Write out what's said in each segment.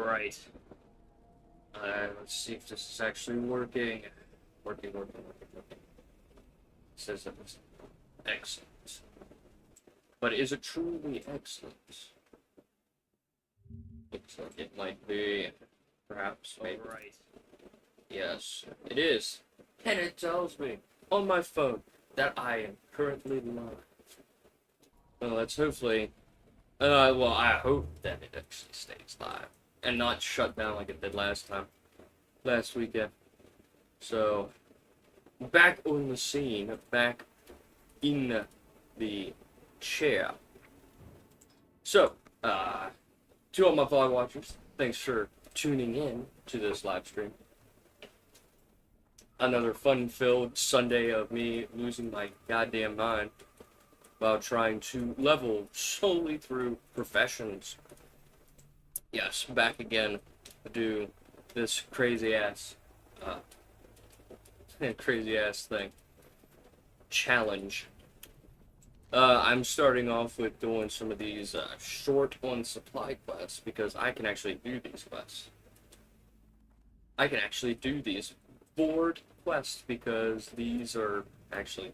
Alright. Let's see if this is actually working. Working. It says that it's excellent. But is it truly excellent? Looks like it might be. Perhaps, maybe. Right. Yes, it is. And it tells me on my phone that I am currently live. Well, let's hopefully. Well, I hope that it actually stays live and not shut down like it did last weekend. So, back on the scene, back in the chair. So, to all my vlog watchers, thanks for tuning in to this live stream. Another fun-filled Sunday of me losing my goddamn mind while trying to level solely through professions. Yes, back again to do this crazy-ass thing. Challenge. I'm starting off with doing some of these short on supply quests because I can actually do these quests. I can actually do these board quests because these are actually,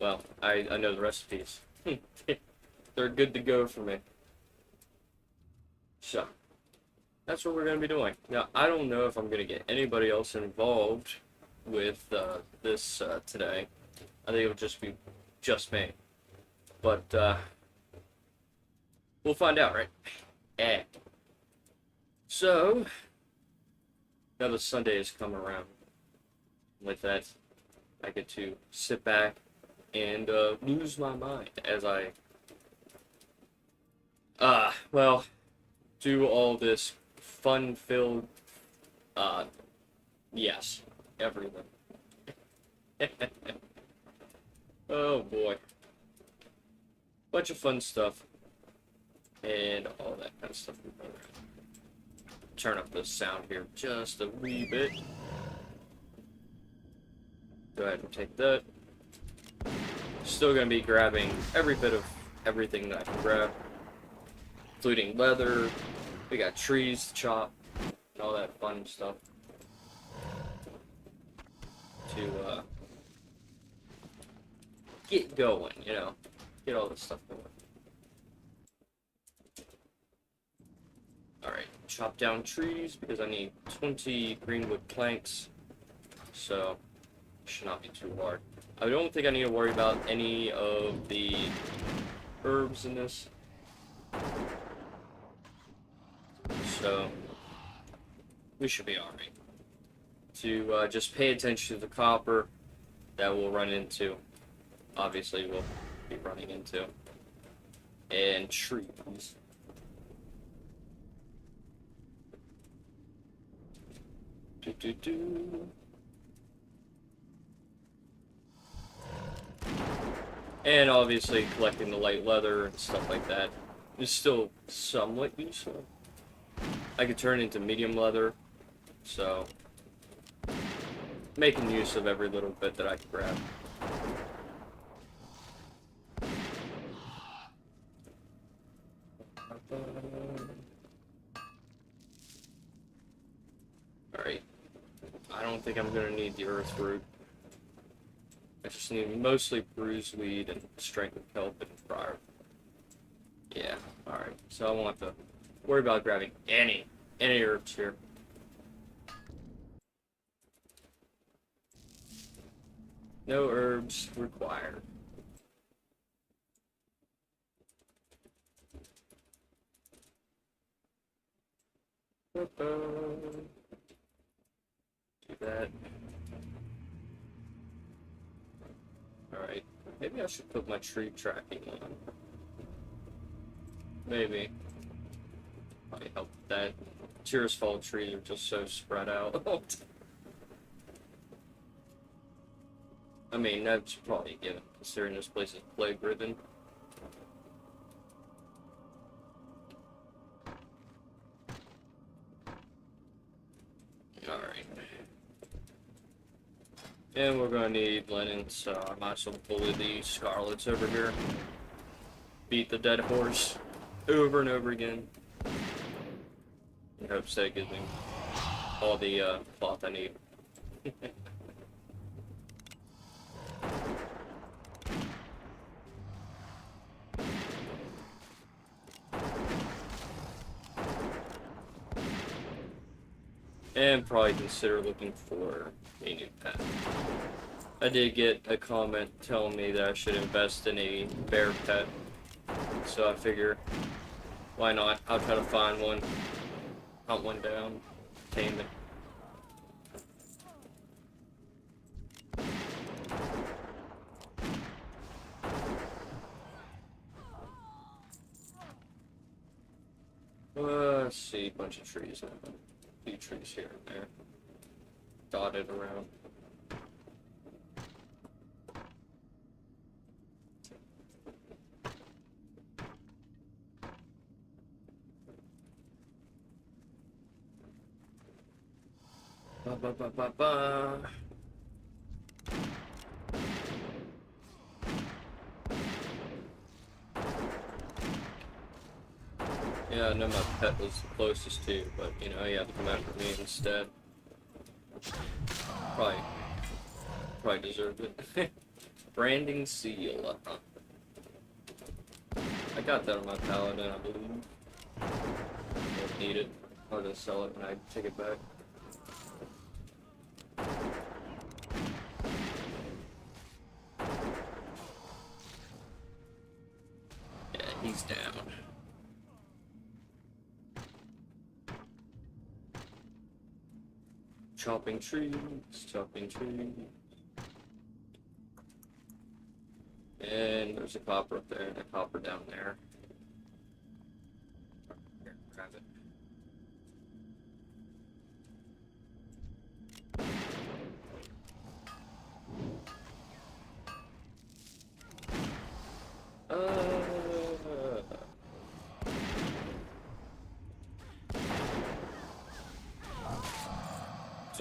well, I know the recipes. They're good to go for me. So, that's what we're going to be doing. Now, I don't know if I'm going to get anybody else involved with this today. I think it'll just be just me. But, we'll find out, right? So, now that Sunday has come around. With that, I get to sit back and lose my mind as I, well, do all this fun-filled, yes, everything. Oh boy. Bunch of fun stuff. And all that kind of stuff. Turn up the sound here just a wee bit. Go ahead and take that. Still gonna be grabbing every bit of everything that I can grab, including leather. We got trees to chop and all that fun stuff to get going, you know, get all this stuff going. Alright, chop down trees because I need 20 greenwood planks, so should not be too hard. I don't think I need to worry about any of the herbs in this. So, we should be alright. To just pay attention to the copper that we'll run into. Obviously, we'll be running into. And trees. And obviously collecting the light leather and stuff like that is still somewhat useful. I could turn into medium leather, so making use of every little bit that I can grab. Alright. I don't think I'm gonna need the earth root. I just need mostly bruiseweed and strength of kelp and briar. Yeah, alright. So I won't have to worry about grabbing any herbs here. No herbs required. Do that. Alright, maybe I should put my tree tracking on. Maybe. Probably help with that. Tears Fall trees are just so spread out. I mean, that's probably a given, considering this place is plague-ridden. Alright. And we're gonna need linen, so I might as well bully these scarlets over here. Beat the dead horse over and over again. in hopes that it gives me all the cloth I need. And probably consider looking for a new pet. I did get a comment telling me that I should invest in a bear pet, so I figure, why not? I'll try to find one, hunt one down, tame it. Let's see, a bunch of trees. A few trees here and there, dotted around. Ba ba ba ba ba. Yeah, I know my pet was the closest to, but you know, he had to come after me instead. Probably deserved it. Branding seal. I got that on my paladin, I believe. Don't need it. I'll just sell it when I take it back. Yeah, he's down. Chopping trees, chopping trees. And there's a copper up there and a copper down there. Here, grab it.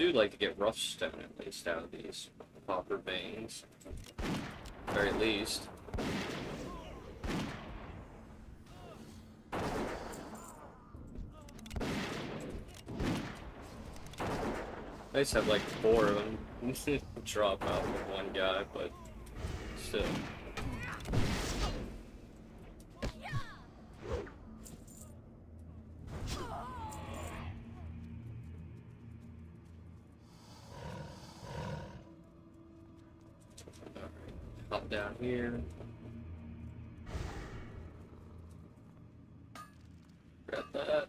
I do like to get rough stone at least out of these copper veins. Very least. I just have like 4 of them drop out with one guy, but still. Hop down here. Grab that.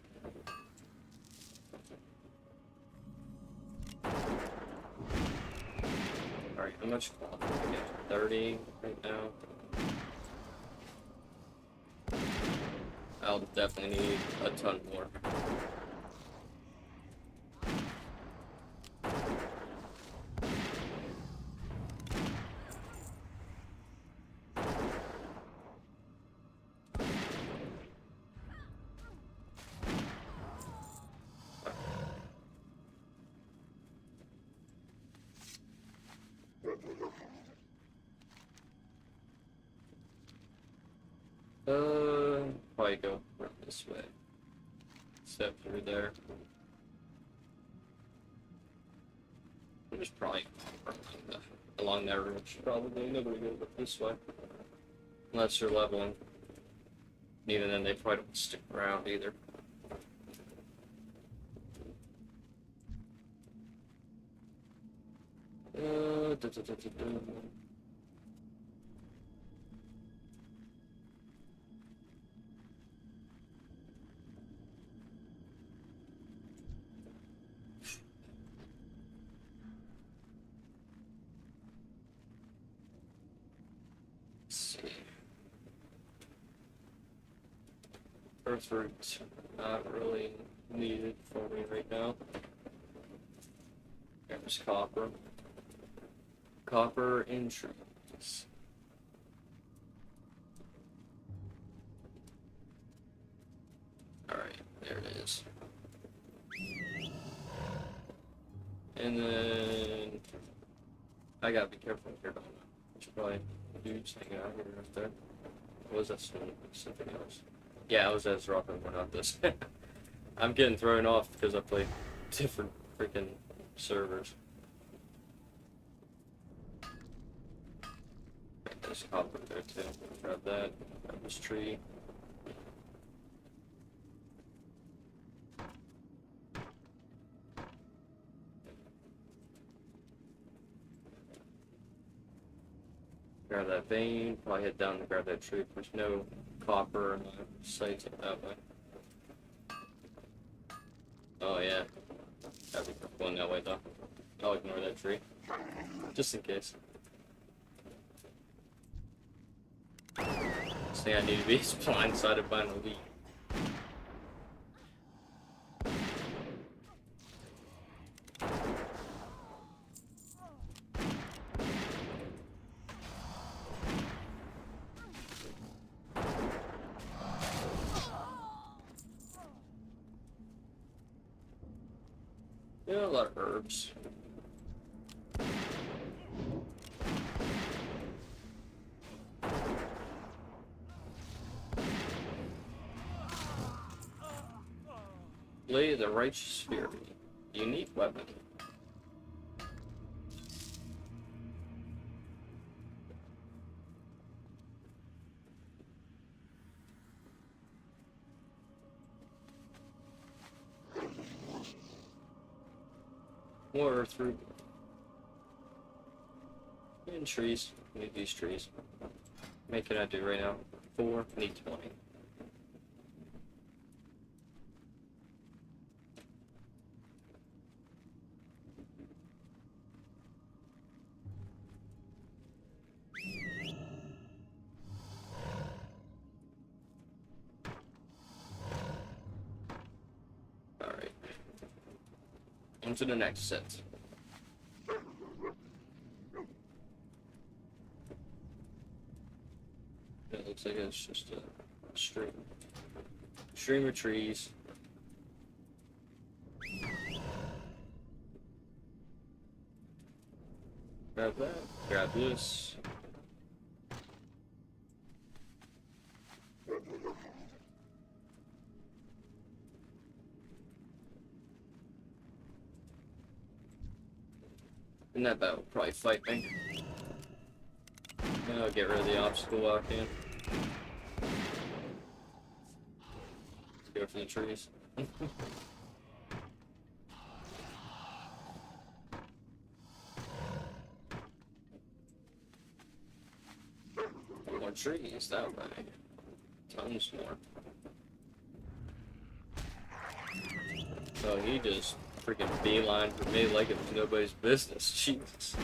Alright, how much cloth did I get? 30 right now. I'll definitely need a ton more. Probably go around this way. Step through there. There's probably along that ridge. Probably nobody goes up this way. Unless you're leveling. Even then, they probably don't stick around either. Earthroot's not really needed for me right now. There's copper. Copper in trees. Alright, there it is. And then I gotta be careful here, don't I? Should probably dudes hanging out here right there. What was that stone? Something else. Yeah, I was as rock and not this. I'm getting thrown off because I play different freaking servers. There's copper there too. Grab that. Grab this tree. Grab that vein. Probably head down and grab that tree. There's no copper in my sights up that way. Oh yeah. Gotta be going that way though. I'll ignore that tree. Just in case. This thing I need to be is blindsided by an elite. Yeah, a lot of herbs. Lay the Righteous Fury. Unique weapon. More earth root. And trees. Need these trees. How many can I do right now? 4. Need 20. Alright. On to the next set. It looks like it's just a stream of trees. Grab that, grab this. And that bat will probably fight me. Then I'll get rid of the obstacle while I can. Let's go for the trees. More trees that way. Tons more. So he just freaking beeline for me like it was nobody's business. Jesus.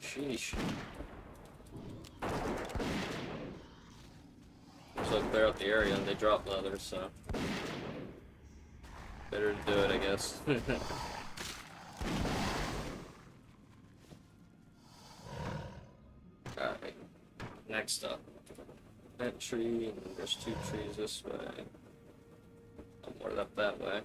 Sheesh. Looks like they're out the area and they drop leather, so better to do it, I guess. Alright. Next up. That tree, and there's 2 trees this way. More up that way.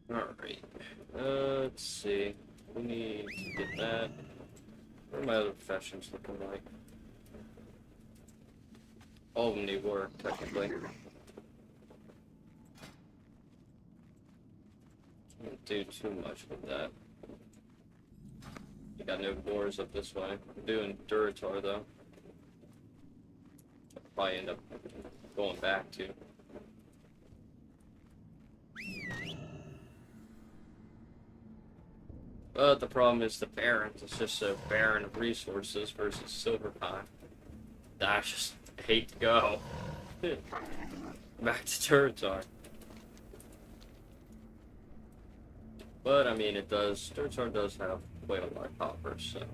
Alright. Let's see. We need to get that. What are my other professions looking like? All of them need work, technically. Can't do too much with that. I got no doors up this way. I'm doing Duratar though. I'll probably end up going back to. But the problem is the Barrens. It's just so barren of resources versus Silver Pine. I just hate to go. Back to Duratar. But I mean, it does. Duratar does have quite a lot of copper, so. How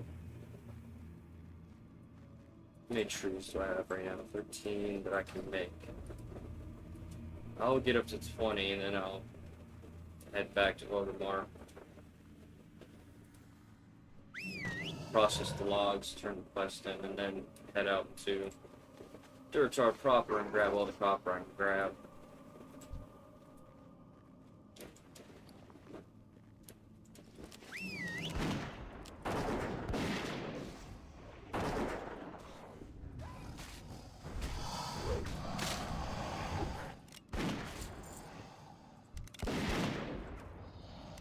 many trees do I have right now? 13 that I can make. I'll get up to 20 and then I'll head back to Voldemort. Process the logs, turn the quest in, and then head out to Dirt's our proper and grab all the copper I can grab.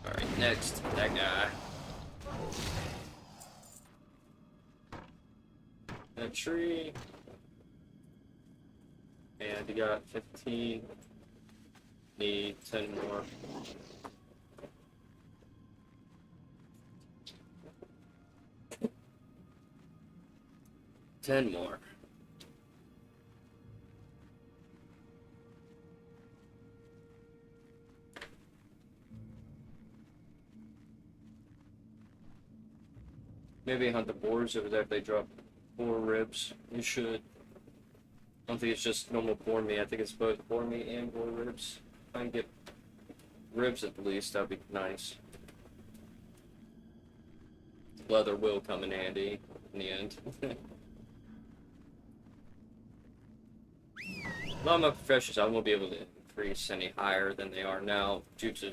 Alright, next, that guy. That tree. And you got 15. Need 10 more. Ten more. Maybe hunt the boars over there if they drop boar ribs. You should. I don't think it's just normal boar meat. I think it's both boar meat and boar ribs. If I can get ribs at least, that'd be nice. Leather will come in handy in the end. A lot of my professions I won't be able to increase any higher than they are now due to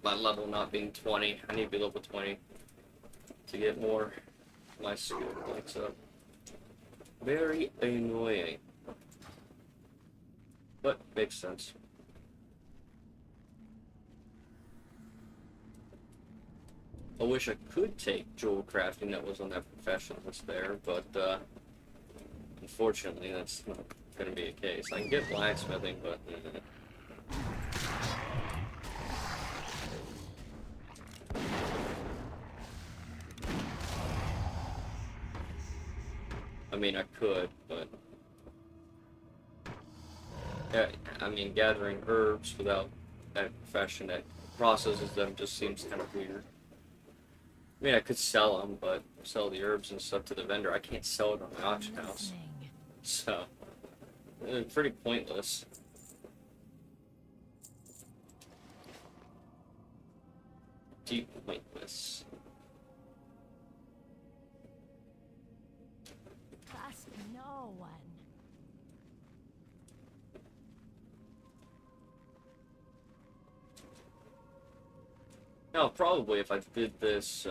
my level not being 20. I need to be level 20 to get more of my skill points up. Very annoying. But makes sense. I wish I could take jewel crafting that was on that profession list there, but unfortunately that's not going to be a case. I can get blacksmithing, but I mean I could, but yeah, I mean gathering herbs without that profession that processes them just seems kind of weird. I mean I could sell them, but sell the herbs and stuff to the vendor. I can't sell it on my auction house, so pretty pointless. Deep pointless. Trust no one. Now, probably if I did this,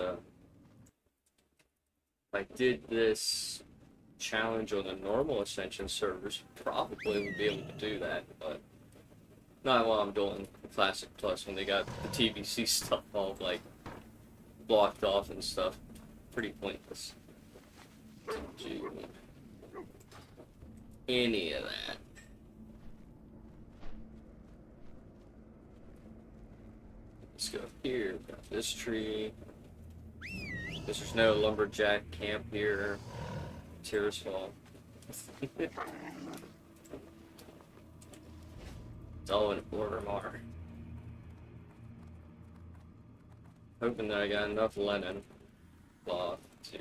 challenge on the normal Ascension servers, probably would be able to do that, but not while I'm doing Classic Plus when they got the TBC stuff all, like, blocked off and stuff. Pretty pointless to do any of that. Let's go here, got this tree. Guess there's no lumberjack camp here. Tears fall. It's all in order, Mar. Hoping that I got enough linen cloth to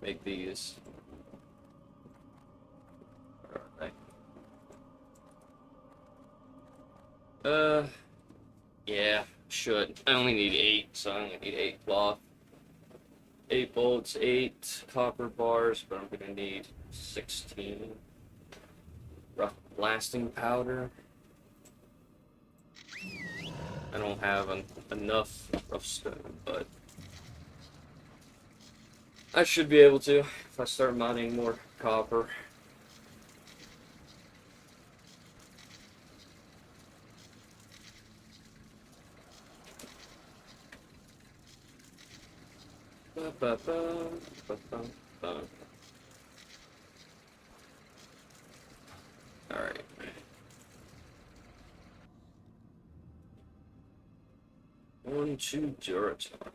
make these. Alright. Yeah, should. I only need 8, so I only need 8 cloth. 8 bolts, 8 copper bars, but I'm gonna need 16 rough blasting powder. I don't have enough rough stone, but I should be able to if I start mining more copper. Alright. One, two, Duratar.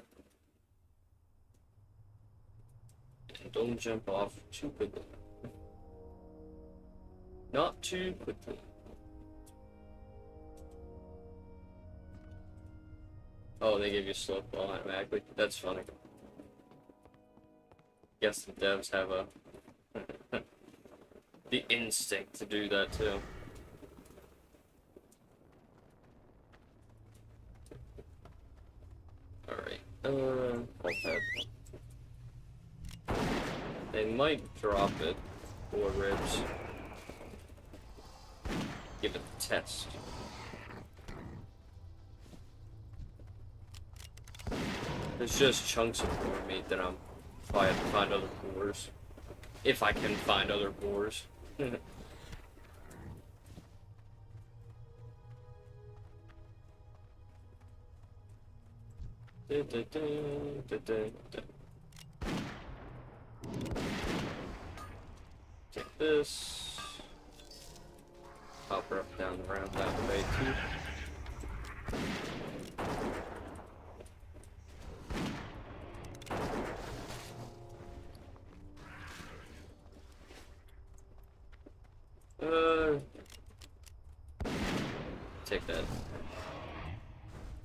And don't jump off too quickly. Not too quickly. Oh, they give you slow fall automatically. That's funny. Guess the devs have the instinct to do that too. Alright, hold that. They might drop it 4 ribs. Give it the test. There's just chunks of boar meat that I'm probably have to find other boars. If I can find other boars. Take this. Hop her up down around that way too. Take that.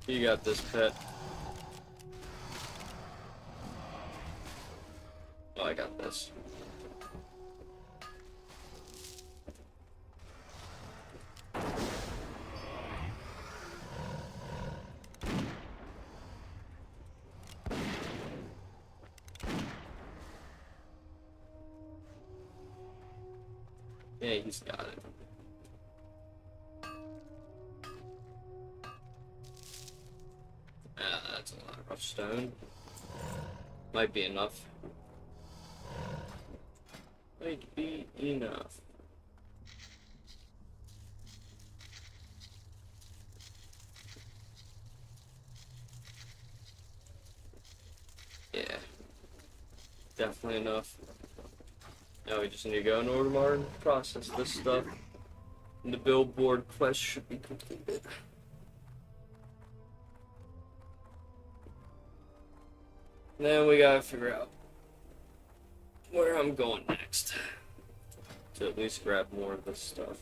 You got this, pet. Oh, I got this. Yeah, he's got it. That's a lot of rough stone. Might be enough. Might be enough. Yeah. Definitely enough. Now we just need to go in order and process this stuff. And the billboard quest should be completed. Then we gotta figure out where I'm going next. To at least grab more of this stuff.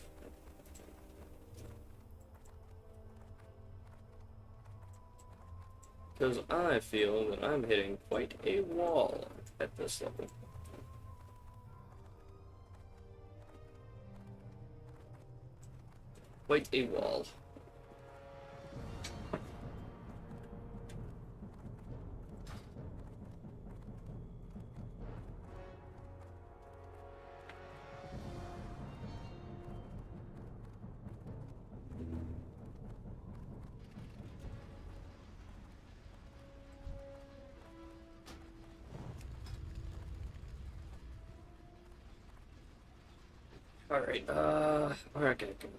Because I feel that I'm hitting quite a wall at this level. Quite a wall. Alright, where I gotta go?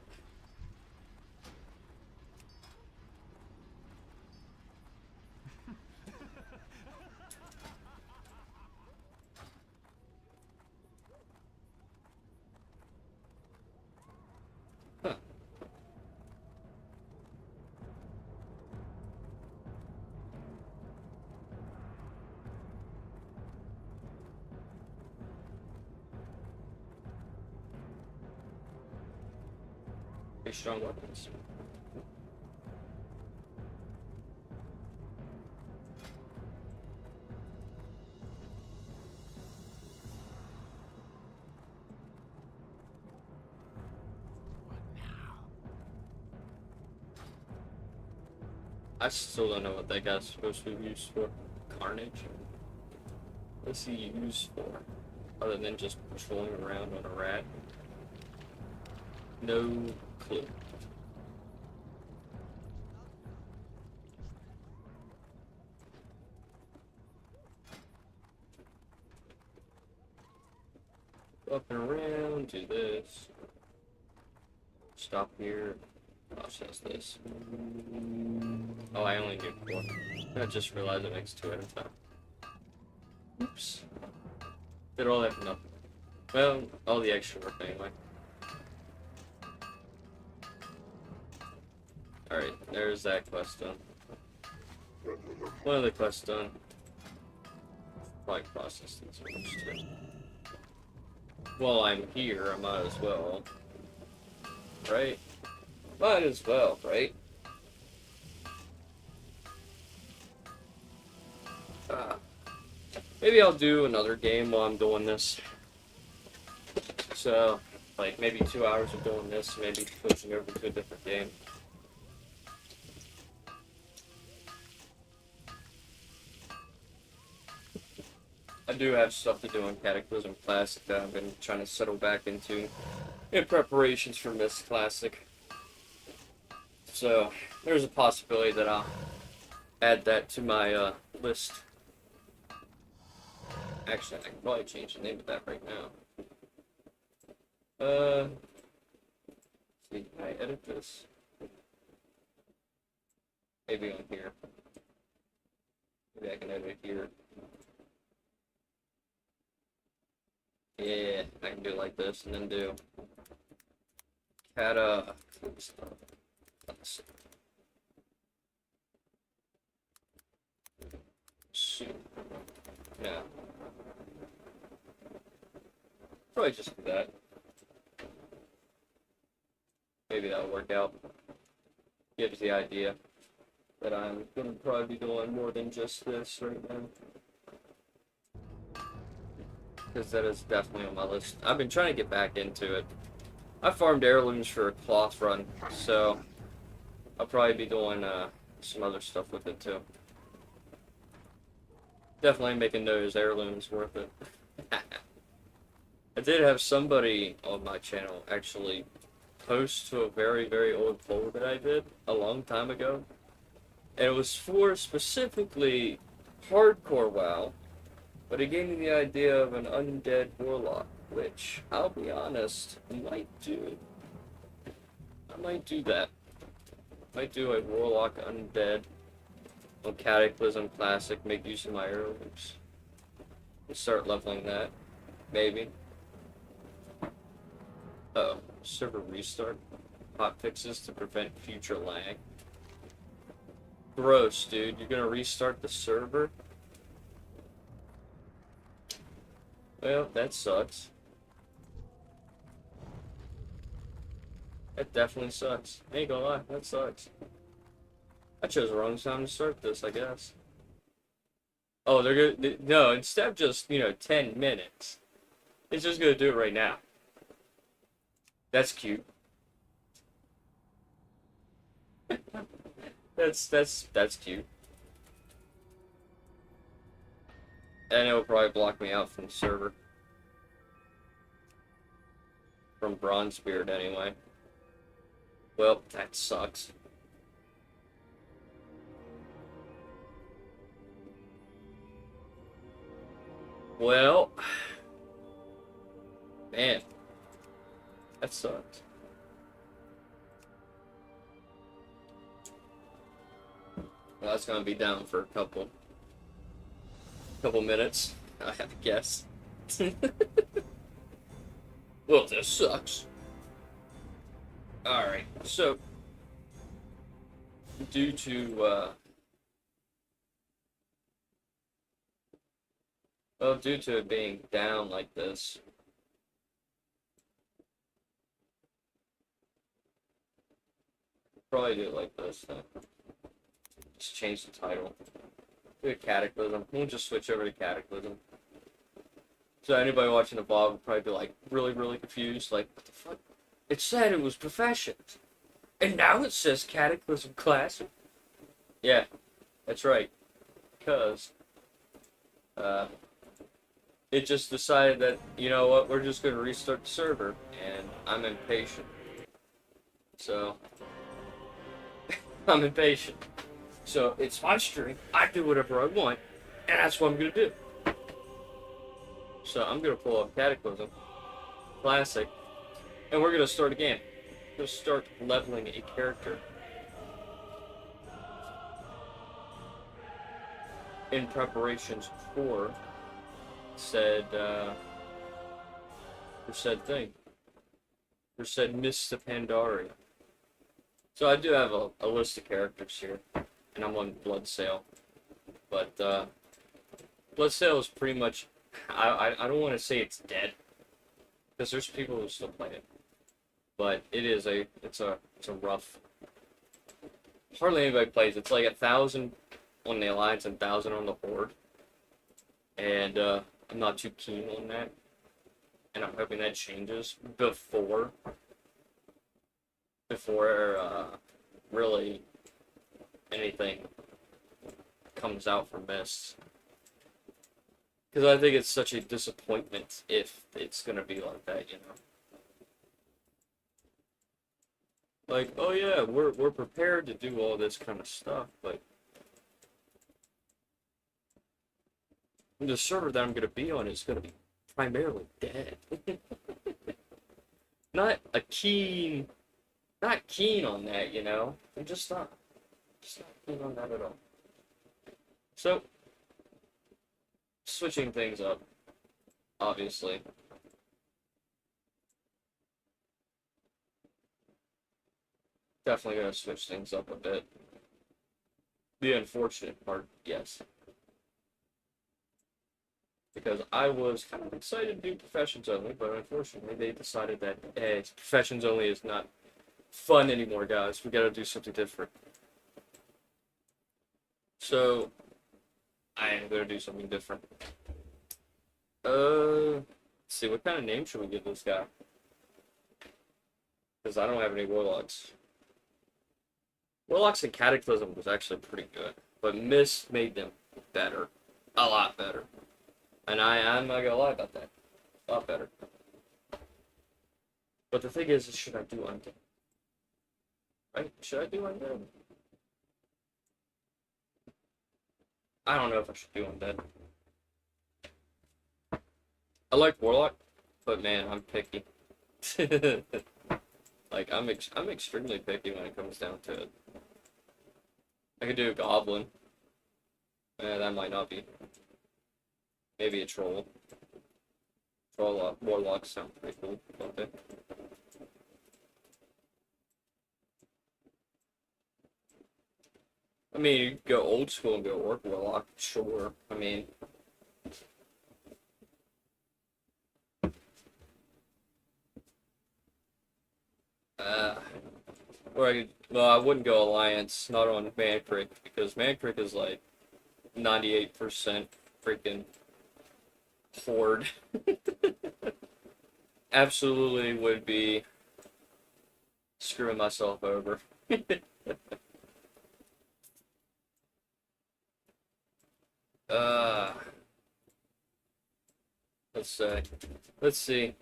Huh. Pretty strong weapons. I still don't know what that guy's supposed to be used for. Carnage? What's he used for? Other than just patrolling around on a rat? No clue. Up and around, do this. Stop here. Process this. Oh, I only need 4. I just realized it makes 2 at a time. Oops. Did all that for nothing. Well, all the extra work anyway. Alright, there's that quest done. One of the quests done. Probably process these ones too. While I'm here, I might as well. Right? Might as well, right? Maybe I'll do another game while I'm doing this. So, like, maybe 2 hours of doing this, maybe switching over to a different game. I do have stuff to do on Cataclysm Classic that I've been trying to settle back into in preparations for Mist Classic. So there's a possibility that I'll add that to my list. Actually, I can probably change the name of that right now. See, can I edit this? Maybe on here. Maybe I can edit it here. Yeah, I can do it like this and then do shoot. No. Probably just do that. Maybe that'll work out. Gives the idea that I'm gonna probably be doing more than just this right now. Because that is definitely on my list. I've been trying to get back into it. I farmed heirlooms for a cloth run, so I'll probably be doing some other stuff with it too. Definitely making those heirlooms worth it. I did have somebody on my channel actually post to a very, very old poll that I did a long time ago. And it was for specifically hardcore WoW, but it gave me the idea of an undead warlock, which, I'll be honest, I might do. I might do that. Might do a warlock undead on Cataclysm Classic, make use of my heirlooms. And start leveling that. Maybe. Uh-oh. Server restart. Hot fixes to prevent future lag. Gross, dude. You're gonna restart the server? Well, that sucks. That definitely sucks. I ain't gonna lie, that sucks. I chose the wrong time to start this, I guess. Oh, they're gonna... No, instead of just, 10 minutes, it's just gonna do it right now. That's cute. That's cute. And it'll probably block me out from the server. From Bronzebeard, anyway. Well, that sucks. Well... Man. That sucked. Well, that's gonna be down for a couple minutes, I have to guess. Well, this sucks. Alright, so due to it being down like this, probably do it like this then. Just change the title. Do a Cataclysm. We'll just switch over to Cataclysm. So anybody watching the vlog would probably be like really, really confused. Like, what the fuck? It said it was Professions. And now it says Cataclysm Classic? Yeah, that's right. Because it just decided that, you know what, we're just going to restart the server. And I'm impatient. So, I'm impatient. So, it's my stream. I do whatever I want. And that's what I'm going to do. So, I'm going to pull up Cataclysm Classic. And we're going to start a game. We're going to start leveling a character. In preparations for said thing. For said Mr. Pandaria. So I do have a list of characters here. And I'm on Bloodsail. But Bloodsail is pretty much, I don't want to say it's dead. Because there's people who still play it. But it's a rough, hardly anybody plays. It's like 1,000 on the Alliance and 1,000 on the Horde. And I'm not too keen on that. And I'm hoping that changes before really anything comes out for Mist. Because I think it's such a disappointment if it's gonna be like that, you know. Like, oh yeah, we're prepared to do all this kind of stuff, but the server that I'm gonna be on is gonna be primarily dead. Not keen on that, you know. I'm just not keen on that at all. So, switching things up, obviously. Definitely gonna switch things up a bit. The unfortunate part, yes. Because I was kind of excited to do Professions Only, but unfortunately they decided that, hey, Professions Only is not fun anymore, guys. We gotta do something different. So, I am gonna do something different. Let's see, what kind of name should we give this guy? Because I don't have any Warlocks. Warlocks and Cataclysm was actually pretty good, but Mist made them better. A lot better. And I'm not gonna lie about that. A lot better. But the thing is, should I do Undead? Right? Should I do Undead? I don't know if I should do Undead. I like Warlock, but man, I'm picky. Like, I'm extremely picky when it comes down to it. I could do a Goblin. That might not be. Maybe a Troll. Warlocks sound pretty cool, don't they? I mean, you could go old school and go Orc Warlock, sure. I mean... Well, I wouldn't go Alliance, not on Mancrick, because Mancrick is like 98% freaking Horde. Absolutely would be screwing myself over. Let's see.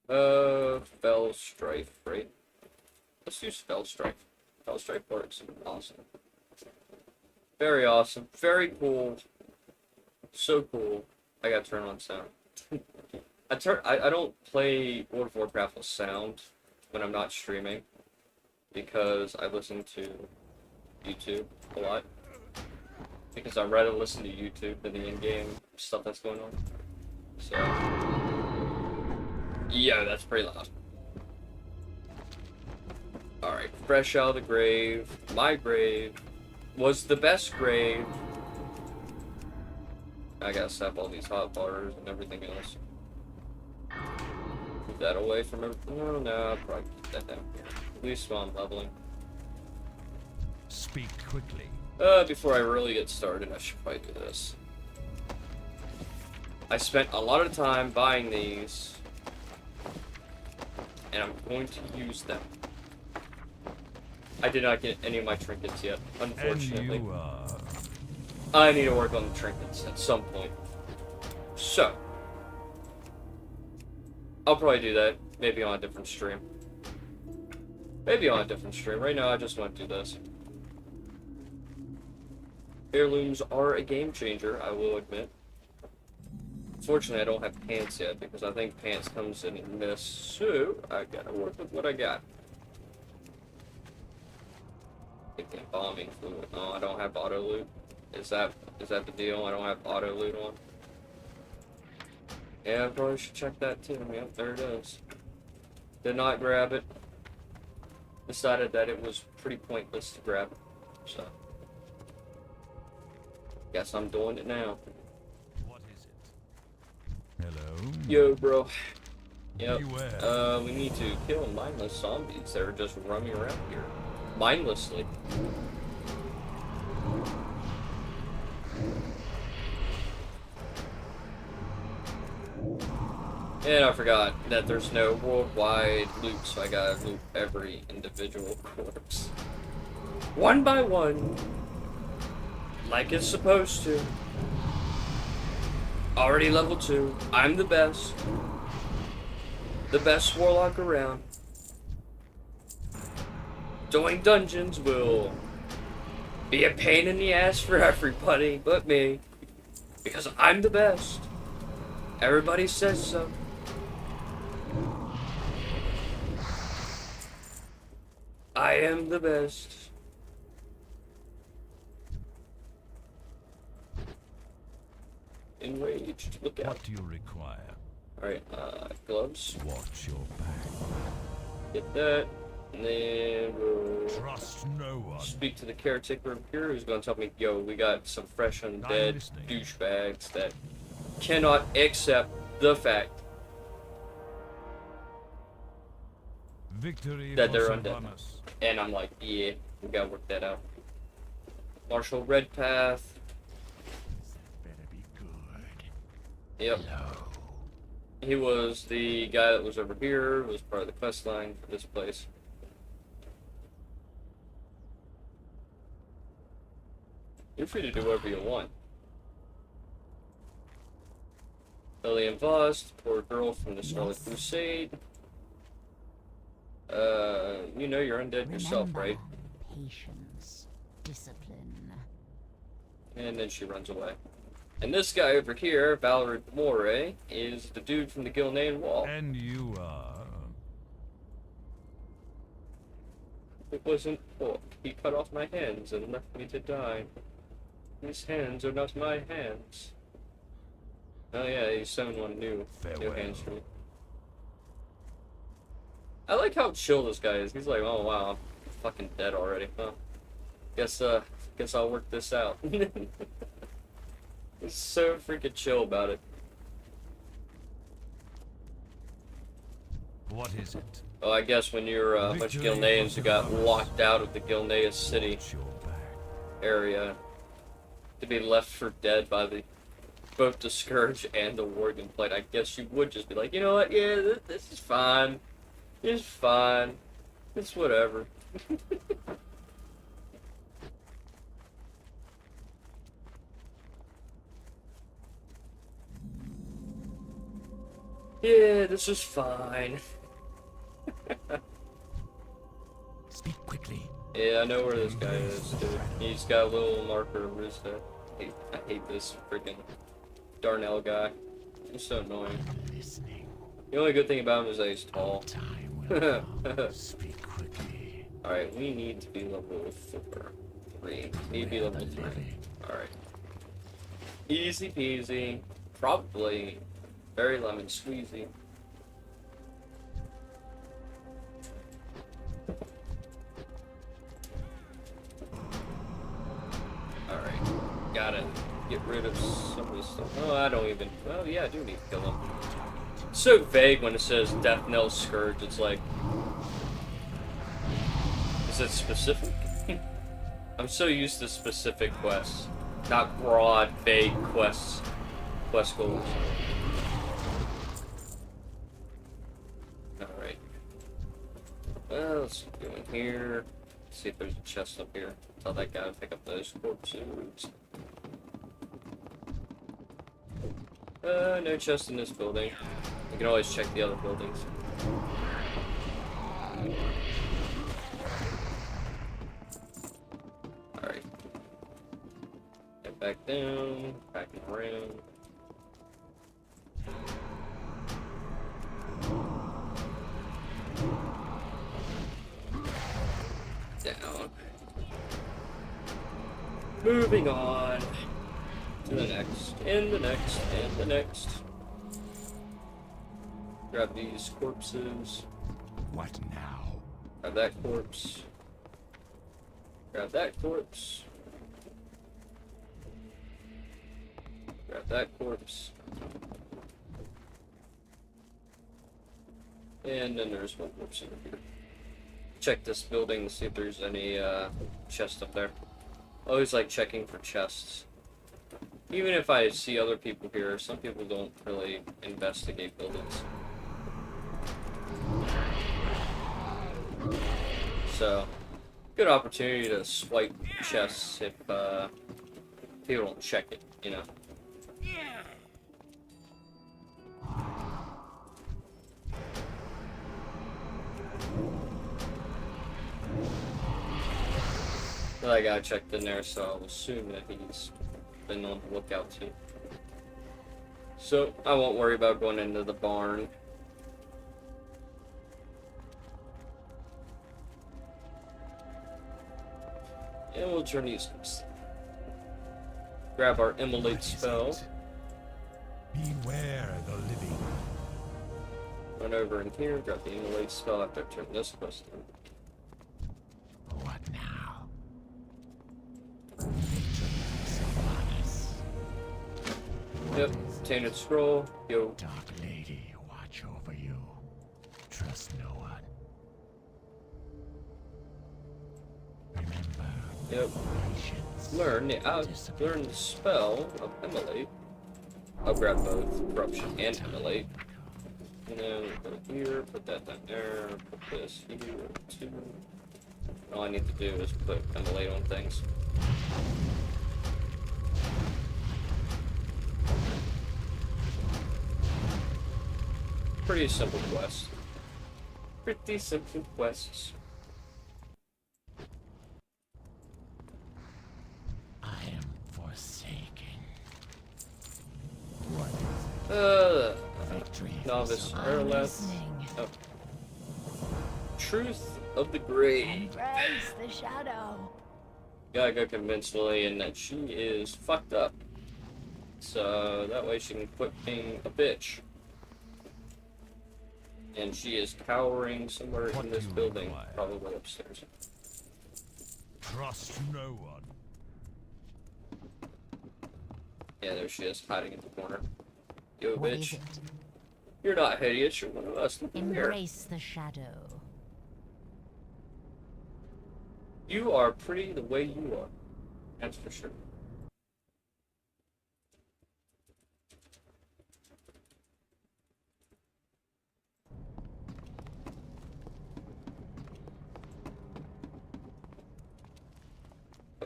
Fell Strife, right? Let's do Spell Strike. Spell Strike works. Awesome. Very awesome. Very cool. So cool. I gotta turn on sound. I don't play World of Warcraft with sound when I'm not streaming because I listen to YouTube a lot. Because I'd rather listen to YouTube than the in-game stuff that's going on. So yeah, that's pretty loud. Alright, fresh out of the grave. My grave was the best grave. I gotta stop all these hot bars and everything else. Move that away from everything. No, I'll probably keep that down here. At least while I'm leveling. Speak quickly. Before I really get started, I should probably do this. I spent a lot of time buying these, and I'm going to use them. I did not get any of my trinkets yet, unfortunately. And you I need to work on the trinkets at some point. So, I'll probably do that, maybe on a different stream. Maybe on a different stream. Right now, I just want to do this. Heirlooms are a game changer, I will admit. Unfortunately, I don't have pants yet, because I think pants comes in this, so I gotta work with what I got. Bombing fluid. No, I don't have auto loot. Is that the deal? I don't have auto loot on. Yeah, I probably should check that too. Yep, there it is. Did not grab it. Decided that it was pretty pointless to grab it. So guess I'm doing it now. what is it? Hello? Yo, bro. Yep. Beware. We need to kill mindless zombies that are just roaming around here. Mindlessly. And I forgot that there's no worldwide loot, so I gotta loot every individual corpse. One by one. Like it's supposed to. Already level 2. I'm the best. The best warlock around. Doing dungeons will be a pain in the ass for everybody but me. Because I'm the best. Everybody says so. I am the best. Enraged. Look out. What do you require? Alright, gloves. Watch your back. Get that. And then we'll Trust no one. speak to the caretaker over here who's gonna tell me, yo, we got some fresh undead listening. douchebags that cannot accept the fact Victory that for they're undead. Sylvanas. And I'm like, yeah, we gotta work that out. Marshall Redpath. Better be good. Yep. He was the guy that was over here, was part of the quest line for this place. You're free to do whatever you want. Lillian Voss, poor girl from the Scarlet Crusade. You know you're undead yourself, right? Patience, discipline. And then she runs away. And this guy over here, Valorant Moray, is the dude from the Gilnean Wall. And you are... It wasn't Hook. He cut off my hands and left me to die. These hands are not my hands. Oh yeah, he's summoned one new Farewell. hands for me. I like how chill this guy is. He's like, oh wow, I'm fucking dead already. Huh. Guess I'll work this out. He's so freaking chill about it. What is it? Oh, I guess when you're a bunch of Gilneans who got locked out of the Gilneas city Watch your back. area to be left for dead by both the Scourge and the Worgen Plate, I guess you would just be like, you know what, yeah, this is fine. It's fine. It's whatever. Yeah, this is fine. Speak quickly. Yeah, I know where this guy is, dude. He's got a little marker of his head. I hate this freaking Darnell guy. He's so annoying. Listening. The only good thing about him is that he's tall. Time will come. Speak quickly. Alright, we need to be level 3. Need to be level 3. Alright. Easy peasy. Probably very lemon squeezy. Alright. Gotta get rid of some of this stuff. Oh, I don't even. Oh, yeah, I do need to kill him. It's so vague when it says Death Knell Scourge. It's like. Is it specific? I'm so used to specific quests, not broad, vague quest goals. Alright. Well, let's go in here. See if there's a chest up here. Tell that guy to pick up those corpses. No chest in this building. You can always check the other buildings. Alright. Get back down, back around. Down. Moving on to the next, and the next, and the next. Grab these corpses. What now? Grab that corpse. Grab that corpse. Grab that corpse. And then there's one corpse over here. Check this building to see if there's any chests up there. Always like checking for chests. Even if I see other people here, some people don't really investigate buildings. So, good opportunity to swipe chests if people don't check it, you know. Well, I got checked in there, so I'll assume that he's been on the lookout too. So I won't worry about going into the barn. And we'll journey east. Grab our immolate What is spell. it? Beware the living. Run over in here, grab the immolate spell after I turn this quest in. What now? Victory is upon us. Yep, tainted scroll. Yo, Dark Lady, watch over you. Trust no one. Remember, yep. patience. Learn the spell of immolate. I'll grab both corruption and immolate. And then we'll go here, put that down there, put this here too. All I need to do is put immolate on things. Pretty simple quest. Pretty simple quests. I am forsaken. Victory Novice is I'm Erleth. listening. Oh. Truth of the Grave. Embrace the shadow. Gotta go convince Lillian that she is fucked up. So that way she can quit being a bitch. And she is cowering somewhere What in this do you building, require? probably upstairs. Trust no one. Yeah, there she is, hiding in the corner. Yo, What bitch. is it? You're not hideous, you're one of us. Look in there. Embrace the shadow. You are pretty the way you are. That's for sure.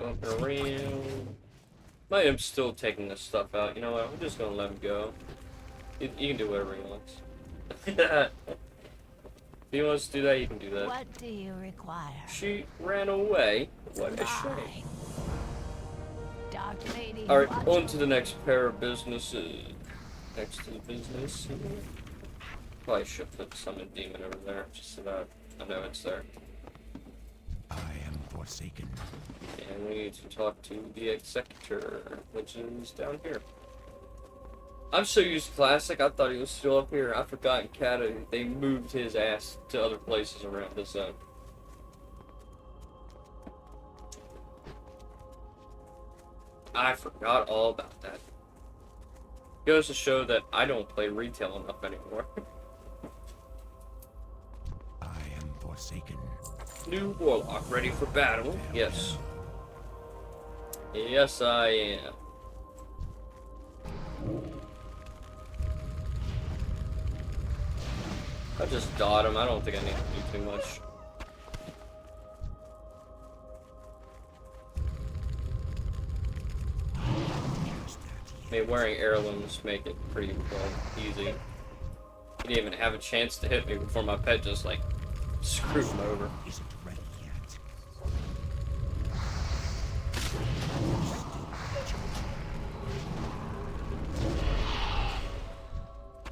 Up and around. I am still taking this stuff out. You know what? I'm just gonna let him go. You can do whatever he wants. If he wants to do that, you can do that. What do you require? She ran away. What a Goodbye. shame. Dark Lady. Alright, watch on to the over next pair of businesses. Next to the business. Probably should put Summon Demon over there, just so that I know it's there. I am forsaken. And we need to talk to the Executor, which is down here. I'm so used to Classic, I thought he was still up here. I forgot in Cata, they moved his ass to other places around the zone. I forgot all about that. Goes to show that I don't play retail enough anymore. I am forsaken. New Warlock, ready for battle? Yes. Yes, I am. I just dot him. I don't think I need to do too much. I mean, wearing heirlooms make it pretty easy. He didn't even have a chance to hit me before my pet just like screwed him over. Isn't ready yet.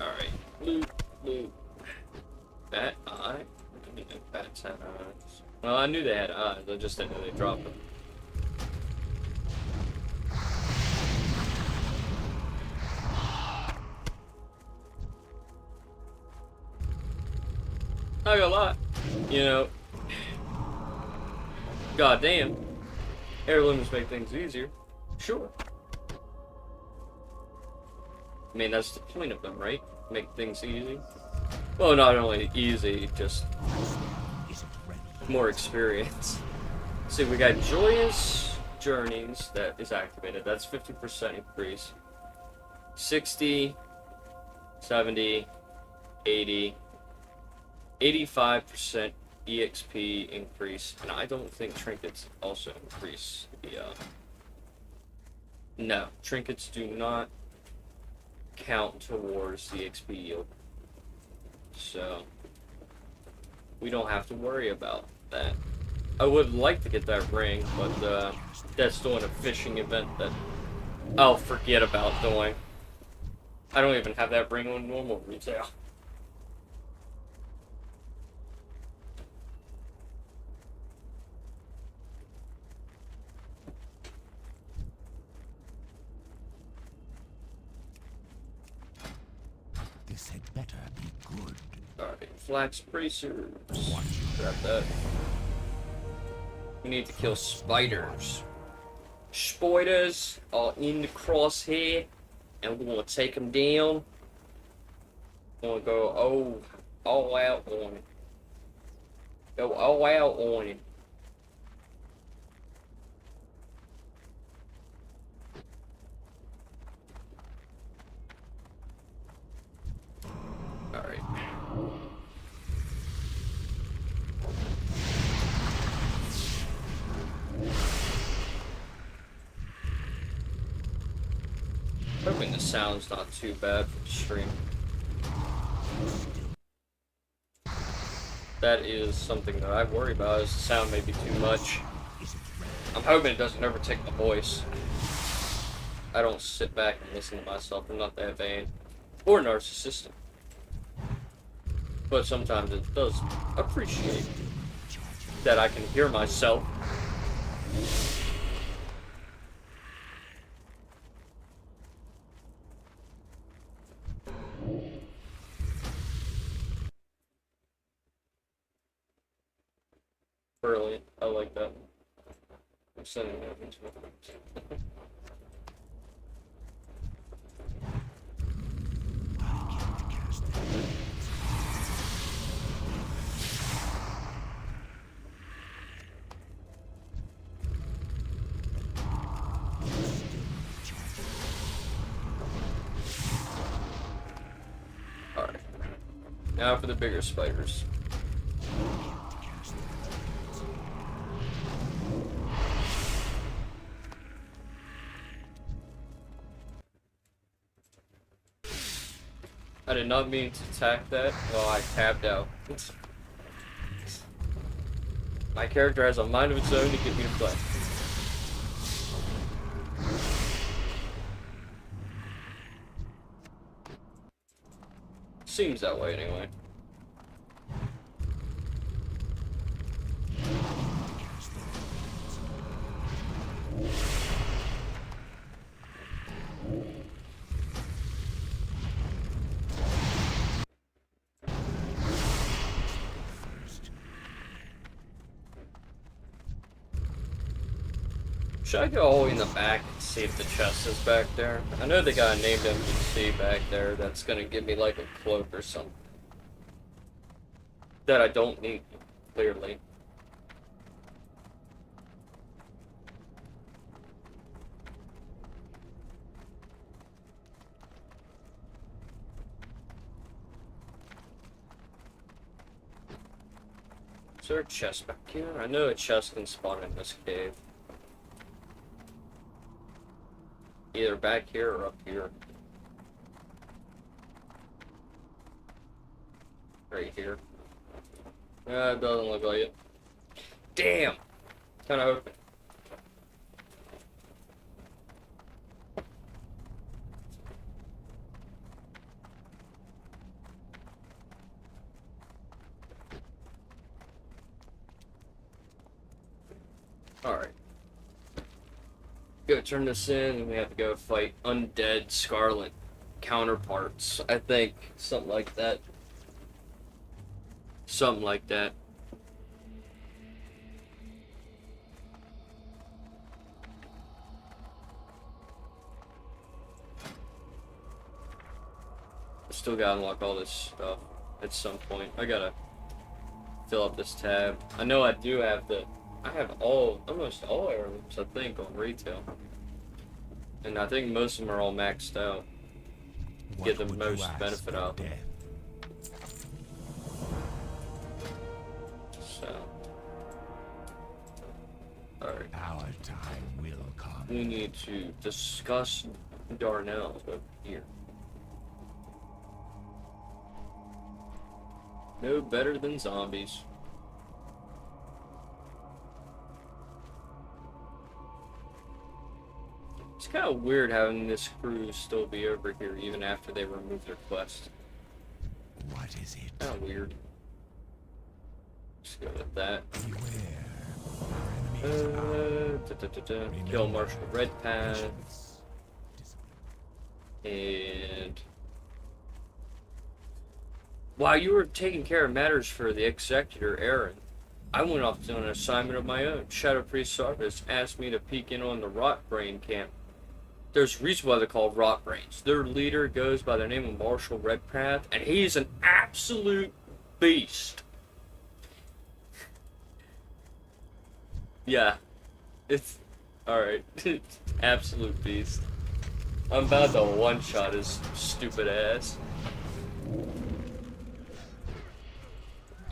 Alright, loot, loot. Bat eye? I didn't know bats had eyes. Well, I knew they had eyes, I just didn't know they dropped them. Not gonna lie, you know, goddamn, heirlooms make things easier, sure. I mean, that's the point of them, right? Make things easy. Well, not only easy, just Isn't ready. more experience. See, we got Joyous Journeys that is activated. That's 50% increase. 60, 70, 80, 85% EXP increase. And I don't think trinkets also increase the, no, trinkets do not count towards the XP yield. So we don't have to worry about that. I would like to get that ring, but that's doing a fishing event that I'll forget about doing. I don't even have that ring on normal retail. This had better be good. Alright, flax bracers. Grab that. We need to kill spiders. Spiders are in the crosshair, and we're gonna take them down. We're gonna go all out on it. Go all out on it. Alright. Hoping the sound's not too bad for the stream. That is something that I worry about, is the sound may be too much. I'm hoping it doesn't overtake my voice. I don't sit back and listen to myself. I'm not that vain. Or narcissistic. But sometimes it does appreciate that I can hear myself. Brilliant. I like that. I'm sending that into my phone. Alright. Now for the bigger spiders. I did not mean to attack that. Well, I tapped out. My character has a mind of its own to get me to play. Seems that way anyway. Should I go all the way in the back and see if the chest is back there? I know they got a named NPC back there that's gonna give me like a cloak or something. That I don't need, clearly. Is there a chest back here? I know a chest can spawn in this cave. Either back here or up here. Right here. It doesn't look like it. Damn! Kinda hoping. Alright. Go turn this in, and we have to go fight undead Scarlet counterparts. I think something like that. Something like that. Still gotta unlock all this stuff at some point. I gotta fill up this tab. I know I do have I have almost all heirlooms, I think, on retail. And I think most of them are all maxed out. Get the most benefit out of them. So. Alright. Our time will come. We need to discuss Darnell over here. No better than zombies. It's kind of weird having this crew still be over here even after they remove their quest. What is it? Kind of weird. Let's go with that. Beware. Our enemies are Kill Marshal Redpath. patience. And while you were taking care of matters for the Executor, Aaron, I went off to an assignment of my own. Shadow Priest Sarvis asked me to peek in on the Rotbrain camp. There's a reason why they're called Rotbrains. Their leader goes by the name of Marshal Redpath, and he's an absolute beast. Yeah, it's alright. It's absolute beast. I'm about to one-shot his stupid ass.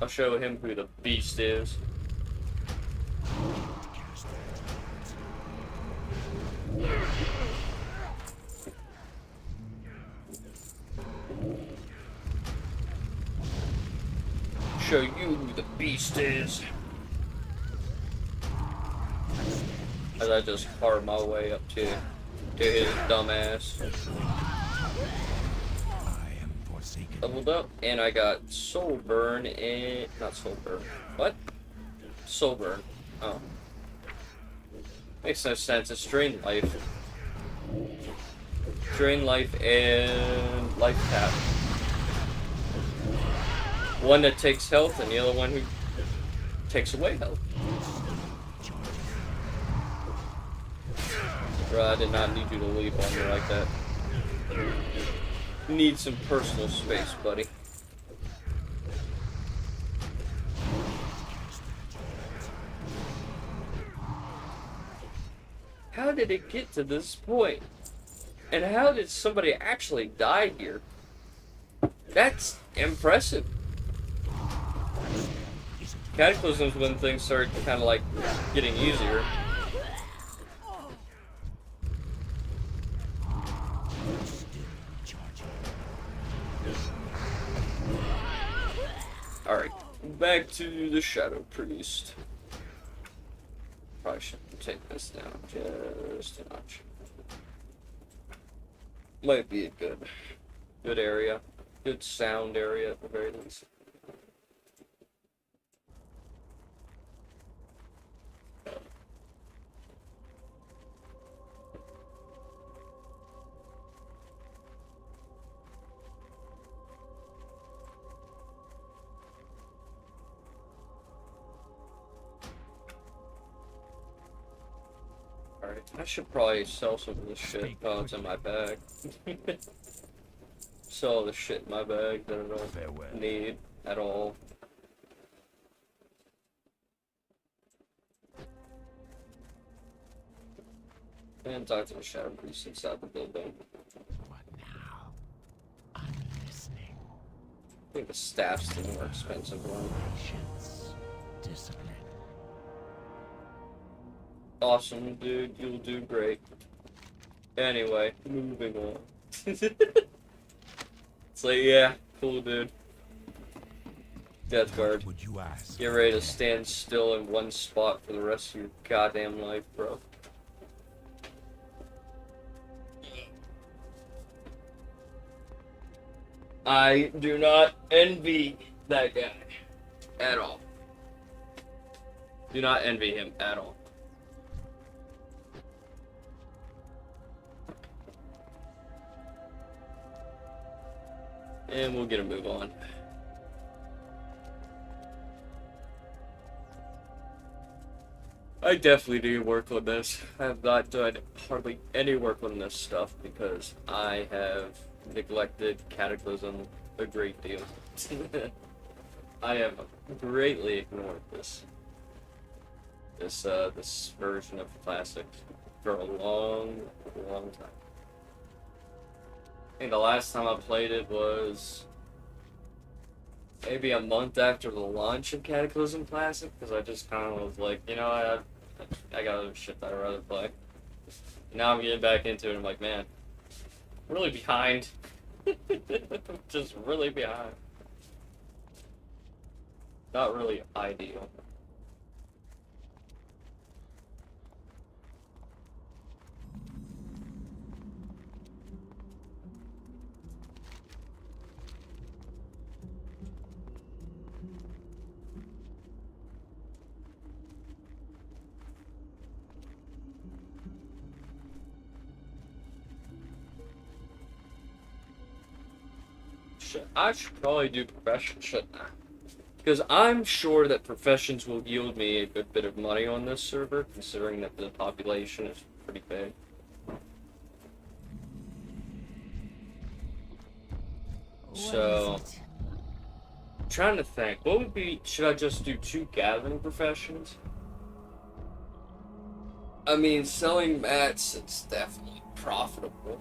I'll show him who the beast is. Show you who the beast is. As I just carve my way up to his dumbass. I am forsaken. Leveled up, and I got Soul Burn and not Soul Burn. What? Soul Burn. Oh, makes no sense. It's Drain Life, Drain Life, and Life Tap. One that takes health, and the other one who takes away health. Bro, I did not need you to leap on me like that. Need some personal space, buddy. How did it get to this point? And how did somebody actually die here? That's impressive. Cataclysm's when things started kind of like getting easier. Alright, back to the Shadow Priest. Probably should take this down just a notch. Might be a good area. Good sound area at the very least. Alright, I should probably sell some of this shit while it's in my bag. Sell the shit in my bag that I don't need at all. And talk to the Shadow Priest inside the building. What now? I'm listening. I think the staff's the more expensive one. Patience. Discipline. Awesome, dude. You'll do great. Anyway, moving on. It's like, yeah, cool, dude. Death Guard. Would you ask? Get ready to stand still in one spot for the rest of your goddamn life, bro. I do not envy that guy at all. Do not envy him at all. And we'll get a move on. I definitely need to work on this. I have not done hardly any work on this stuff because I have neglected Cataclysm a great deal. I have greatly ignored this version of Classic for a long time. I think the last time I played it was maybe a month after the launch of Cataclysm Classic, because I just kind of was like, you know, I got other shit that I'd rather play. Now I'm getting back into it, and I'm like, man, I'm really behind. Just really behind. Not really ideal. I should probably do professions, shouldn't I? Because I'm sure that professions will yield me a good bit of money on this server, considering that the population is pretty big. So, I'm trying to think. What would be... Should I just do 2 gathering professions? I mean, selling mats is definitely profitable.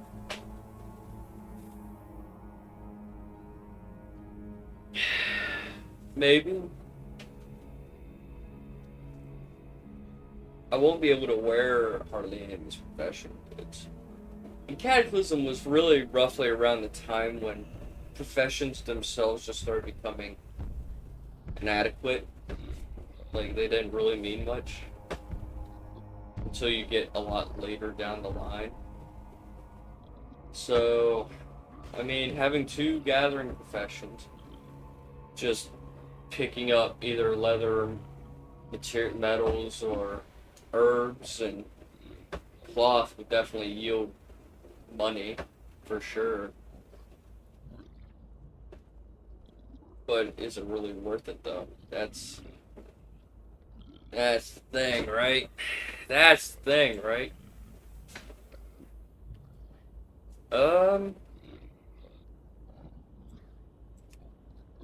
Maybe. I won't be able to wear hardly any of these professional goods. And Cataclysm was really roughly around the time when professions themselves just started becoming inadequate. Like, they didn't really mean much until you get a lot later down the line. So, I mean, having 2 gathering professions, just picking up either leather, metals, or herbs and cloth would definitely yield money, for sure. But is it really worth it, though? That's the thing, right? That's the thing, right?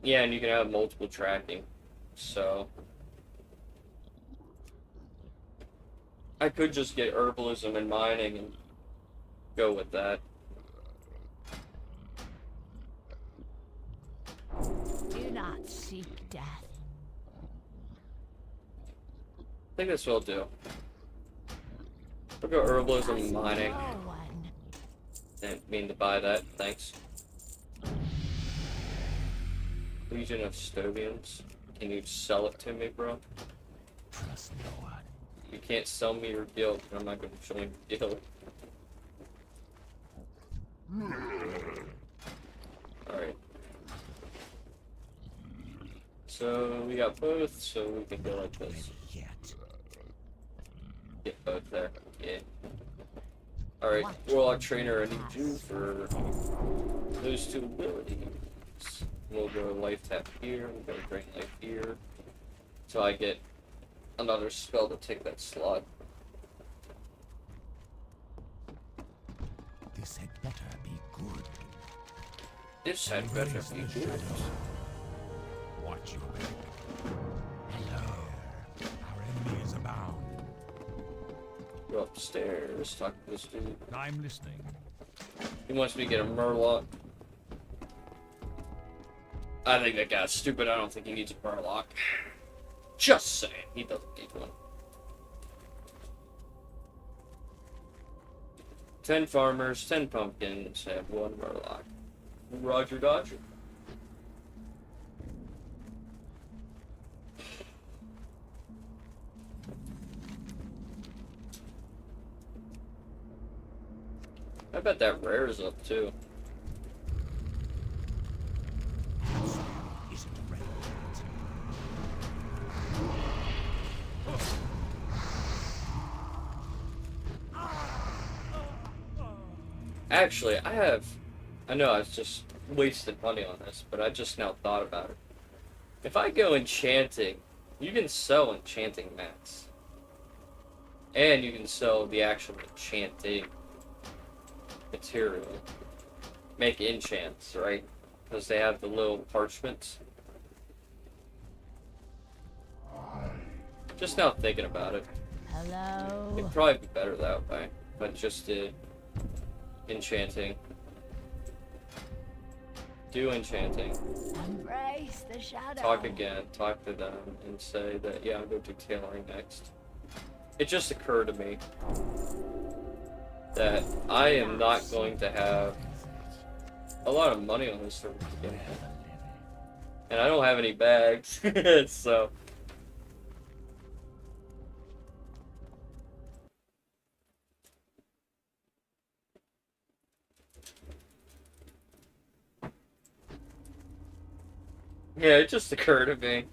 Yeah, and you can have multiple tracking, so I could just get herbalism and mining and go with that. Do not seek death. I think that's what I'll do. I'll go herbalism and mining. No one. Didn't mean to buy that, thanks. Legion of Stovians. Can you sell it to me, bro? Trust no one. You can't sell me your guild, I'm not going to join your guild. Alright. So, we got both, so we can go like this. Yet. Get both there. Yeah. Alright, Warlock Trainer, I need you for those 2 abilities. We'll go Life Tap here, we'll go Drain Life here. So I get another spell to take that slot. This had better be good. This had better Raise be the good. shadows. Watch your back. Hello. Our enemies abound. Go upstairs, talk to this dude. I'm listening. He wants me to get a Murloc. I think that guy's stupid. I don't think he needs a Murloc. Just saying, he doesn't need one. 10 farmers, 10 pumpkins, have 1 Murloc. Roger Dodger. I bet that rare is up too. Isn't ready Actually, I know I've just wasted money on this, but I just now thought about it. If I go enchanting, you can sell enchanting mats. And you can sell the actual enchanting material. Make enchants, right? Because they have the little parchments. Just now thinking about it. Hello. It'd probably be better that way. But just did enchanting. Do enchanting. Embrace the shadow. Talk again. Talk to them and say that, yeah, I'll go do tailoring next. It just occurred to me that I am not going to have a lot of money on this server to begin with. And I don't have any bags, so... Yeah, it just occurred to me.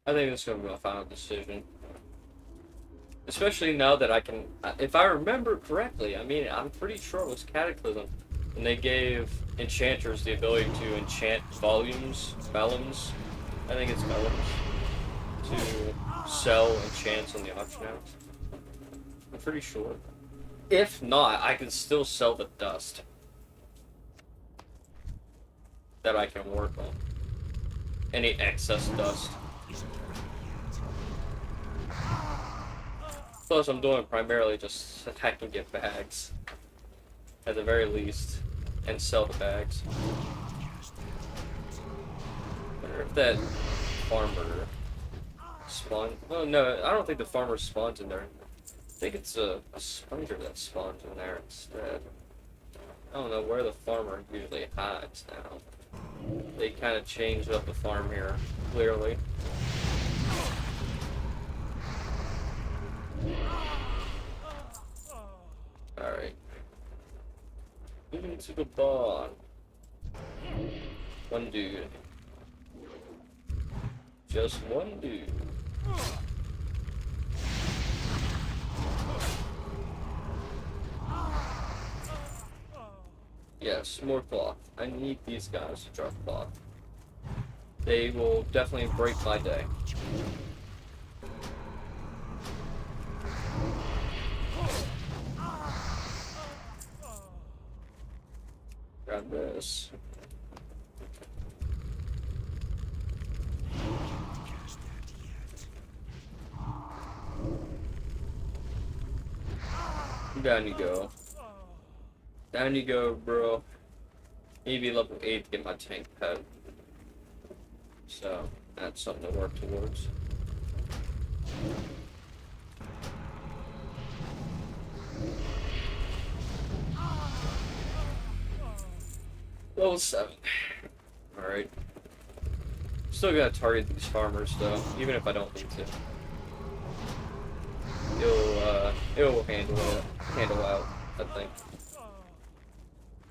I think this is going to be my final decision. Especially now that I can, if I remember correctly, I mean, I'm pretty sure it was Cataclysm, and they gave enchanters the ability to enchant vellums, I think it's vellums, to sell enchants on the auction house. I'm pretty sure. If not, I can still sell the dust that I can work on. Any excess dust. Plus, I'm doing primarily just so I can get bags, at the very least, and sell the bags. Wonder if that farmer spawned. Oh no, I don't think the farmer spawns in there. I think it's a sponger that spawns in there instead. I don't know where the farmer usually hides now. They kind of changed up the farm here, clearly. Alright. Moving to the barn. One dude. Just one dude. Yes, more cloth. I need these guys to drop cloth. They will definitely break my day. Grab this. Down you go. Down you go, bro. Maybe level 8 to get my tank pet. So, that's something to work towards. Level 7. Alright. Still gotta target these farmers though, even if I don't need to. It'll handle out, I think.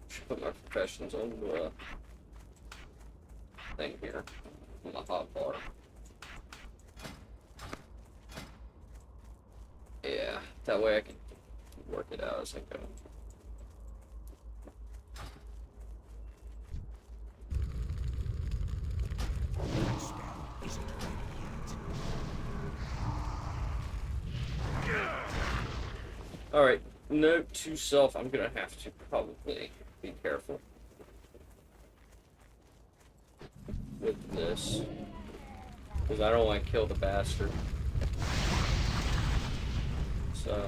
Should put my professions on the thing here, on the hot bar. Yeah, that way I can work it out as I go. Alright, note to self, I'm gonna have to probably be careful with this, because I don't want to kill the bastard. So,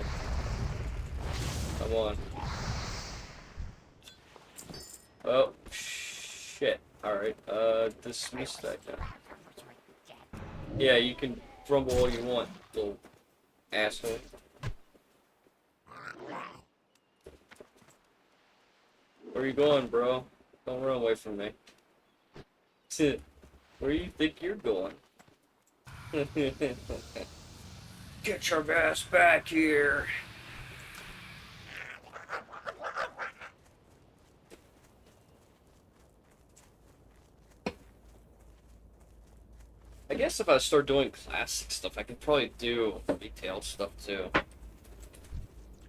come on. Oh, shit. Alright, dismiss that guy. Yeah, you can grumble all you want, little asshole. Where you going, bro? Don't run away from me. Where do you think you're going? Get your ass back here! I guess if I start doing classic stuff, I could probably do retail stuff too.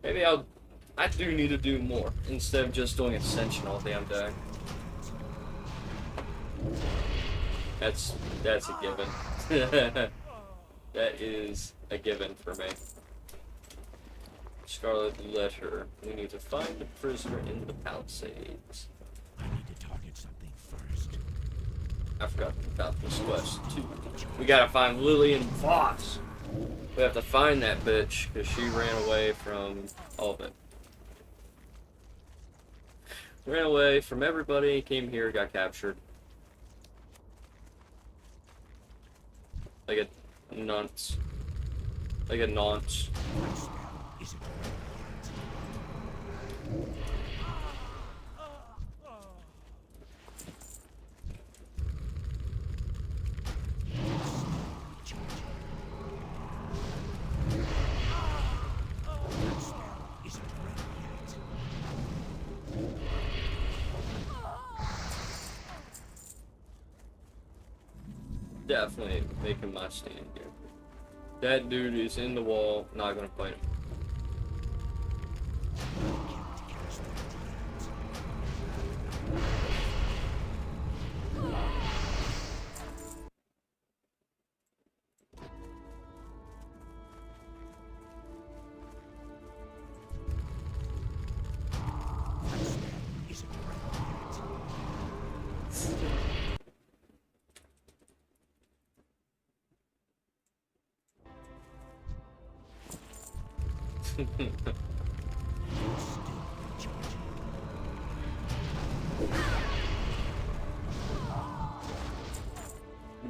Maybe I do need to do more instead of just doing Ascension all damn day. That's a given. That is a given for me. Scarlet Letter. We need to find the prisoner in the Palisades. I need to target something first. I forgot about this quest too. We gotta find Lillian Voss. We have to find that bitch because she ran away from all of it. Ran away from everybody, came here, got captured. Like a nonce. Like a nonce. definitely making my stand here. That dude is in the wall, not gonna fight him.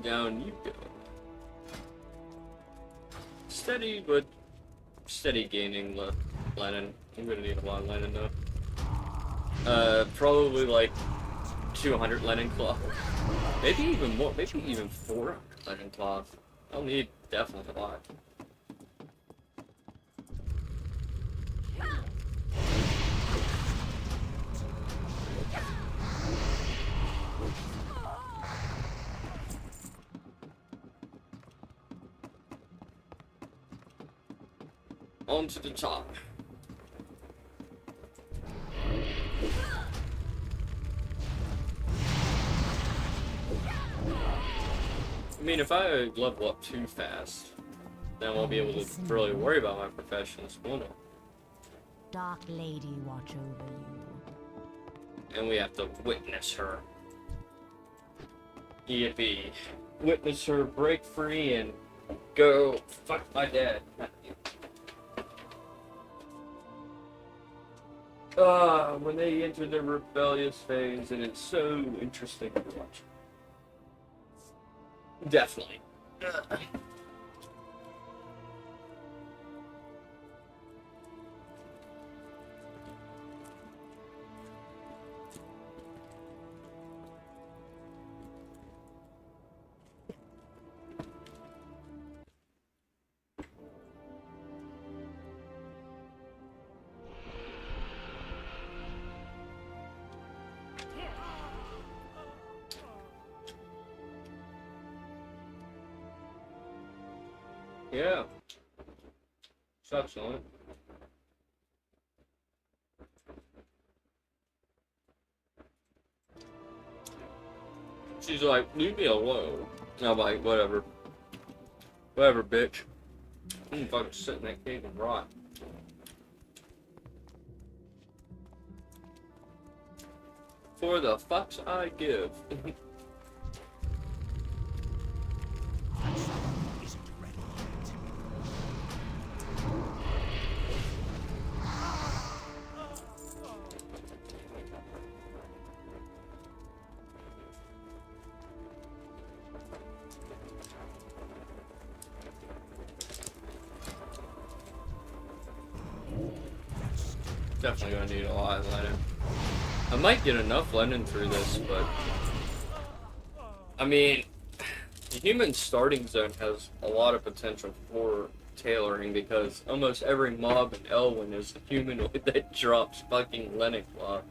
Down you go. Steady, but steady gaining Lennon. I'm gonna need a lot of Lennon though. Probably like 200 Lennon cloth. Maybe even more. Maybe even 400 Lennon cloth. I'll need definitely a lot. On to the top. I mean, if I level up too fast, then I won't be able to really worry about my professions, won't I? Dark Lady watch over you. And we have to witness her. Yippee. Witness her break free and go fuck my dad. When they enter the rebellious phase, and it's so interesting to watch. Definitely. Yeah. Sucks on it. She's like, leave me alone. And I'm like, whatever. Whatever, bitch. I'm gonna fucking sit in that cave and rot. For the fucks I give. Definitely gonna need a lot of Lennon. I might get enough Lennon through this, but I mean, the human starting zone has a lot of potential for tailoring because almost every mob in Elwyn is a humanoid that drops fucking Lennon cloth.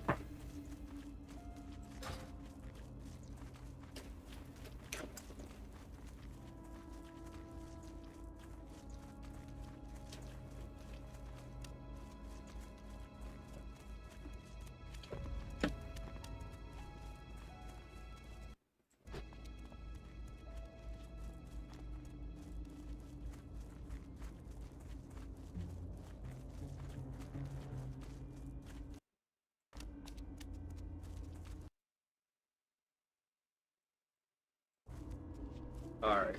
Alright.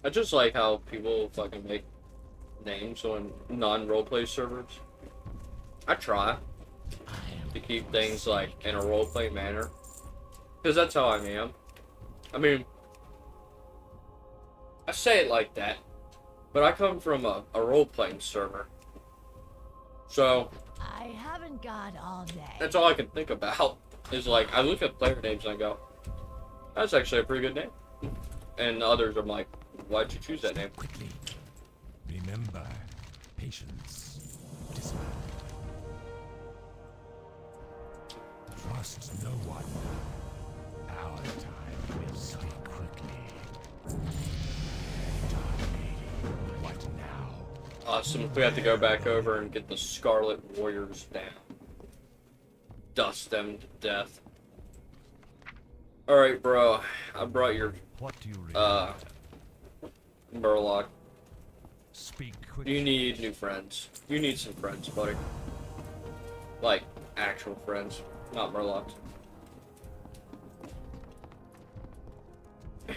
I just like how people fucking make names on non-roleplay servers. I try to keep things like in a roleplay manner. Because that's how I am. I mean, I say it like that, but I come from a role-playing server. So, I haven't got all day. that's all I can think about. Is like, I look at player names and I go, that's actually a pretty good name. And the others I'm like, Why'd you choose that name? Quickly. Remember, patience. Discipline. Trust no one. Our time will speak quickly. Dark Lady, what now? Awesome. We have to go back over and get the Scarlet Warriors down. Dust them to death. Alright, bro. I brought your, What do you regret? Murloc. Speak quickly. You need new friends. You need some friends, buddy. Like, actual friends. Not Murlocs. And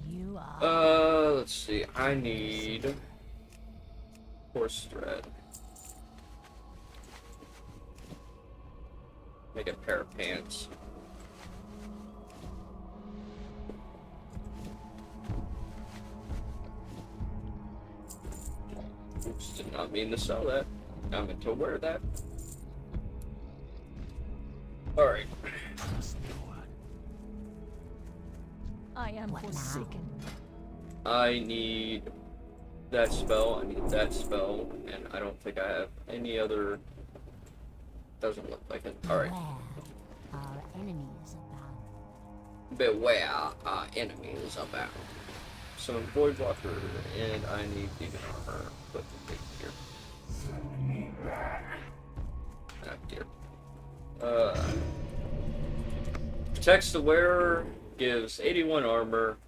you are. Let's see. I need horse thread. Make a pair of pants. Oops, did not mean to sell that. I meant to wear that. Alright. Trust no one. I am What now? forsaken. I need that spell, I need that spell, and I don't think I have any other. Doesn't look like it. Alright. Beware, our enemies abound. Beware our enemies abound. Some Void Walker, and I need demon armor. Put it here. Ah, dear. Protects the wearer, gives 81 armor,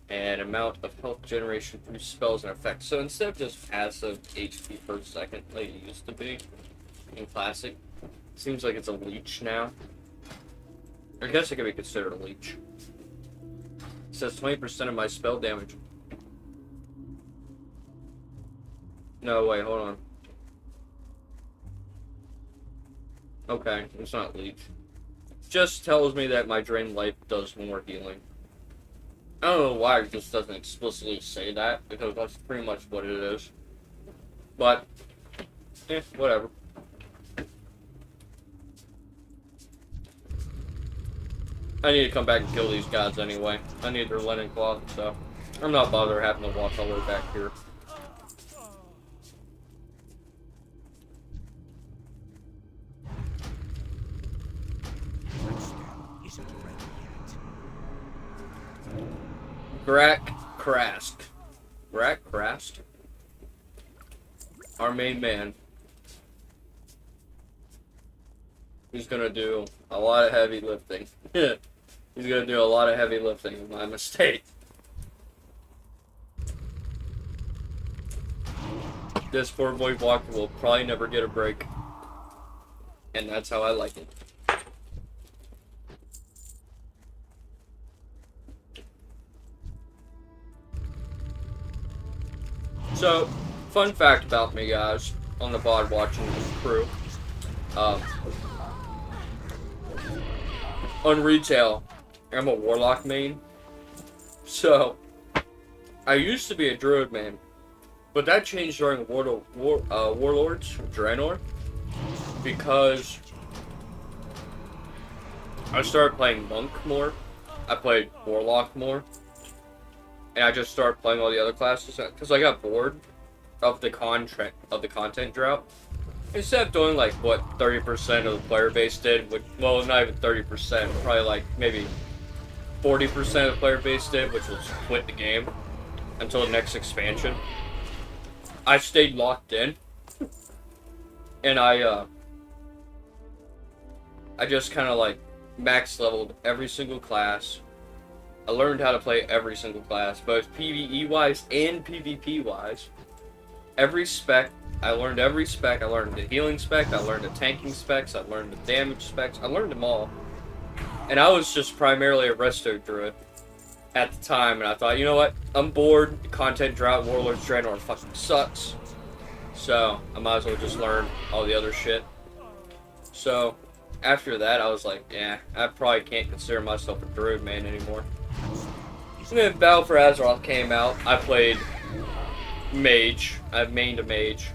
and amount of health generation through spells and effects. So instead of just passive HP per second like it used to be in Classic, seems like it's a leech now. I guess it could be considered a leech. It says 20% of my spell damage. No, wait, hold on. Okay, it's not leech. Just tells me that my drain life does more healing. I don't know why it just doesn't explicitly say that, because that's pretty much what it is. But, whatever. I need to come back and kill these guys anyway. I need their linen cloth, so I'm not bothered having to walk all the way back here. Isn't ready yet. Krask. Krask? Our main man. He's gonna do a lot of heavy lifting. He's gonna do a lot of heavy lifting, my mistake. This poor boy Walker will probably never get a break. And that's how I like it. So, fun fact about me, guys, on the VOD watching crew. On retail, I'm a Warlock main. So, I used to be a Druid main. But that changed during Warlords, Draenor. Because I started playing Monk more. I played Warlock more. And I just started playing all the other classes because I got bored of the content drought. Instead of doing like what 30% of the player base did, which, well, not even 30%, probably like maybe 40% of the player base did, which was quit the game until the next expansion. I stayed locked in, and I just kind of like max leveled every single class. I learned how to play every single class, both PvE wise and PvP wise. Every spec, I learned every spec. I learned the healing spec, I learned the tanking specs, I learned the damage specs, I learned them all. And I was just primarily a resto druid at the time, and I thought, you know what, I'm bored, the content drought, Warlords Draenor fucking sucks. So, I might as well just learn all the other shit. So, after that, I was like, yeah, I probably can't consider myself a druid main anymore. And then Battle for Azeroth came out. I played mage. I mained a mage.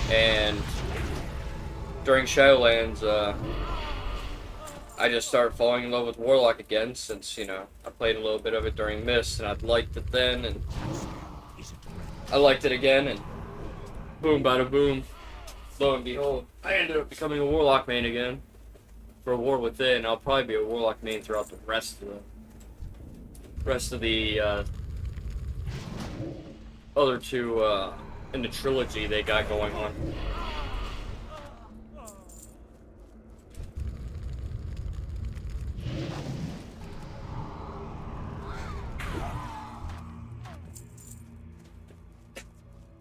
And during Shadowlands, I just started falling in love with Warlock again since, you know, I played a little bit of it during Mist and I'd liked it then and I liked it again and boom, bada boom, lo and behold, I ended up becoming a Warlock main again for War Within. I'll probably be a Warlock main throughout the rest of the other two in the trilogy they got going on.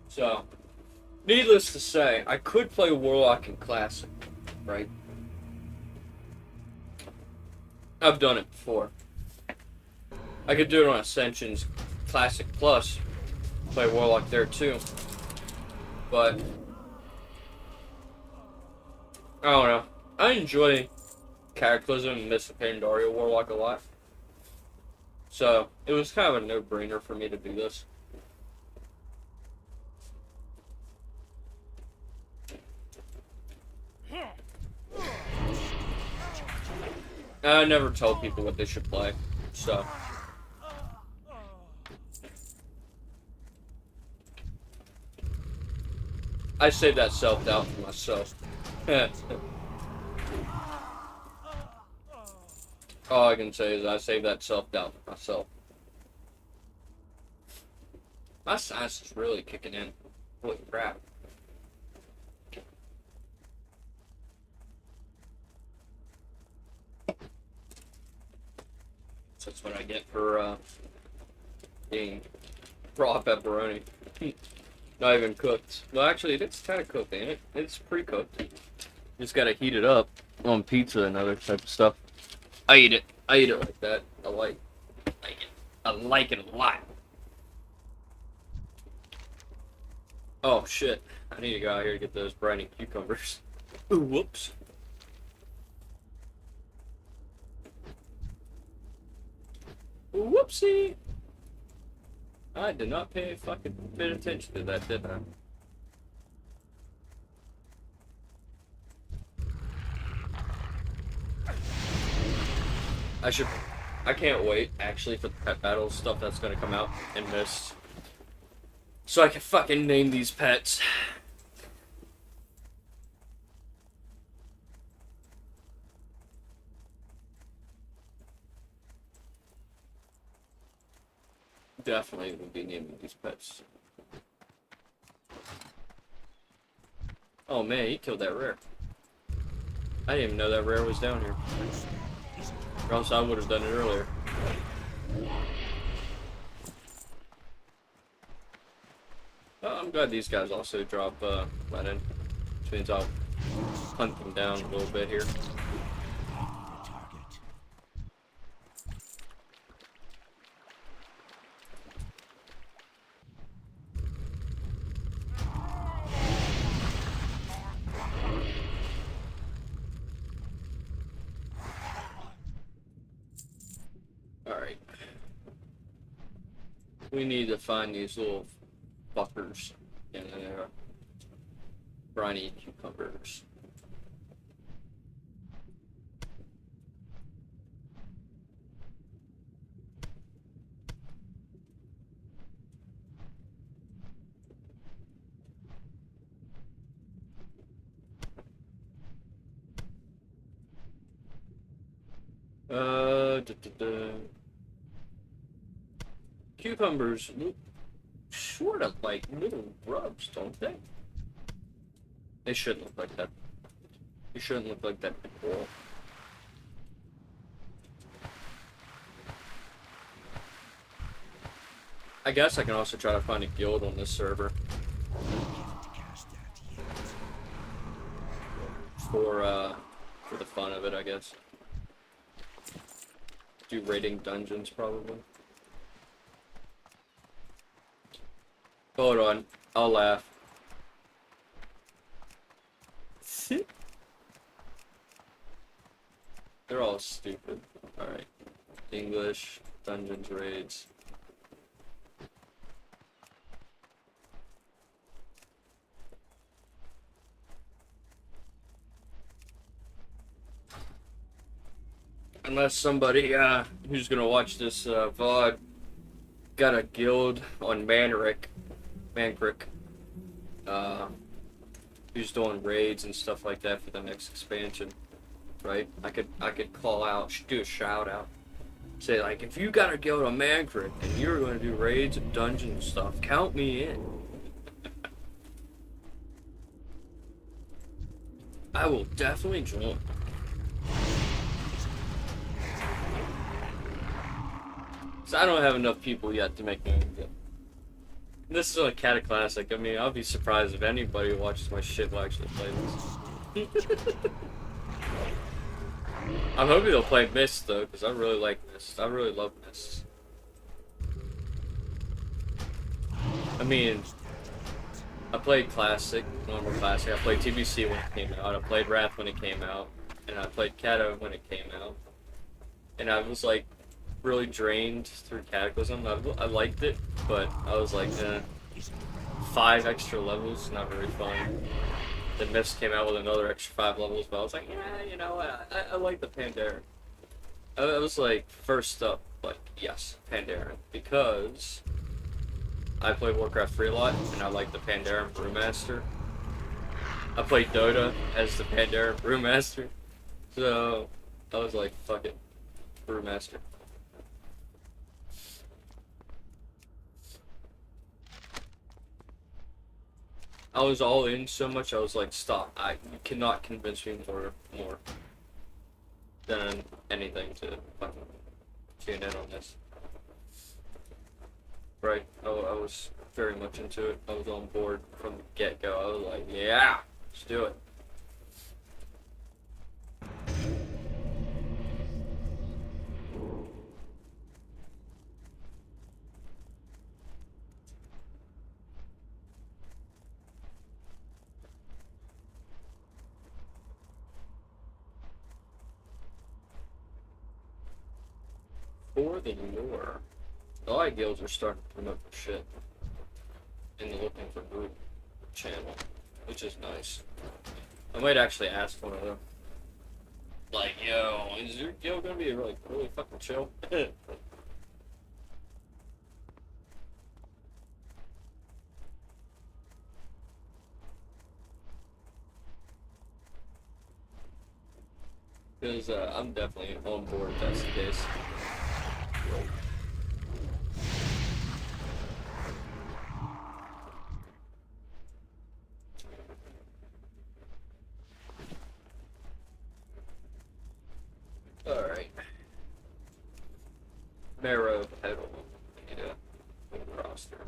So, needless to say, I could play Warlock in Classic, right? I've done it before. I could do it on Ascension's Classic Plus, play Warlock there too. But, I don't know. I enjoy Cataclysm and Mist of Pandaria Warlock a lot. So, it was kind of a no-brainer for me to do this. I never tell people what they should play, so. I save that self-doubt for myself. All I can say is I save that self-doubt for myself. My sinus is really kicking in. Holy crap. So that's what I get for eating raw pepperoni. Not even cooked. Well, actually, it's kind of cooked, ain't it? It's pre-cooked. Just gotta heat it up on pizza and other type of stuff. I eat it. I eat it like that. I like it. I like it a lot. Oh shit! I need to go out here to get those briny cucumbers. Ooh, whoops. Whoopsie! I did not pay a fucking bit of attention to that, did I? I can't wait, actually, for the pet battle stuff that's gonna come out in Mist. So I can fucking name these pets. Definitely will be naming these pets. Oh man, he killed that rare. I didn't even know that rare was down here. Or else I would have done it earlier. Oh, I'm glad these guys also drop Lenin. Which means I'll hunt them down a little bit here. Alright. We need to find these little fuckers in there. Briny cucumbers. Cucumbers look sort of like little grubs, don't they? They shouldn't look like that. They shouldn't look like that at all. I guess I can also try to find a guild on this server. For the fun of it, I guess. Do raiding dungeons, probably. Hold on, I'll laugh. They're all stupid. Alright. English, dungeons, raids. unless somebody who's gonna watch this VOD got a guild on Mancrick, who's doing raids and stuff like that for the next expansion, right? I could call out, do a shout out, say like, if you got a guild on Mancrick and you're gonna do raids and dungeons and stuff, count me in. I will definitely join. So I don't have enough people yet to make me good. This is a Cataclysm. I mean, I'll be surprised if anybody watches my shit will actually play this. I'm hoping they'll play Mist though, because I really like Mist. I really love Mist. I mean, I played Classic, normal Classic. I played TBC when it came out. I played Wrath when it came out, and I played Cata when it came out. And I was like really drained through Cataclysm. I liked it, but I was like, 5 extra levels, not very fun. Then Mist came out with another extra 5 levels, but I was like, yeah, you know what? I like the Pandaren. I was like, first up, like, yes, Pandaren, because I play Warcraft 3 a lot, and I like the Pandaren Brewmaster. I played Dota as the Pandaren Brewmaster, so I was like, fuck it, Brewmaster. I was all in so much, I was like, stop. You cannot convince me more than anything to fucking tune in on this. Right, I was very much into it. I was on board from the get-go. I was like, yeah, let's do it. For the lore, the Ally guilds are starting to promote their shit. And they're looking for group channel, which is nice. I might actually ask one of them. Like, yo, is your guild gonna be like really fucking chill? Because I'm definitely on board if that's the case. Alright. Marrow pedal. I need a roster.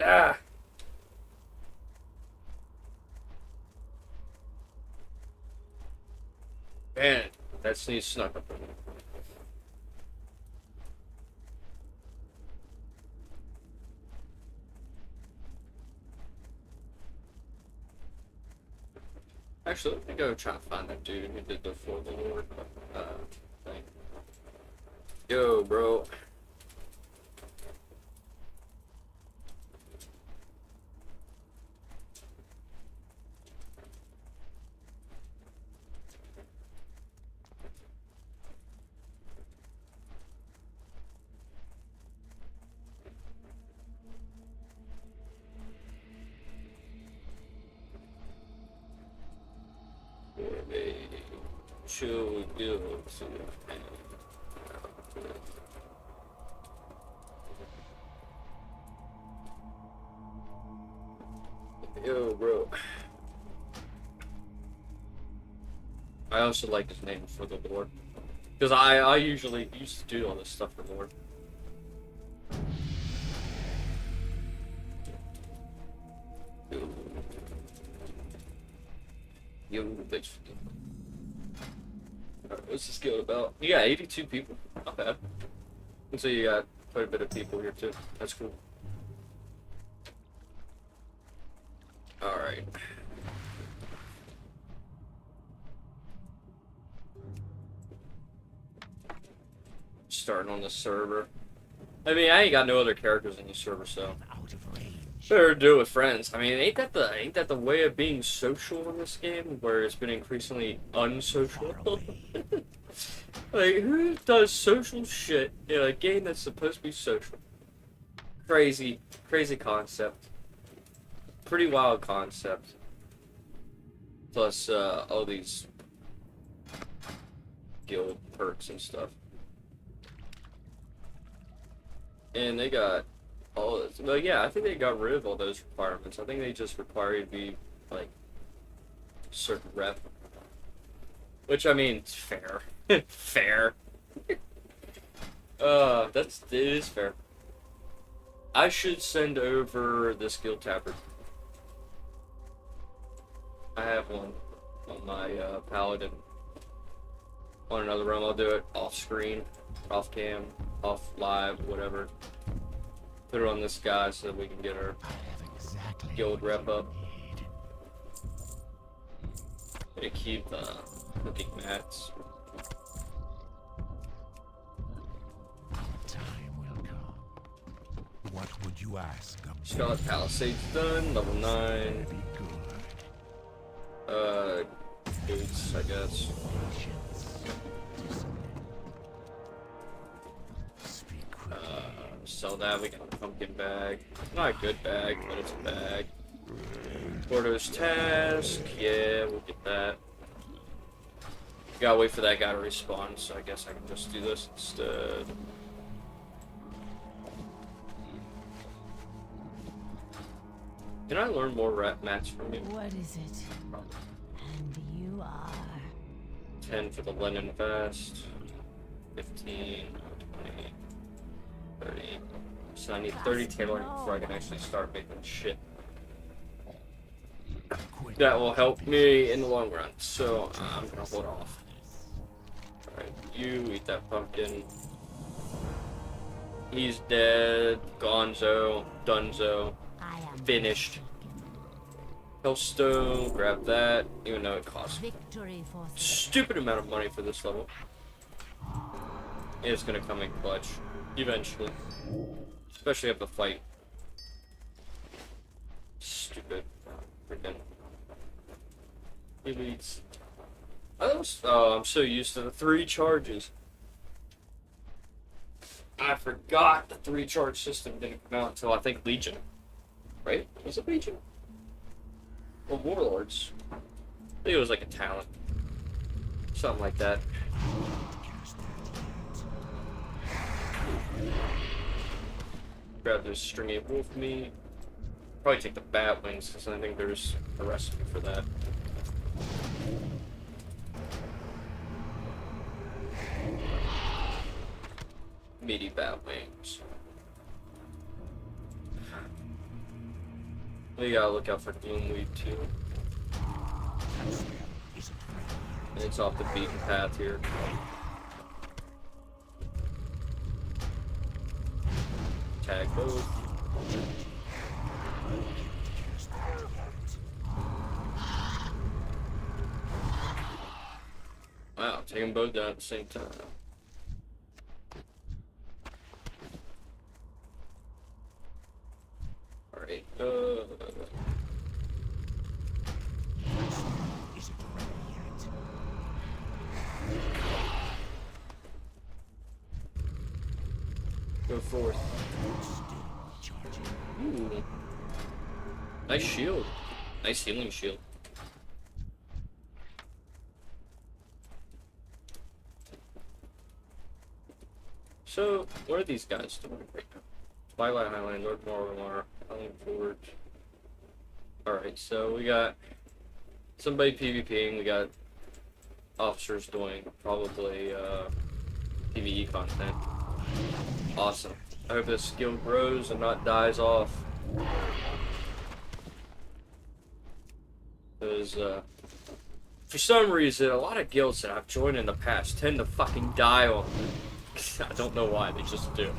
Ah! Man, that sneeze snuck up on me. Actually, let me go try and find that dude who did the For the Lord thing. Yo, bro. Chill guild. Yo, bro. I also like his name For the Lord. Because I usually used to do all this stuff for Lord. Yo, bitch. What's this guild about? You got 82 people. Not bad. And so you got quite a bit of people here too. That's cool. Alright. Starting on the server. I mean, I ain't got no other characters in the server, so. Out of range. Better do it with friends. I mean, ain't that the way of being social in this game, where it's been increasingly unsocial? Like, who does social shit in a game that's supposed to be social? Crazy concept. Pretty wild concept. Plus, all these guild perks and stuff. And they got all this. Well, yeah, I think they got rid of all those requirements. I think they just require you to be, like, certain rep. Which, I mean, it's fair. Fair. It is fair. I should send over this guild tabard. I have one on my paladin. On another room, I'll do it off screen, off cam, off live, whatever. Put it on this guy so that we can get our guild rep up. Gonna keep cooking mats. Time will come. What would you ask of me? Scarlet Palisades done, level 9. Be good. Boots, I guess. Sell that, we got a pumpkin bag. Not a good bag, but it's a bag. Porto's task, yeah, we'll get that. Gotta wait for that guy to respawn, so I guess I can just do this instead. Can I learn more rat mats from you? What is it? And you are. 10 for the linen vest. 15, 20, 30. So I need 30 tailoring before I can actually start making shit. That will help me in the long run, so I'm gonna hold off. Alright, you eat that pumpkin. He's dead. Gonzo. Dunzo. I am Finished. Hellstone, grab that, even though it costs victory for stupid amount of money for this level. It's gonna come in clutch, eventually. Especially up the fight. Stupid. Freaking. Elites. Oh, I'm so used to the 3 charges. I forgot the 3 charge system didn't come out until I think Legion. Right? Was it Legion? Or Warlords? I think it was like a talent. Something like that. Grab this stringy wolf meat. Probably take the bat wings because I think there's a recipe for that. Meaty bat wings. We gotta look out for gloomweed too. And it's off the beaten path here. Tag both. Wow, take them both down at the same time. Alright, go forth. Ooh. Nice shield. Nice healing shield. So, what are these guys doing right now? Twilight Highland, North Morrowind, Highland Forge. Alright, so we got somebody PvPing, we got officers doing probably PvE content. Awesome. I hope this skill grows and not dies off. Because, for some reason, a lot of guilds that I've joined in the past tend to fucking die on me. I don't know why, they just do.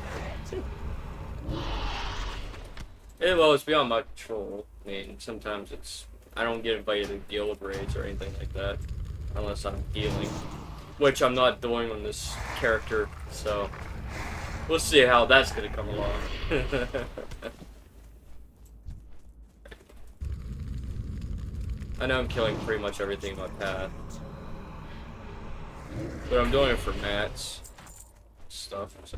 Yeah, well, it's beyond my control. I mean, sometimes it's... I don't get invited to guild raids or anything like that. Unless I'm healing. Which I'm not doing on this character, so... We'll see how that's gonna come along. I know I'm killing pretty much everything in my path. But I'm doing it for Matt's stuff, so.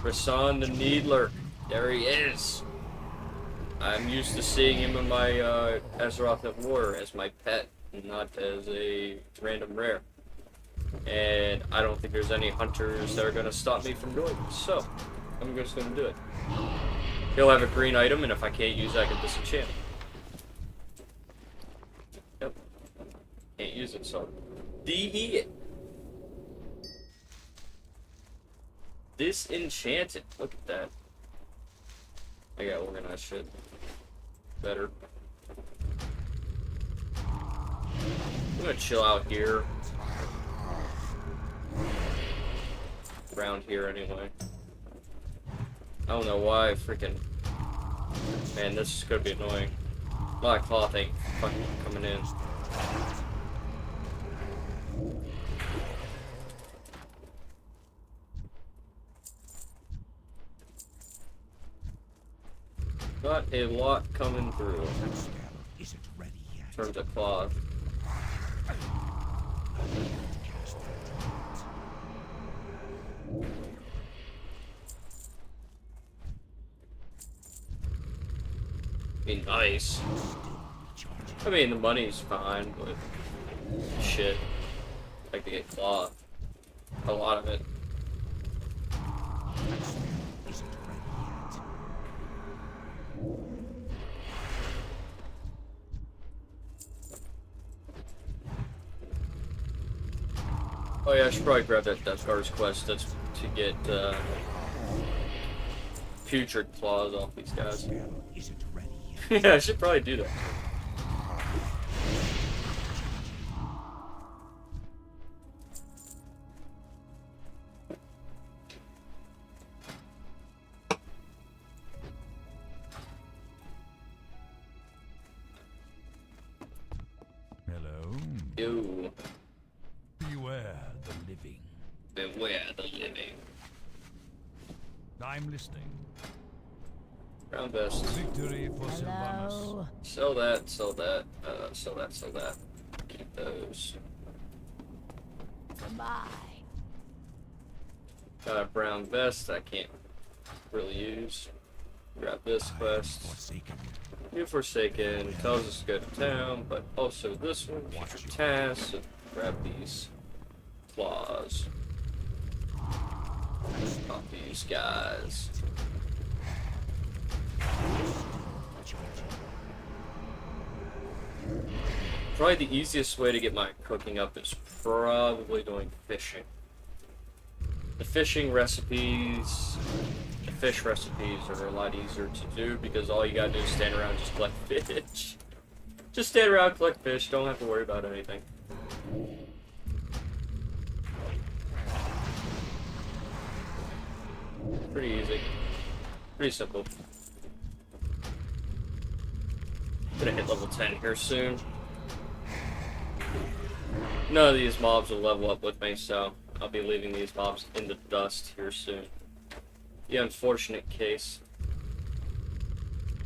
Rasan the Needler. There he is. I'm used to seeing him in my Azeroth at War as my pet, not as a random rare. And I don't think there's any hunters that are going to stop me from doing it, so I'm just going to do it. He'll have a green item, and if I can't use it, I can disenchant it. Yep. Can't use it, so DE it. Disenchanted. Look at that. I gotta organize shit better. I'm gonna chill out here. Around here anyway. I don't know why freaking. Man, this is gonna be annoying. My cloth ain't fucking coming in. Got a lot coming through. Isn't ready yet. In terms of cloth. Be nice. I mean, the money's fine, but shit. I'd like to get cloth. A lot of it. Oh yeah, I should probably grab that Death Guard's quest. That's to get putrid claws off these guys. Yeah, I should probably do that. Hello. Ew. Beware the living. Beware the living. I'm listening. Brown vest. Victory for Sylvanas. Hello. Sell that, sell that, sell that, sell that. Keep those. Goodbye. Got a brown vest I can't really use. Grab this quest. Forsaken. You're Forsaken. Tells us to go to town, but also this one. Future tasks. So grab these claws. Stop these guys. Probably the easiest way to get my cooking up is probably doing fishing. The fishing recipes, the fish recipes are a lot easier to do because all you gotta do is stand around and just collect fish. Just stand around, collect fish, don't have to worry about anything. Pretty easy. Pretty simple. Gonna hit level 10 here soon. None of these mobs will level up with me, so I'll be leaving these mobs in the dust here soon. The unfortunate case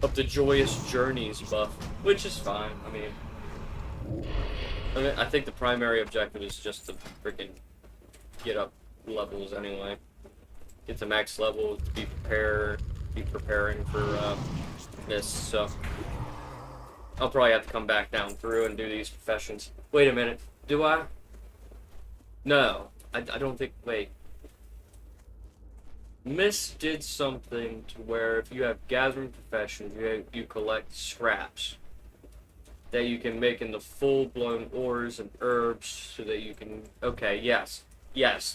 of the Joyous Journeys buff, which is fine. I mean, I think the primary objective is just to freaking get up levels anyway. Get to max level, be preparing for this, so I'll probably have to come back down through and do these professions. Wait a minute, do I? No, I don't think, wait. Miss did something to where if you have gathering professions, you collect scraps that you can make into full-blown ores and herbs so that you can, okay, yes,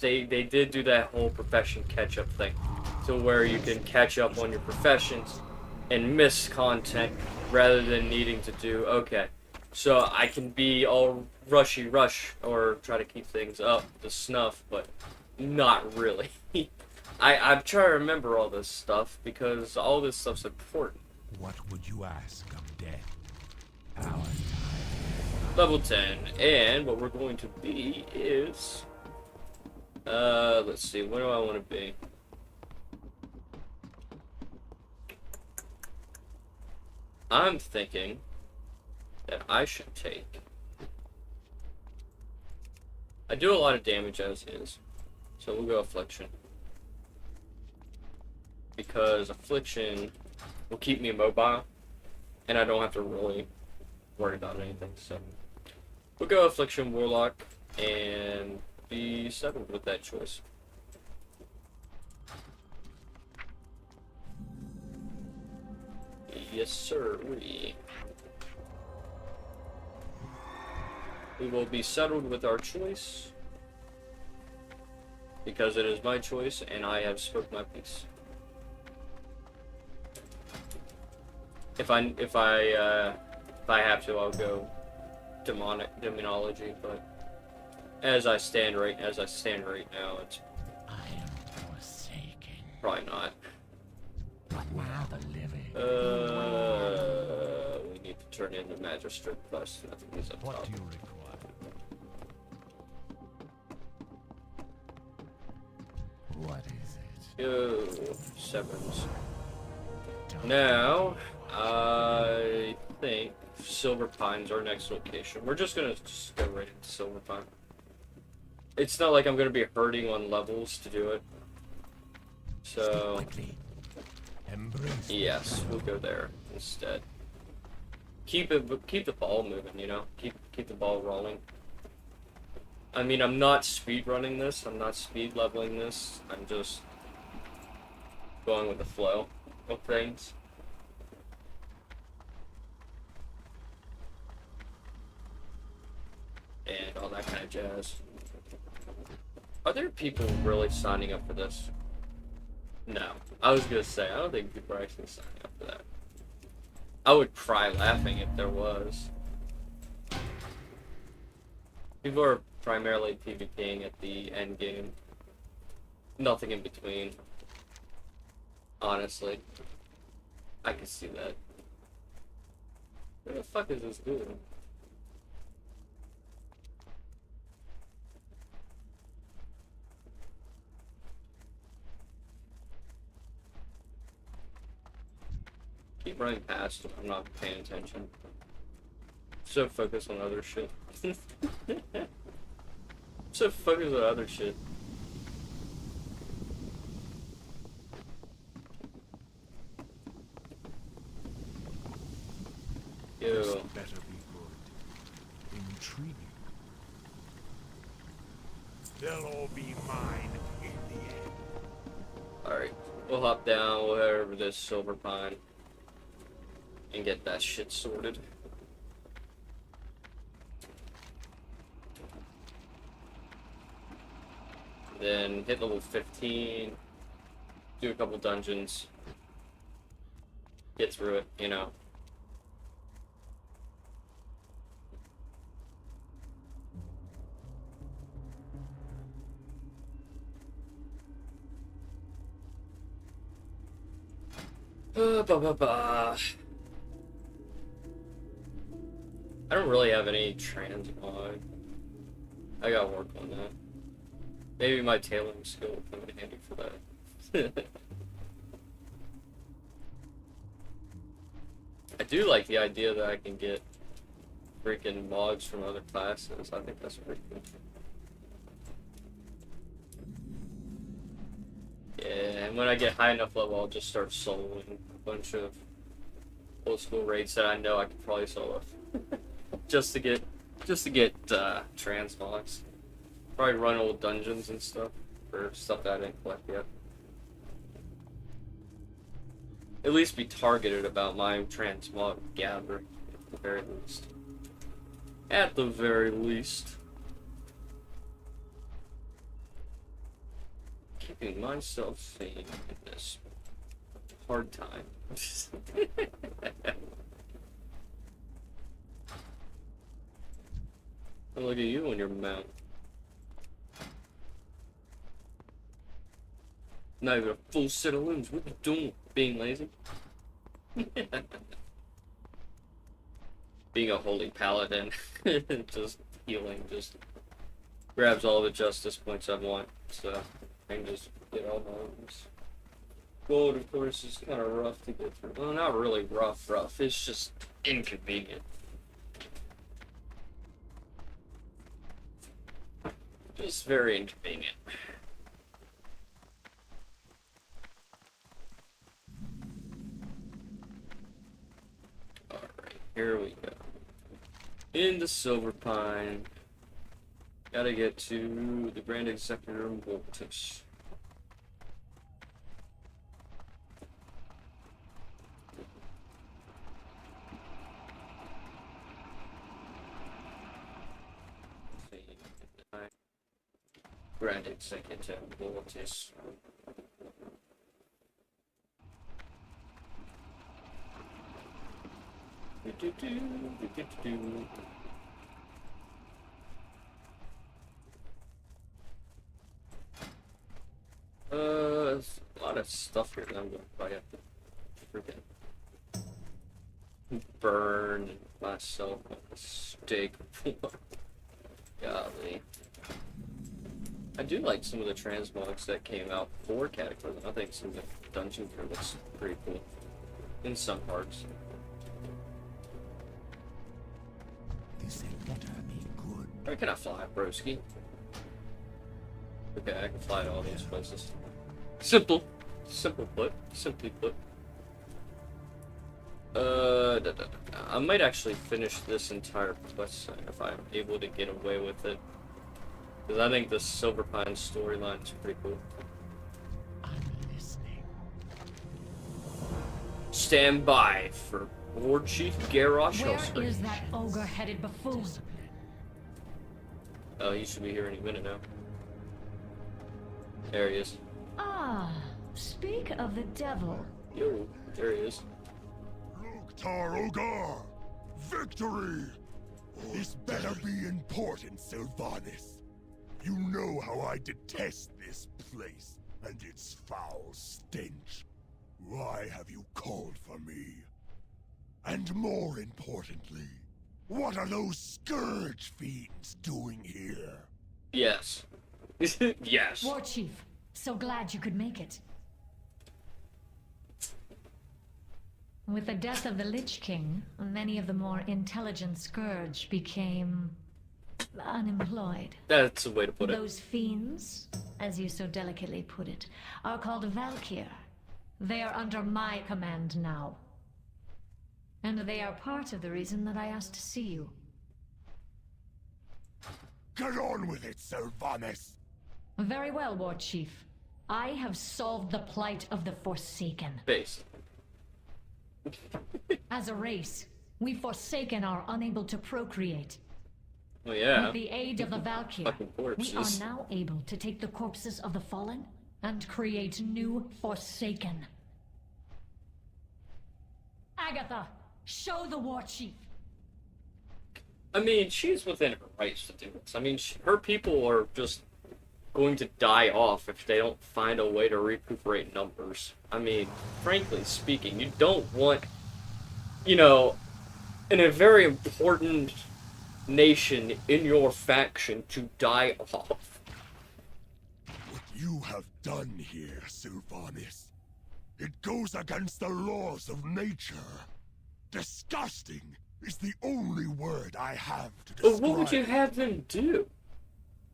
they did do that whole profession catch-up thing to where you can catch up on your professions and miss content rather than needing to do, okay, so I can be all rush or try to keep things up to snuff, but not really. I'm trying to remember all this stuff because all this stuff's important. What would you ask of death? Our time. Level 10, and what we're going to be is, let's see, what do I want to be? I'm thinking that I should take. I do a lot of damage as is, so we'll go Affliction. Because Affliction will keep me immobile, and I don't have to really worry about anything, so. We'll go Affliction Warlock, and be settled with that choice. Yes, sir. We will be settled with our choice, because it is my choice, and I have spoke my piece. If I have to, I'll go demonology, but as I stand right now, it's I am forsaken. probably not. But now the living. We need to turn in the magistrate plus. I think he's up What top. do you require? What is it? Yo, sevens. Now, I think Silver Pine's our next location. We're just gonna go right into Silver Pine. It's not like I'm gonna be hurting on levels to do it. So, Quickly. Embrace. yes, we'll go there instead. Keep the ball moving, you know? Keep the ball rolling. I mean, I'm not speed running this, I'm not speed leveling this, I'm just going with the flow of things. And all that kind of jazz. Are there people really signing up for this? No. I was gonna say, I don't think people are actually signing up for that. I would cry laughing if there was. People are primarily PvPing at the end game. Nothing in between. Honestly. I can see that. Where the fuck is this dude? Keep running past him. I'm not paying attention. So focused on other shit. So focused on other shit. Yo. This better be good. Intriguing. They'll all be mine in the end. Alright. We'll hop down, we'll head over this Silver Pine. And get that shit sorted. Then hit level 15. Do a couple dungeons. Get through it, you know. I don't really have any transmog. I gotta work on that. Maybe my tailoring skill will come in handy for that. I do like the idea that I can get freaking mods from other classes. I think that's pretty cool. Yeah, and when I get high enough level, I'll just start soloing a bunch of old school raids that I know I could probably solo. just to get transmogs. Probably run old dungeons and stuff for stuff that I didn't collect yet. At least be targeted about my transmog gathering, at the very least. At the very least. Keeping myself sane in this hard time. Oh, look at you on your mount. Not even a full set of limbs. What are you doing? Being lazy? Being a holy paladin. Just healing, just grabs all the justice points I want. So I can just get all my limbs. Gold, of course, is kind of rough to get through. Well, not really rough. It's just inconvenient. Just very inconvenient. Alright, here we go. Into Silver Pine. Gotta get to the Grand Executor Mortis. Grand Executor Mortis. There's a lot of stuff here that I'm gonna probably have to forget. Burn myself on a stake. Golly. I do like some of the transmogs that came out for Cataclysm. I think some of the dungeon gear looks pretty cool in some parts. This had better be good. Where can I fly, broski? Okay, I can fly to all these places. Simple. Simply put. I might actually finish this entire quest sign if I'm able to get away with it. Because I think the Silver Pine storyline is pretty cool. I'm listening. Stand by for War Chief Garrosh. Where is that ogre-headed buffoon? Oh, he should be here any minute now. There he is. Ah, speak of the devil. Yo, there he is. Loktar Ogar! Victory! This better be important, Sylvanas. You know how I detest this place and its foul stench. Why have you called for me? And more importantly, what are those scourge fiends doing here? Yes. Yes. War Chief, so glad you could make it. With the death of the Lich King, many of the more intelligent scourge became unemployed. That's a way to put it. Those fiends, as you so delicately put it, are called Valkyr. They are under my command now. And they are part of the reason that I asked to see you. Get on with it, Sylvanas! Very well, War Chief. I have solved the plight of the Forsaken. Base. As a race, we Forsaken are unable to procreate. Oh yeah. With the aid of the Valkyr, Fucking we are corpses. now able to take the corpses of the fallen and create new Forsaken. Agatha, show the War Chief. I mean, she's within her rights to do this. I mean, her people are just going to die off if they don't find a way to recuperate numbers. I mean, frankly speaking, you don't want, you know, in a very important nation in your faction to die off. What you have done here, Sylvanas, it goes against the laws of nature. Disgusting is the only word I have to describe. But what would you have them do?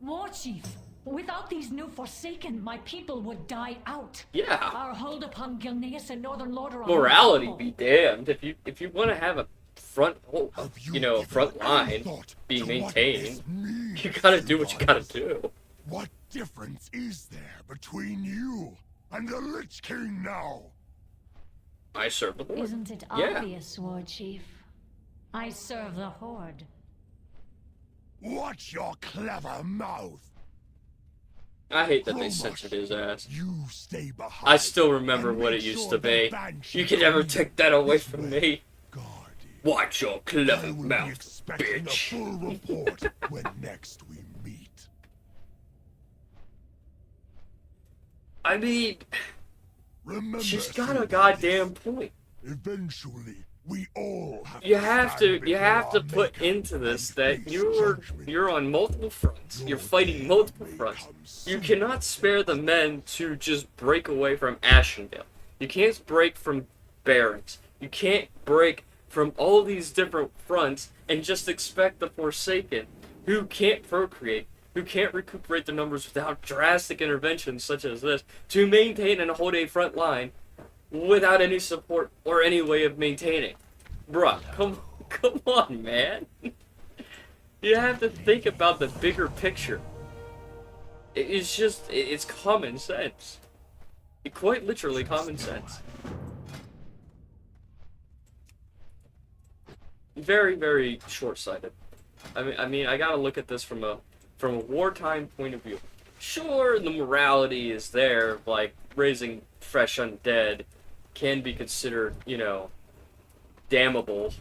War Chief, without these new Forsaken, my people would die out. Yeah. Our hold upon Gilneas and Northern Lordaeron. Morality be damned. If you want to have a front, Have you know, given front any line thought be to what maintained, this means, you gotta do what you gotta Sylvanas? do. What difference is there between you and the Lich King now? I serve the Lord. Isn't it Yeah. obvious, War Chief? I serve the Horde. Watch your clever mouth. I hate that they Chromash, censored his ass. You stay behind. I still remember and what make it used sure to the be. Banshee You can never comes take that away this from way. me. Guardian, Watch your I clever will be mouth, expecting bitch. a full report when next we meet. I mean, Remember, she's got a Sylvanas, goddamn point. Eventually, we all have You to have stand to, you have to before our put maker into this and that face you're judgment. on multiple fronts. You're Your fighting day multiple may fronts. come You soon. cannot spare the men to just break away from Ashendale. You can't break from barracks. You can't break from all these different fronts and just expect the Forsaken, who can't procreate, who can't recuperate the numbers without drastic interventions such as this to maintain and hold a front line without any support or any way of maintaining. Bruh, come on, man. You have to think about the bigger picture. It's common sense. Quite literally common sense. Very, very short-sighted. I mean, I gotta look at this from a wartime point of view. Sure, the morality is there, like raising fresh undead can be considered, you know, damnable,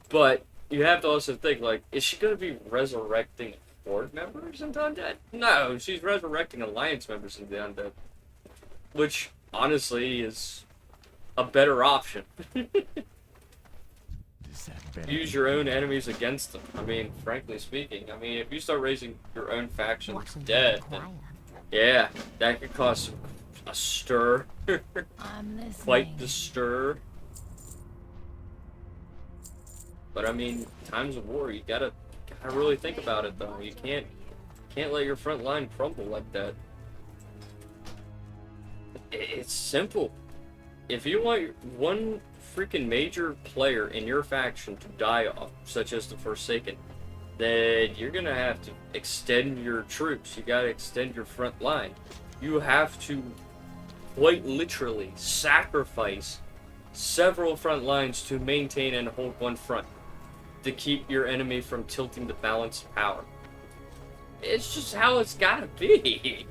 but you have to also think, like, is she gonna be resurrecting Horde members into undead? No, she's resurrecting Alliance members into undead, which honestly is a better option. Use your own enemies against them. I mean, frankly speaking, I mean, if you start raising your own factions dead, then, yeah, that could cause a stir. Quite the stir. But I mean, times of war, you gotta really think about it, though. You can't let your front line crumble like that. It's simple. If you want one freaking major player in your faction to die off, such as the Forsaken, then you're gonna have to extend your troops. You gotta extend your front line. You have to quite literally sacrifice several front lines to maintain and hold one front, to keep your enemy from tilting the balance of power. It's just how it's gotta be.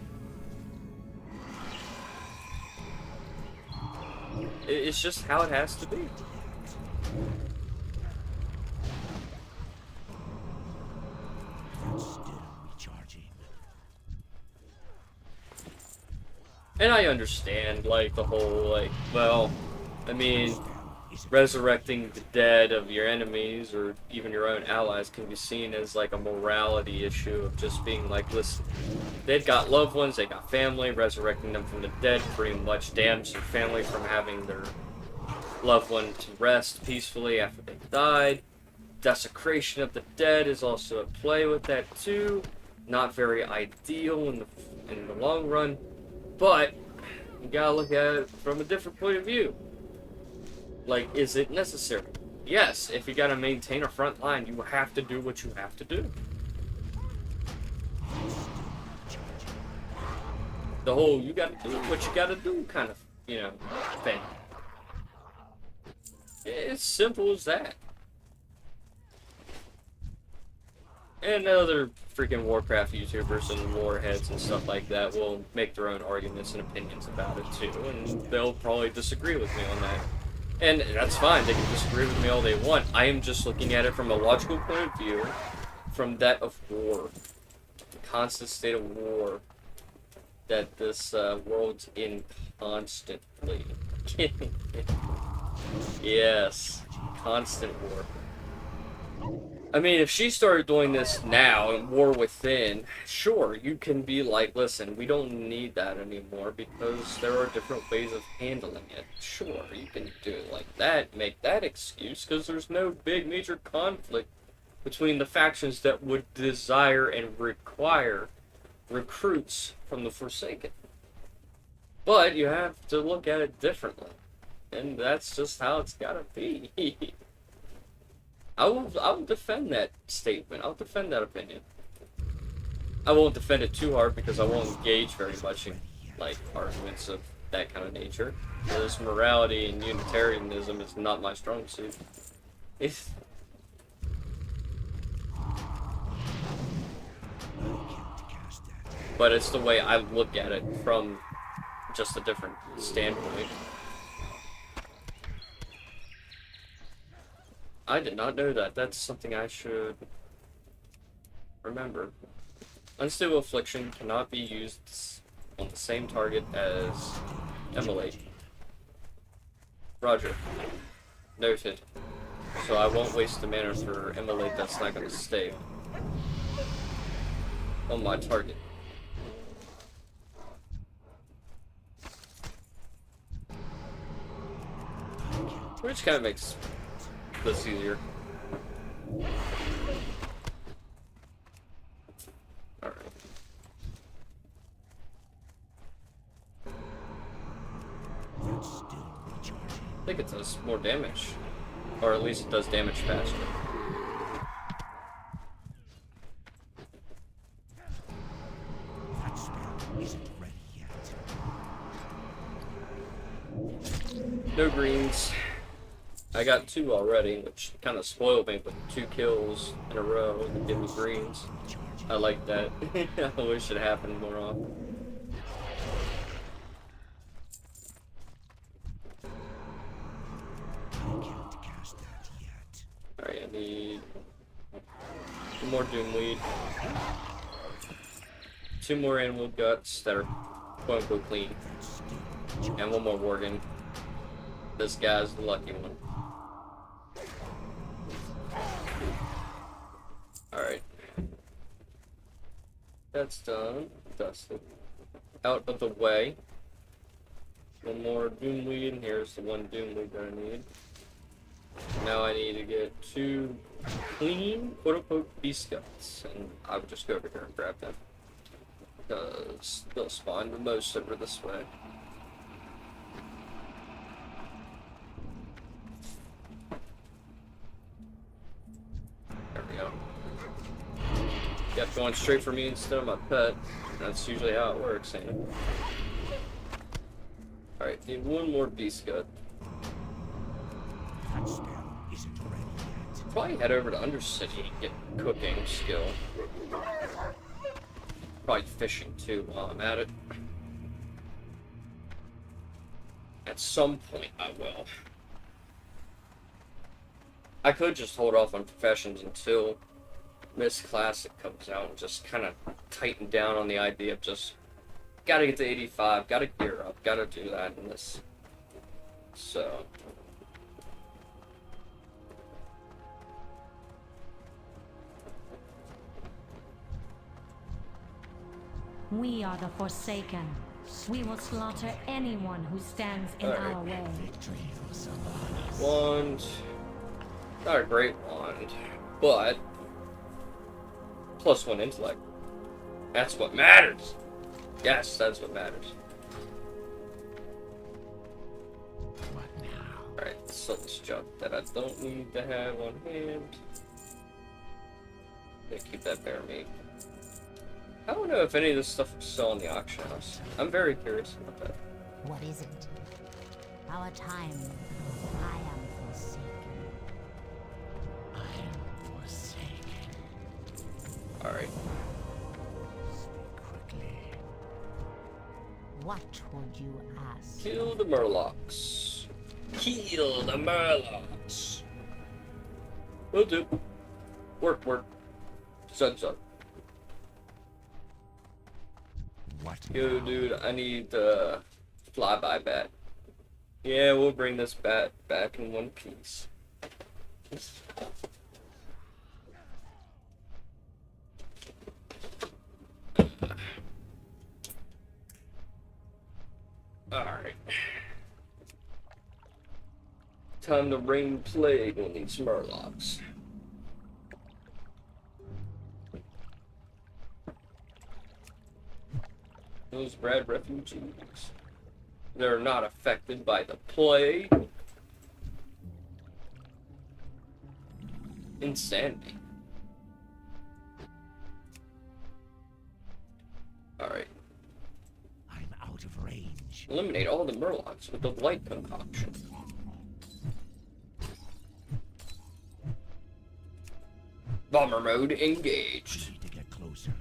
It's just how it has to be. And I understand, like, the whole, like, well, I mean, resurrecting the dead of your enemies or even your own allies can be seen as like a morality issue of just being like, listen, they've got loved ones, they got family, resurrecting them from the dead pretty much damns your family from having their loved one to rest peacefully after they died. Desecration of the dead is also at play with that too. Not very ideal in the long run, but you gotta look at it from a different point of view. Like, is it necessary? Yes, if you gotta maintain a front line, you have to do what you have to do. The whole you gotta do what you gotta do kind of, you know, thing. It's simple as that. And other freaking Warcraft YouTubers and warheads and stuff like that will make their own arguments and opinions about it too, and they'll probably disagree with me on that. And that's fine, they can disagree with me all they want. I am just looking at it from a logical point of view, from that of war. The constant state of war that this world's in constantly. Yes, constant war. I mean, if she started doing this now in War Within, sure, you can be like, listen, we don't need that anymore because there are different ways of handling it. Sure, you can do it like that, make that excuse, because there's no big major conflict between the factions that would desire and require recruits from the Forsaken. But you have to look at it differently, and that's just how it's gotta be. I will defend that statement. I'll defend that opinion. I won't defend it too hard because I won't engage very much in like arguments of that kind of nature. Because morality and Unitarianism is not my strong suit. But it's the way I look at it from just a different standpoint. I did not know that. That's something I should remember. Unstable Affliction cannot be used on the same target as Immolate. Roger. Noted. So I won't waste the mana for Immolate that's not going to stay on my target. Which kind of makes this easier. Alright. I think it does more damage. Or at least it does damage faster. That spell isn't ready yet. No greens. I got 2 already, which kind of spoiled me, but 2 kills in a row and give me greens. I like that. I wish it happened more often. I can't cast that yet. Alright, I need 2 more Doomweed. 2 more Animal Guts that are quote-unquote clean. And 1 more Worgen. This guy's the lucky one. Alright. That's done. Dusted. Out of the way. 1 more Doomweed, and here's the 1 Doomweed that I need. Now I need to get 2 clean, quote-unquote, Beast Guts, and I would just go over here and grab them. Because they'll spawn the most over this way. There we go. Kept going straight for me instead of my pet. That's usually how it works, ain't it? Alright, need 1 more Beast Gut. That spell isn't ready yet. Probably head over to Undercity and get cooking skill. Probably fishing too while I'm at it. At some point I will. I could just hold off on professions until Miss Classic comes out and just kind of tighten down on the idea of just gotta get to 85, gotta gear up, gotta do that in this. So. We are the Forsaken. We will slaughter anyone who stands in Alright. our way. Wand. Not a great wand, but +1 intellect. That's what matters. Yes, that's what matters. What now? Alright, so this junk that I don't need to have on hand. Yeah, keep that bear meat. I don't know if any of this stuff is still in the auction house. I'm very curious about that. What is it? Our time. I am forsaken. I am forsaken. Alright. Speak quickly. What would you ask? Kill the Murlocs. Kill the Murlocs. Will do. Work, work. Sun's up. What Yo, now? dude, I need the flyby bat. Yeah, we'll bring this bat back in 1 piece. Alright. Time to rain plague on these Murlocs. Those bred refugees. They're not affected by the plague. Insanity. Alright. I'm out of range. Eliminate all the Murlocs with the light concoction. Bomber mode engaged. Need to get closer.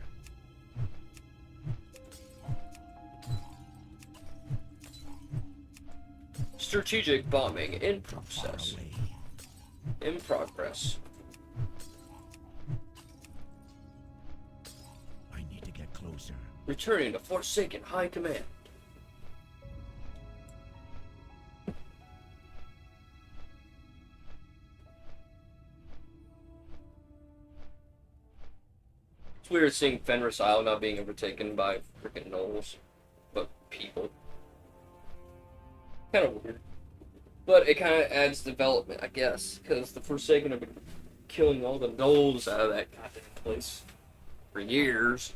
Strategic bombing in Far process. away. In progress. I need to get closer. Returning to Forsaken High Command. It's weird seeing Fenris Isle not being overtaken by freaking gnolls, but people. Kind of weird. But it kind of adds development, I guess, because the Forsaken have been killing all the gnolls out of that goddamn place for years.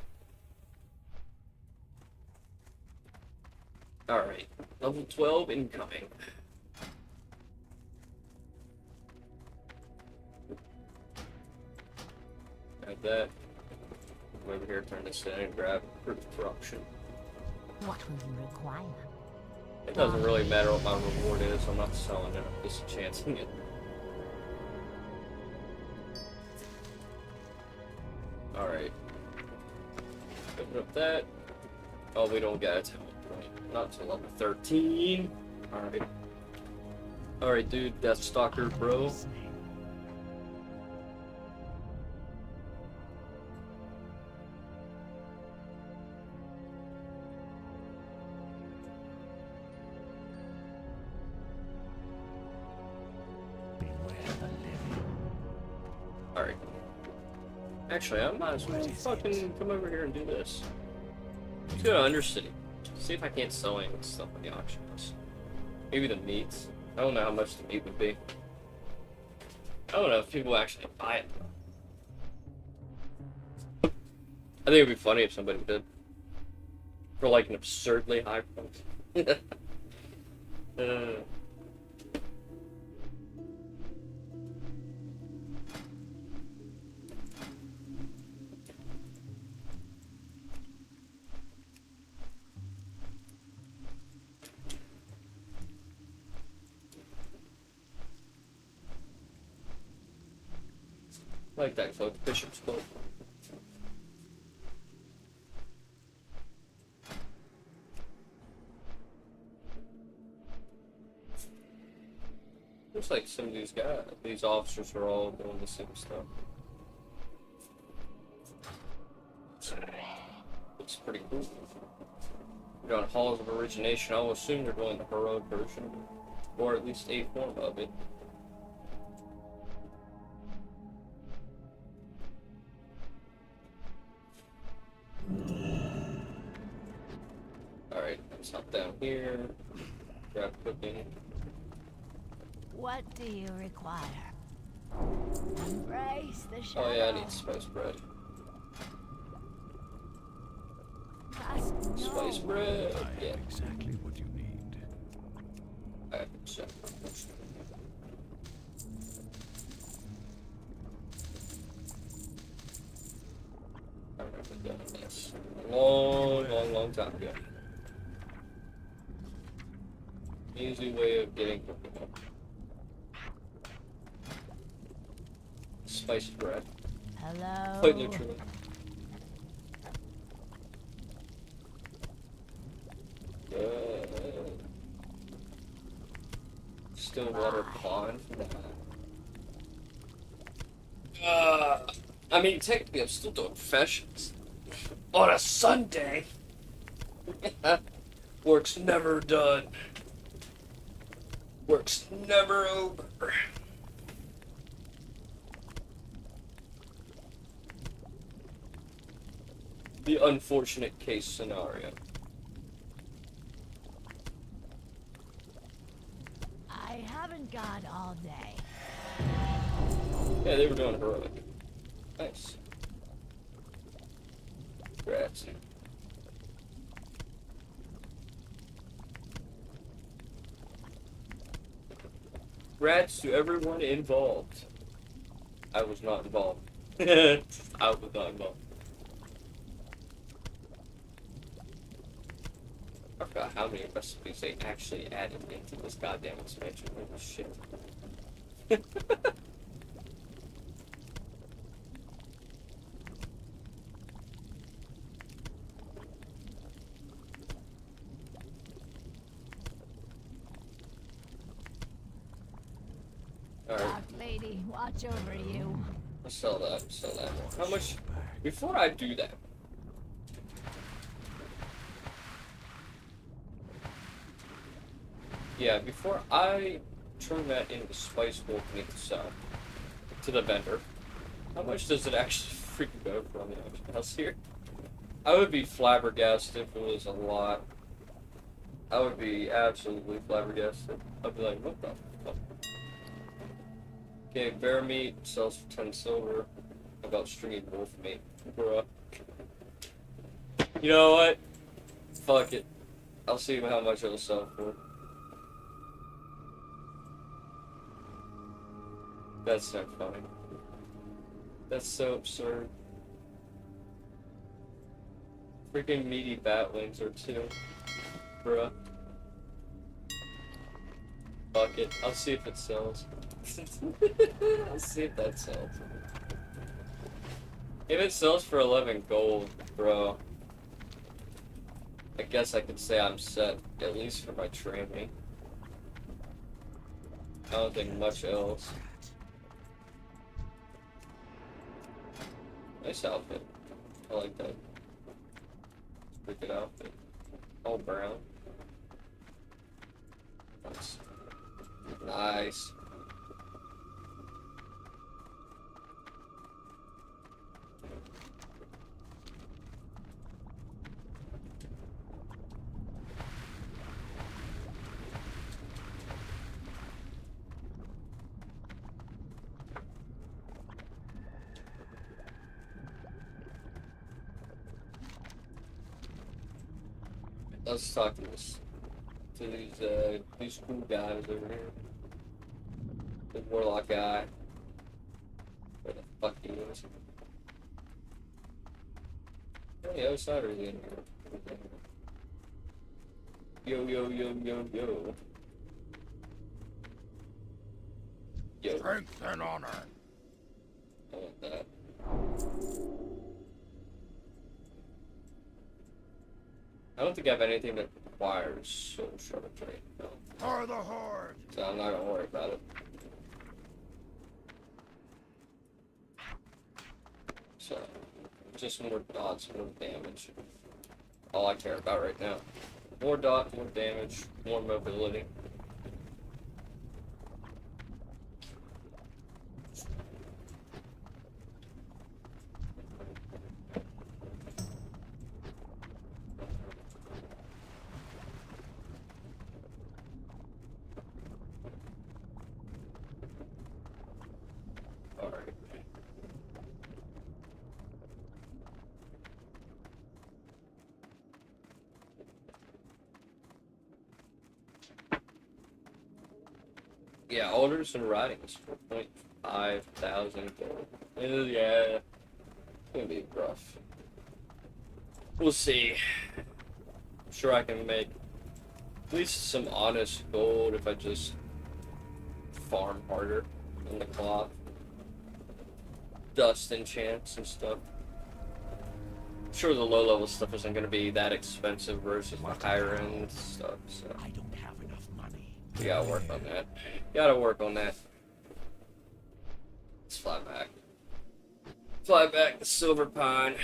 Alright, level 12 incoming. that. Come over here, turn this in, and grab corruption. What will you require? It doesn't really matter what my reward is. I'm not selling it. I'm just chancing it. Alright. Open up that. Oh, we don't get a talent point. Not till level 13. Alright. Alright, dude. Deathstalker, bro. Alright. Actually, I might as well fucking come over here and do this. Let's go to Undercity. See if I can't sell any of this stuff on the auctions. Maybe the meats. I don't know how much the meat would be. I don't know if people actually buy it. I think it'd be funny if somebody did. For like an absurdly high price. Like that cloak, Bishop's cloak. Looks like some of these officers are all doing the same stuff. Looks pretty cool. We're on Halls of Origination. I'll assume they're doing the heroic version, or at least a form of it. Alright, let's hop down here. Grab cooking. What do you require? Embrace the shadow. Oh yeah, I need spiced bread. Spiced bread. Yeah. Exactly what you need. I have to check. I remember doing this a long time ago. Easy way of getting Pokemon. Spiced bread. Hello. Quite literally. Stillwater Pond. I mean, technically, I'm still doing professions on a Sunday. Work's never done. Work's never over. The unfortunate case scenario. I haven't got all day. Yeah, they were doing heroic. Nice. Congrats. Congrats to everyone involved. I was not involved. I was not involved. I forgot how many recipes they actually added into this goddamn expansion. Holy shit. Alright, Dark lady, watch over you. I'll sell that, How much? Before I do that, yeah, before I turn that into Spice Wolf and need to sell to the vendor, how much does it actually freaking go for on the auction house here? I would be flabbergasted if it was a lot. I would be absolutely flabbergasted. I'd be like, what the fuck? Okay, bear meat sells for 10 silver. How about stringy wolf meat? Bruh. You know what? Fuck it. I'll see how much it'll sell for. That's not funny. That's so absurd. Freaking meaty bat wings or two. Bruh. Fuck it. I'll see if it sells. I'll see if that sells. If it sells for 11 gold, bro, I guess I could say I'm set, at least for my training. I don't think much else. Nice outfit. I like that. Pretty good outfit. All brown. Nice. Nice. Let's talk to these cool guys over here. The warlock guy. Where the fuck he is? Oh, the other side is in here. Yo, yo, yo, yo, yo. Yo. Strength and honor. I want that. I don't think I have anything that requires so short a trade. No. For the Horde. So I'm not gonna worry about it. So, just more dots, more damage. All I care about right now. More dot, more damage, more mobility. Alright. Yeah, orders and writings, 4.5 thousand gold. Yeah, it's gonna be rough. We'll see. I'm sure I can make at least some honest gold if I just farm harder in the cloth. Dust enchants and stuff. I'm sure the low level stuff isn't gonna be that expensive versus my higher end stuff, so. I don't have enough money. We gotta work on that. Gotta work on that. Let's fly back. Fly back to Silver Pine.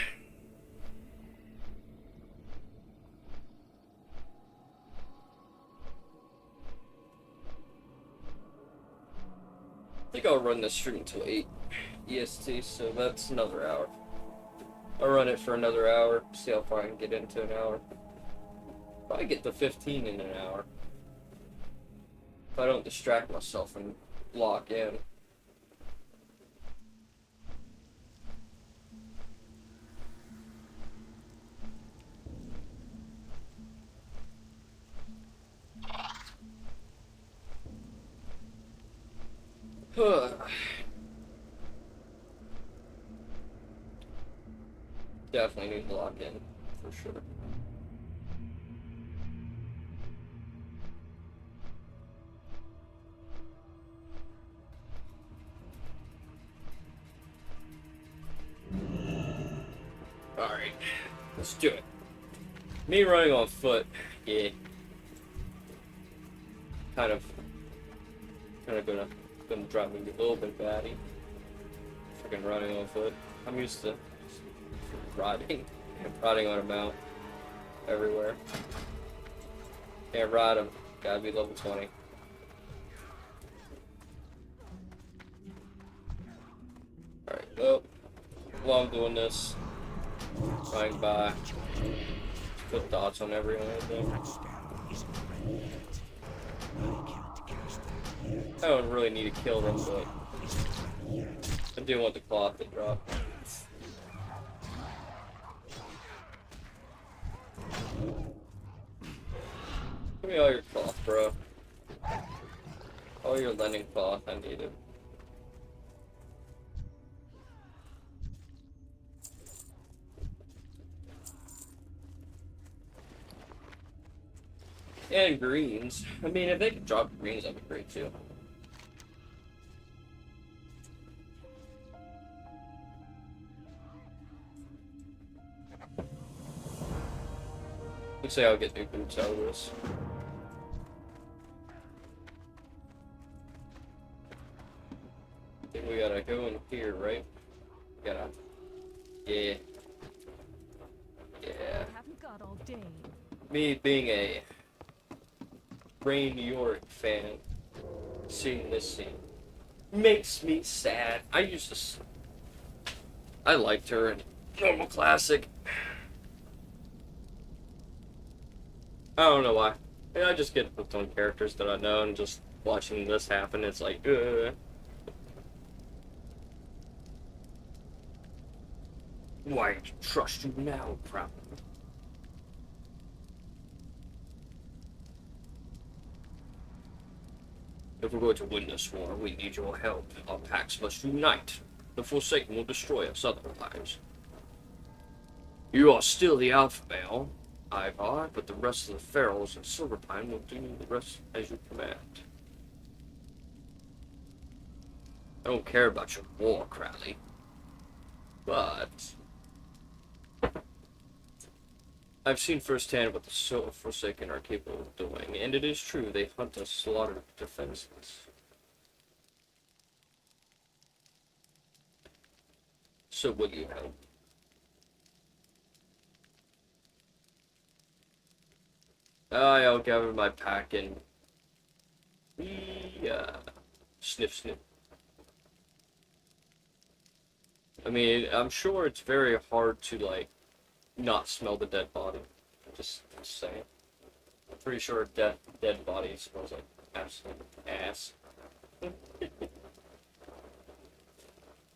I think I'll run this stream until 8 EST, so that's another hour. I'll run it for another hour, see how far I can get into an hour. Probably get to 15 in an hour. If I don't distract myself and lock in. Definitely need to lock in, for sure. Alright, let's do it. Me running on foot, yeah. Kind of gonna drive me a little bit batty. Freaking running on foot. I'm used to riding on a mount everywhere. Can't ride them. Gotta be level 20. Alright, well, while I'm doing this, flying by, put dots on everyone I think. I don't really need to kill them, but I do want the cloth to drop. Give me all your cloth, bro. All your lending cloth, I need it. And greens. I mean, if they could drop greens, that'd be great too. Looks like I'll get new boots out of this. I think we gotta go in here, right? We gotta... Yeah. Yeah. Haven't got all day. Me being a Rain New York fan, seeing this scene makes me sad. I liked her in Normal Classic. I don't know why. I just get hooked on characters that I know, and just watching this happen, it's like, ugh. Why trust you now, problem? If we're going to win this war, we need your help. Our packs must unite. The Forsaken will destroy us otherwise. You are still the alpha male, Ivar, but the rest of the pharaohs in Silverpine will do the rest as you command. I don't care about your war, Crowley. But I've seen firsthand what the Forsaken are capable of doing, and it is true, they hunt and slaughter defenseless. So will you help? I'll gather my pack and sniff sniff. I mean, I'm sure it's very hard to, like, not smell the dead body. Just saying. I'm pretty sure a dead body smells like absolute ass.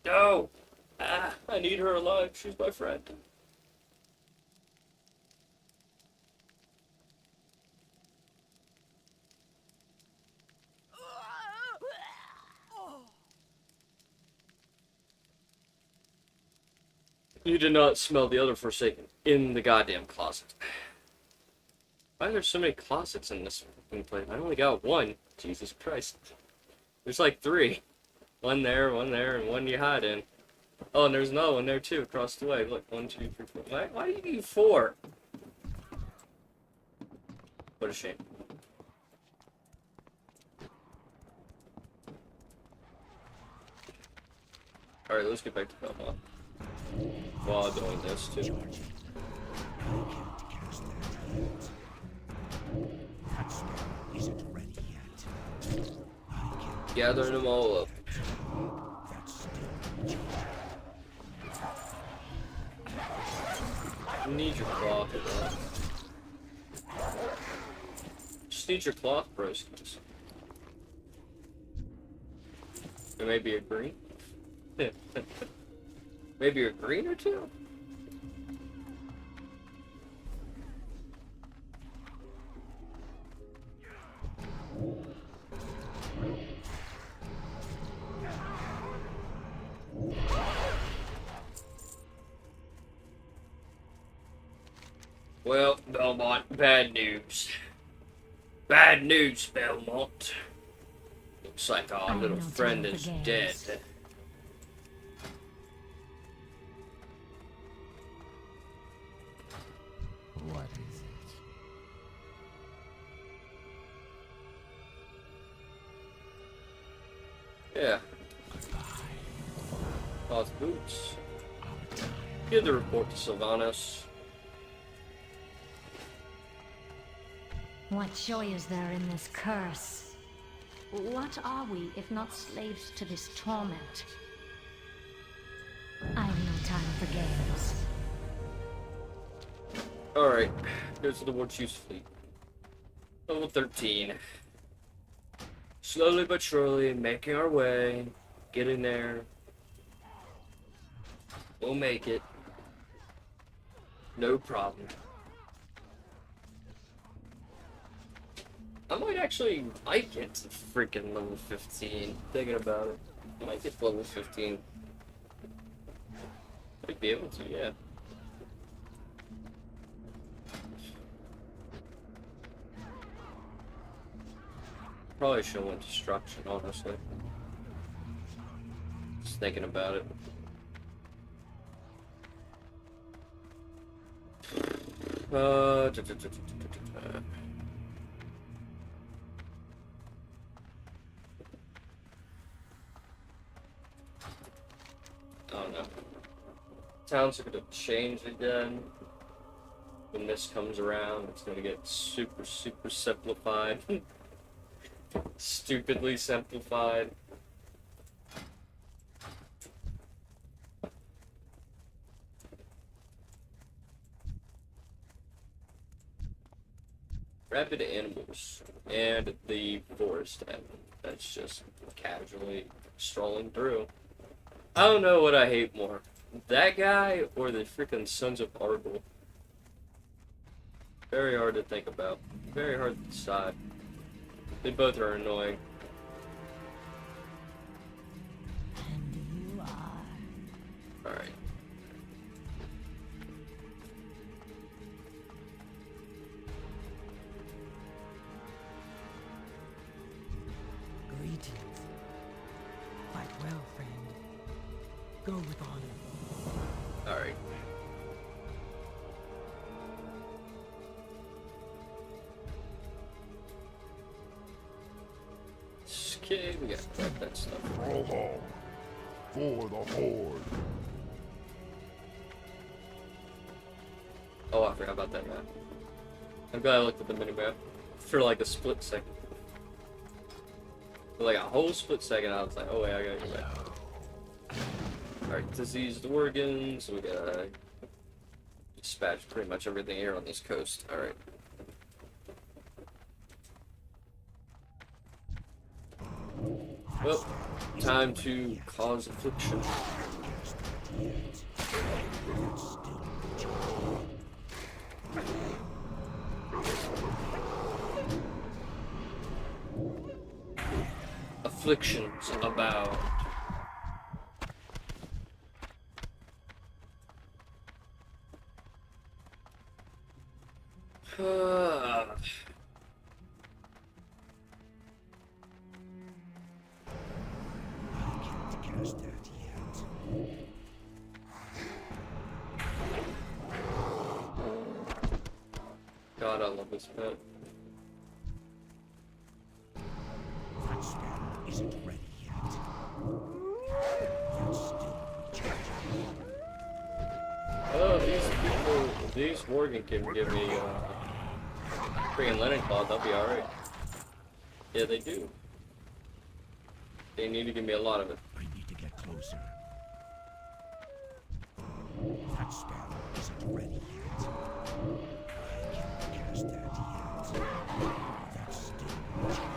No! I need her alive. She's my friend. You did not smell the other Forsaken in the goddamn closet. Why are there so many closets in this fucking place? I only got one. Jesus Christ. There's like 3. One there, and one you hide in. Oh, and there's another one there too, across the way. Look, 1, 2, 3, 4. Why do you need 4? What a shame. Alright, let's get back to Belmont. While doing this too. Gathering them all up. You need your cloth. Just need your cloth, broskis. There may be a green. Maybe a green or 2? Well, Belmont, bad news. Bad news, Belmont. Looks like our little friend is dead. What is it? Yeah. Cloth boots. Give the report to Sylvanas. What joy is there in this curse? What are we, if not slaves to this torment? I have no time for games. Alright, here's the War Chief's fleet. Level 13. Slowly but surely, making our way. Getting there. We'll make it. No problem. I might actually get to freaking level 15. Thinking about it. I might get to level 15. Might be able to, yeah. Probably should have went destruction, honestly. Just thinking about it. I don't know. Towns are gonna change again. When this comes around, it's gonna get super, super simplified. Stupidly simplified. Rapid animals and the forest animal that's just casually strolling through. I don't know what I hate more, that guy or the freaking Sons of Argyle. Very hard to think about. Very hard to decide. They both are annoying. And you are. Alright. Greetings. Quite well, friend. Go with honor. Alright. Okay, we got that stuff. Roll for the Horde. Oh, I forgot about that map. I'm glad I looked at the minimap for like a split second. For like a whole split second, I was like, oh wait, I gotta go back. Alright, diseased organs. We gotta dispatch pretty much everything here on this coast. Alright. Well, time to cause affliction. Afflictions abound. God, I love this pet. That spell isn't ready yet. That's still recharging. Oh, these people, these Morgan can give me freaking Lennon Claw, that'll be alright. Yeah, they do. They need to give me a lot of it. I need to get closer. That spell isn't ready yet. I can't cast that yet. That's still recharging.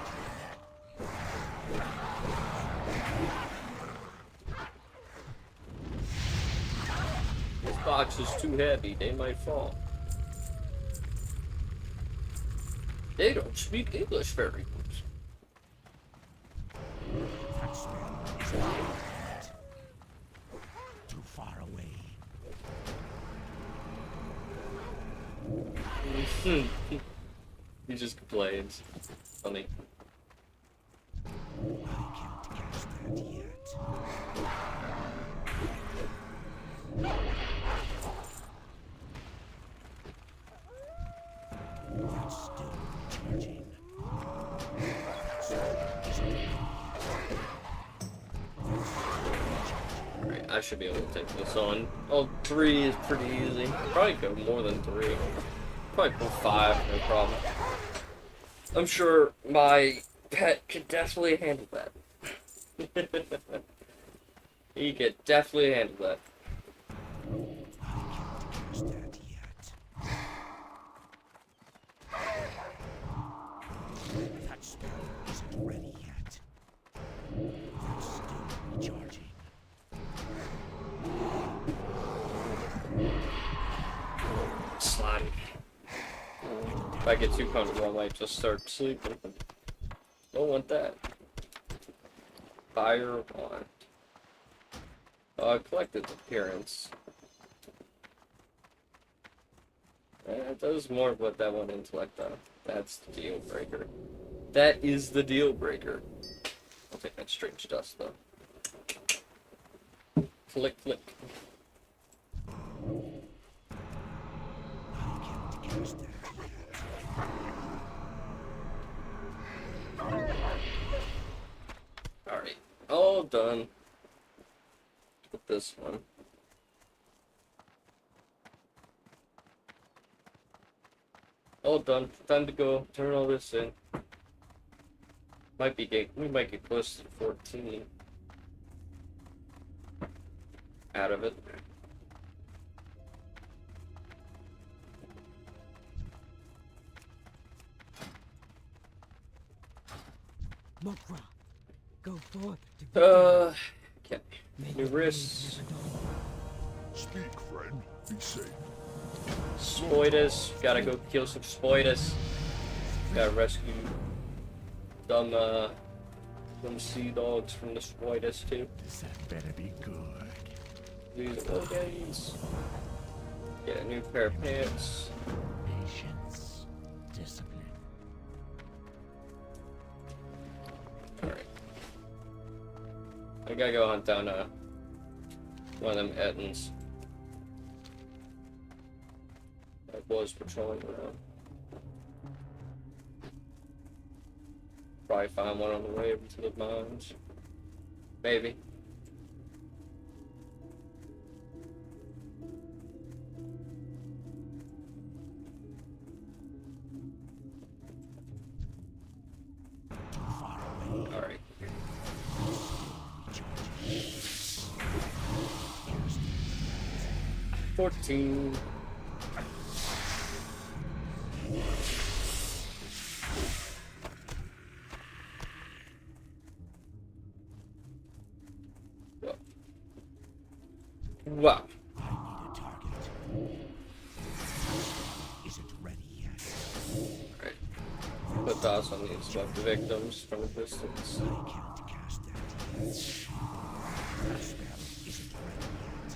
This box is too heavy, they might fall. They don't speak English very good. That spell isn't ready yet. Too far away. He just complains. Funny. I can't cast that yet. That's still recharging. Alright, I should be able to take this on. Oh, 3 is pretty easy. Probably go more than 3. Probably go 5, no problem. I'm sure my pet could definitely handle that. He could definitely handle that. I can't cast that yet. That spell isn't ready yet. That's still recharging. Slime. If I get too comfortable, I might just start sleeping. Don't want that. Fire wand. Collected appearance. It does more of what that one intellect though. That's the deal breaker. That is the deal breaker. I'll take that strange dust though. Flick, flick. Alright, all done with this one. All done. Time to go. Turn all this in. We might get close to 14 out of it. Mokra, go forth to victory. Okay. May New the wrists. rain never dawn. Speak, friend. Be safe. Spoiders. Gotta go kill some spoiders. Gotta rescue some sea dogs from the spoiders too. This had better be good. These guys. Get a new pair of pants. Patience. Discipline. Alright. I gotta go hunt down one of them Ettins. I was patrolling around. Probably find one on the way over to the mines. Maybe. Alright. $14. Wow. I need a target. Is it ready yet? Alright. Put dots on these like victims from a distance. I can't cast that yet. That spell isn't ready yet.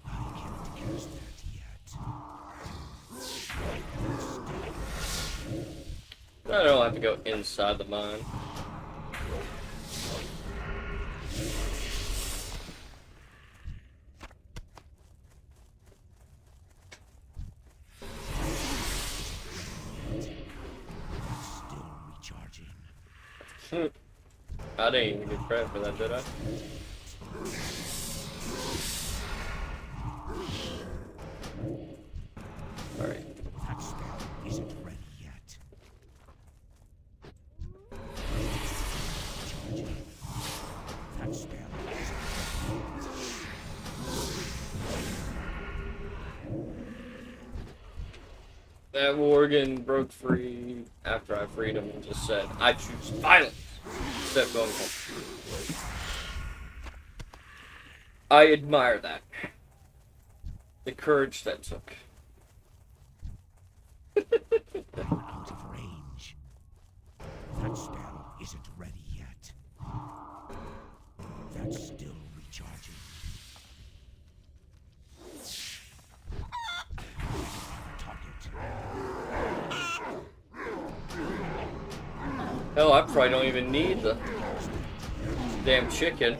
I can't cast that yet. I don't have to go inside the mine. Still recharging. I didn't even get credit for that, did I? Alright. That spell isn't ready yet. Recharging. That spell isn't That Worgen broke free after I freed him and just said, I choose violence instead of going home. I admire that. The courage that took. I'm out of range. That spell isn't ready yet. That's still recharging. Target. Hell, I probably don't even need the damn chicken.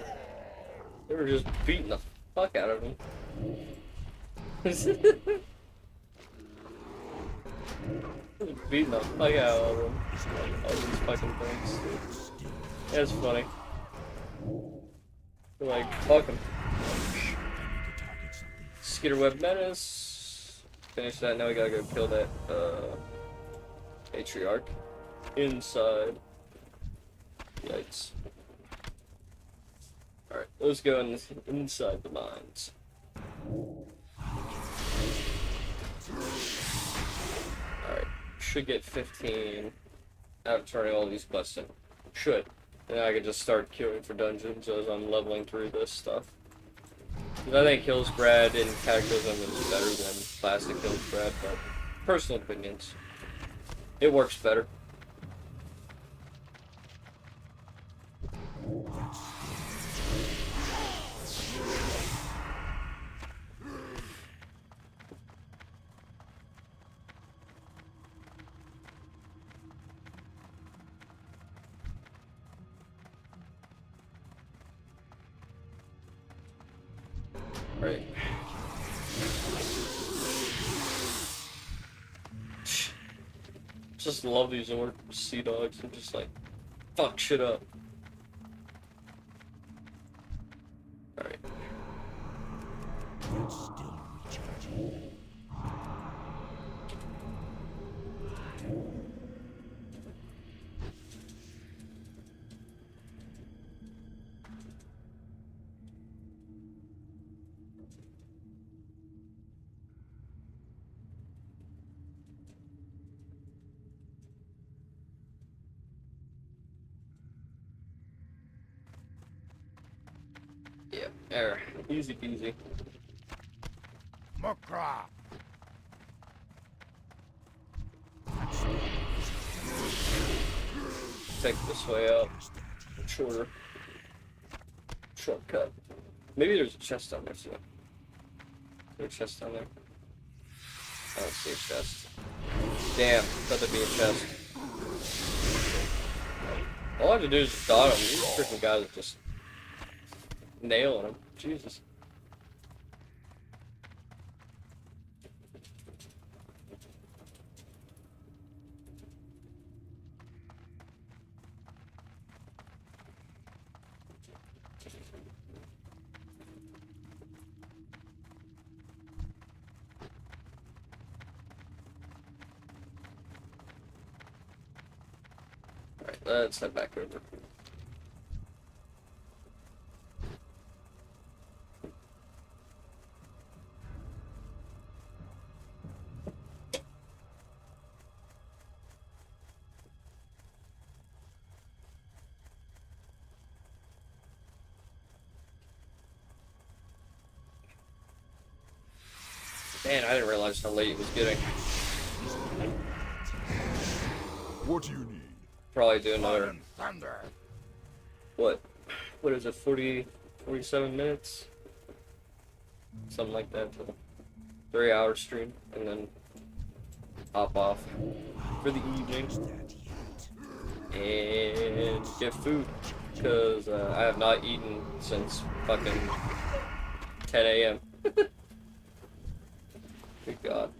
They were just beating the fuck out of him. Beating the fuck out of them. All these fucking things. That's funny. They're like, fuck them. Skitterweb Menace. Finish that. Now we gotta go kill that Patriarch. Inside. Yikes. Alright, let's go inside the mines. Alright, should get 15 out of turning all these quests in. Should. And I can just start queuing for dungeons as I'm leveling through this stuff. I think Hillsbrad in Cataclysm is better than Plastic Hillsbrad, but personal opinions. It works better. Right. Just love these orc sea dogs. I'm just like, fuck shit up. Alright. It's still recharging. Yeah, there. Easy peasy. Makra! Take this way out. Shorter. Shortcut. Maybe there's a chest down there too. Is there a chest down there? I don't see a chest. Damn, thought there'd be a chest. All I have to do is just dot him. These freaking guys are just nailing him. Jesus. Alright, let's head back over. Man, I didn't realize how late it was getting. What do you need? Probably do another, and thunder. what is it, 47 minutes? Something like that. 3-hour stream, and then hop off for the evening and get food, because I have not eaten since fucking 10 a.m. Good God.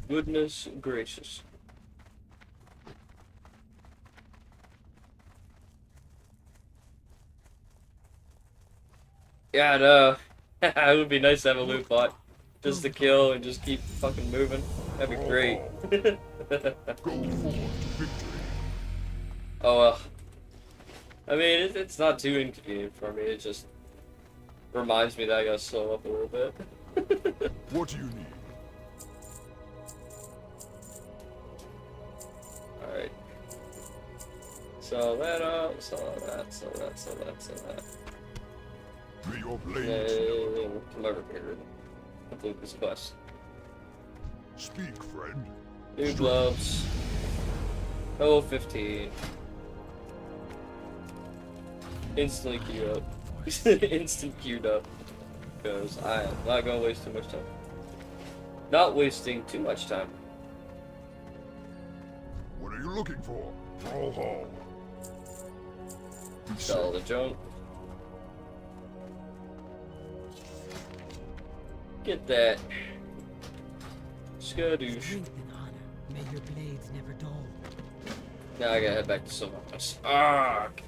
Goodness gracious. Yeah, I know. It would be nice to have a loot bot. Just to kill and just keep fucking moving. That'd be great. Go forward to victory. Oh well. I mean, it's not too inconvenient for me. It just reminds me that I gotta slow up a little bit. What do you need? Alright. So that up, so that. May your blades Then come over here and complete this quest. speak, friend. New gloves. Level 15. Instantly queued up. Instant queued up. Because I am not gonna waste too much time. Not wasting too much time. What are you looking for? Brawl. Sell the junk. Get that. Skadoosh. Strength and honor. May your blades never dull. Now I gotta head back to Sylvanas. Ark!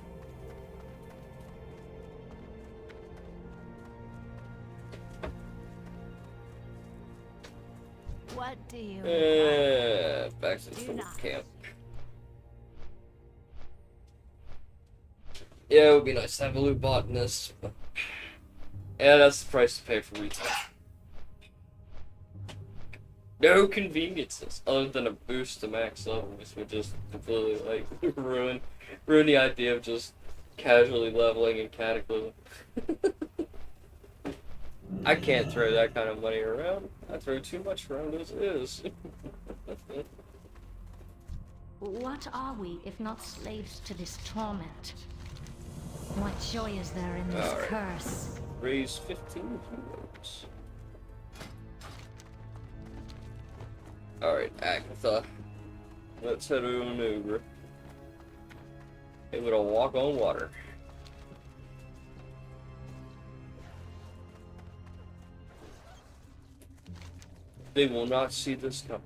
What do you Back to the food camp. Yeah, it would be nice to have a loot bot in this, but yeah, that's the price to pay for retail. No conveniences other than a boost to max level, which would just completely like ruin the idea of just casually leveling in Cataclysm. I can't throw that kind of money around. I throw too much around as is. What are we if not slaves to this torment? What joy is there in this Alright. curse? Raise 15 euros. Alright, Agatha. Let's head on over. Able to walk on water. They will not see this coming.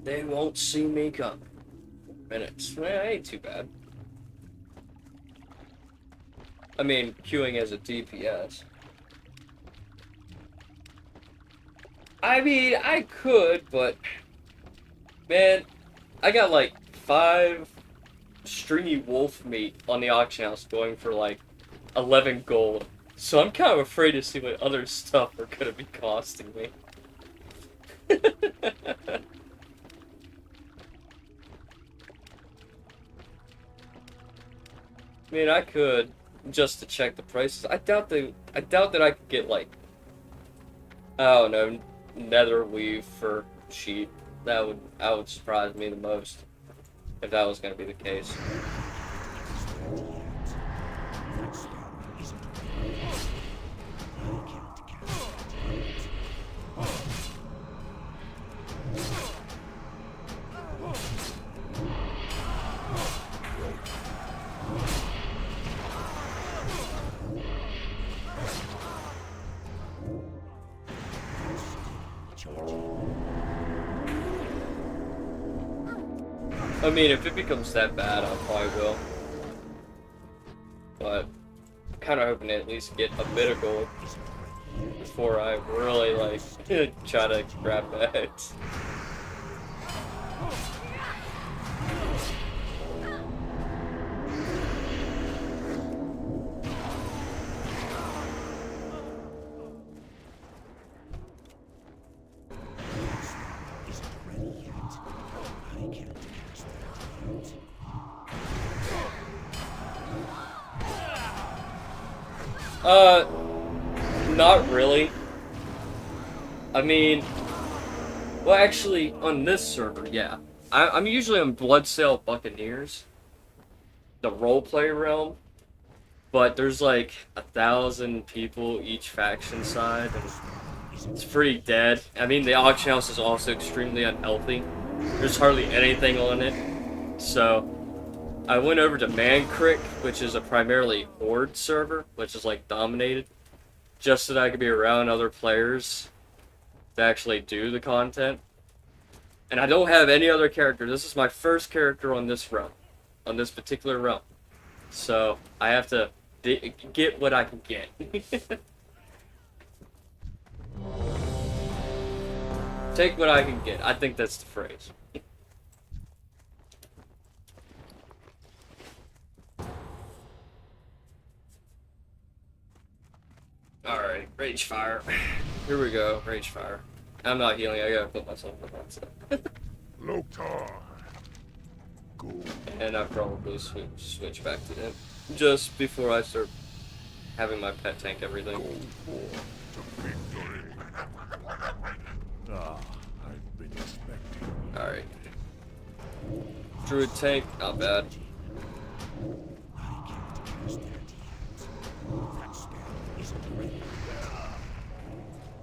They won't see me come. Minutes. Well, ain't too bad. I mean, queuing as a DPS. I mean, I could, but man, I got like 5 stringy wolf meat on the auction house going for like 11 gold. So I'm kind of afraid to see what other stuff are gonna be costing me. I mean, I could just to check the prices. I doubt that I could get like, I don't know, nether weave for cheap. That would surprise me the most if that was going to be the case. I mean, if it becomes that bad, I probably will. But I'm kind of hoping to at least get a bit of gold before I really, like, try to grab bags. Not really. I mean, well, actually, on this server, yeah. I'm usually on Bloodsail Buccaneers, the roleplay realm, but there's like 1,000 people each faction side, and it's pretty dead. I mean, the auction house is also extremely unhealthy. There's hardly anything on it, so I went over to Man Crick, which is a primarily Horde server, which is like dominated, just so that I could be around other players to actually do the content. And I don't have any other character. This is my first character on this realm, on this particular realm. So I have to get what I can get. Take what I can get. I think that's the phrase. Alright, Rage Fire. Here we go, Rage Fire. I'm not healing, I gotta put myself in that stuff. Loktar. Go. And I probably switch back to him just before I start having my pet tank everything. Go for the victory. I've been expecting. Alright. Druid tank, not bad.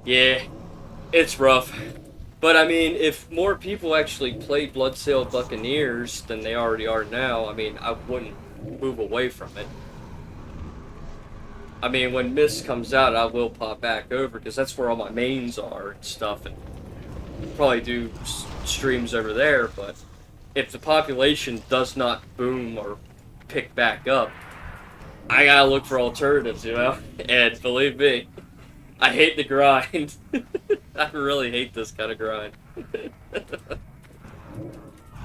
Yeah, it's rough. But I mean, if more people actually played Bloodsail Buccaneers than they already are now, I mean, I wouldn't move away from it. I mean, when Mist comes out, I will pop back over, because that's where all my mains are and stuff, and probably do streams over there, but if the population does not boom or pick back up, I gotta look for alternatives, you know? And believe me, I hate the grind. I really hate this kind of grind.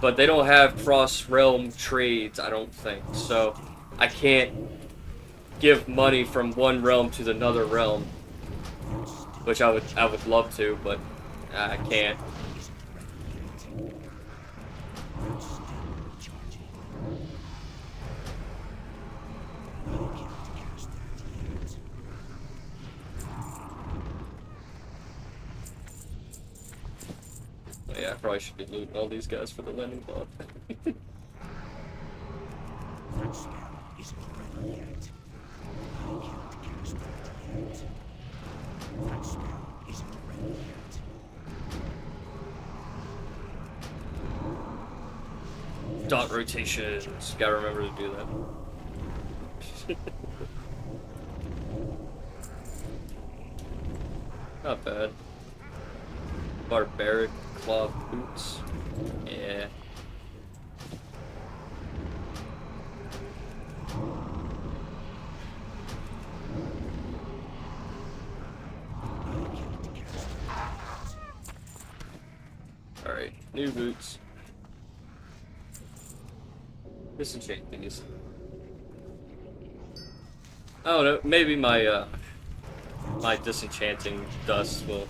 But they don't have cross-realm trades, I don't think, so I can't give money from one realm to another realm, which I would love to, but I can't. Yeah, I probably should be looting all these guys for the landing pod. That spell isn't ready yet. I can't cast that yet. That spell isn't ready yet. Dot rotations. Gotta remember to do that. Not bad. Barbaric claw boots. Yeah. Alright, new boots. Disenchant these. I don't know, maybe my my disenchanting dust will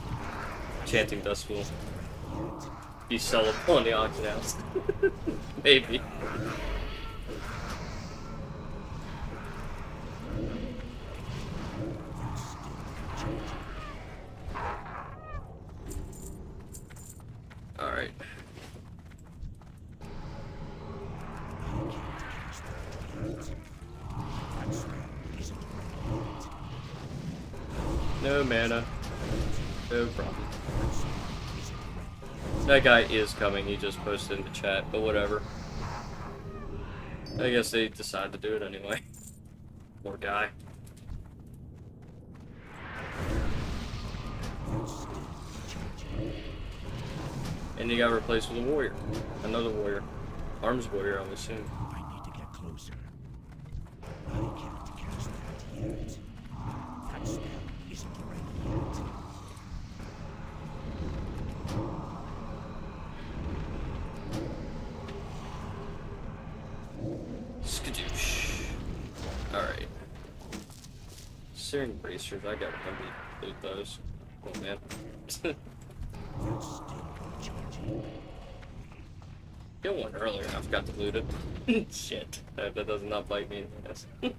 be sellable on the auction house. Maybe. Alright. No mana. No problem. That guy is coming, he just posted in the chat, but whatever. I guess they decided to do it anyway. Poor guy. And he got replaced with a warrior. Another warrior. Arms warrior, I would assume. I need to get closer. I can't cast that yet. That spell isn't ready yet. Skadoosh. Alright. Searing bracers, I gotta remember to loot those. Oh man. That's still charging. Got one earlier, I forgot to loot it. Shit. That does not bite me in the ass. I'm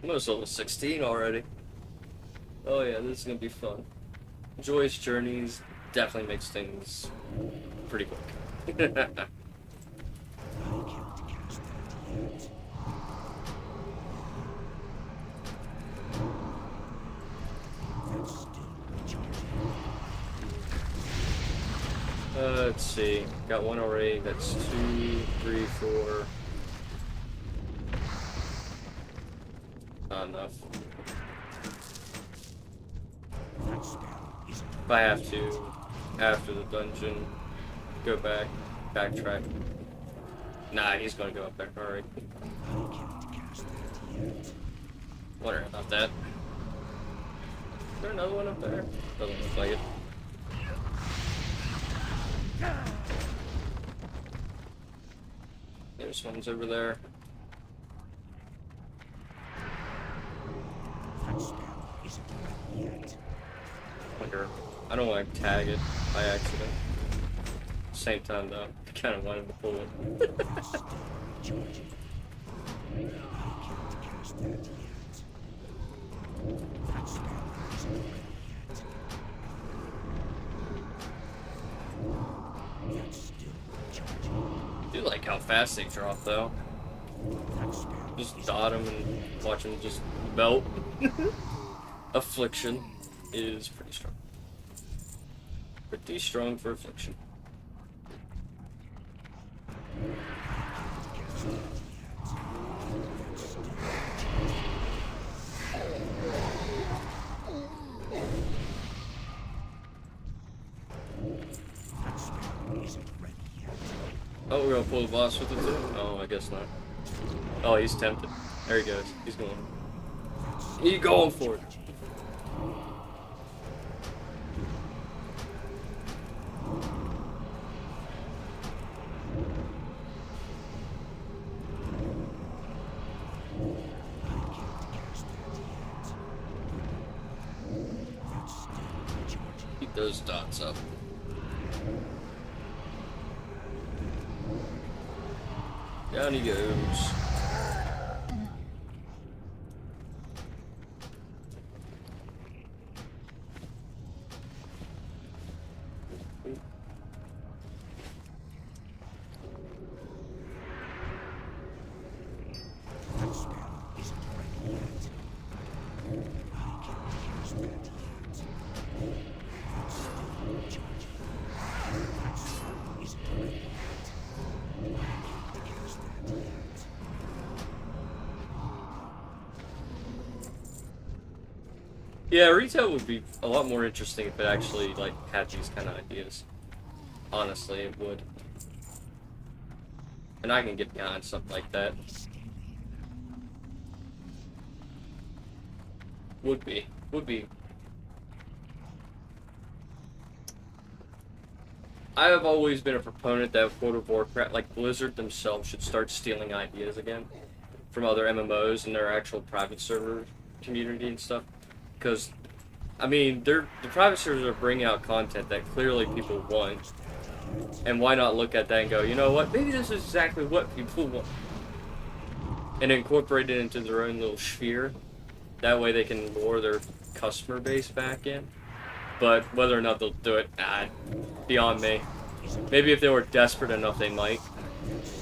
almost level 16 already. Oh yeah, this is gonna be fun. Joyous Journeys definitely makes things pretty quick. I can't cast that yet. That's still charging. Let's see. Got one already. That's 2, 3, 4. Not enough. That spell isn't If I have to, after the dungeon, go back, backtrack. Nah, he's gonna go up there. Alright. I can't cast that yet. Wondering about that. Is there another one up there? Doesn't look like it. There's one's over there. That spell isn't ready yet. Wonder. I don't want to tag it by accident. Same time though, I kind of wanted to pull it. That's still charging. I can't cast that yet. That spell isn't ready yet. That's still charging. I do like how fast they drop though. That spell Just dot them and watch them just melt. Affliction is pretty strong. Pretty strong for Affliction. That spell isn't ready yet. Oh, we're gonna pull the boss with it too? Oh, I guess not. Oh, he's tempted. There he goes. He's going. He's going for it. Keep those dots up. Down he goes. Yeah, retail would be a lot more interesting if it actually like had these kind of ideas. Honestly, it would. And I can get behind something like that. Would be. I have always been a proponent that World of Warcraft, like Blizzard themselves, should start stealing ideas again from other MMOs and their actual private server community and stuff. Because, I mean, the private servers are bringing out content that clearly people want. And why not look at that and go, you know what, maybe this is exactly what people want. And incorporate it into their own little sphere. That way they can lure their customer base back in. But whether or not they'll do it, beyond me. Maybe if they were desperate enough, they might.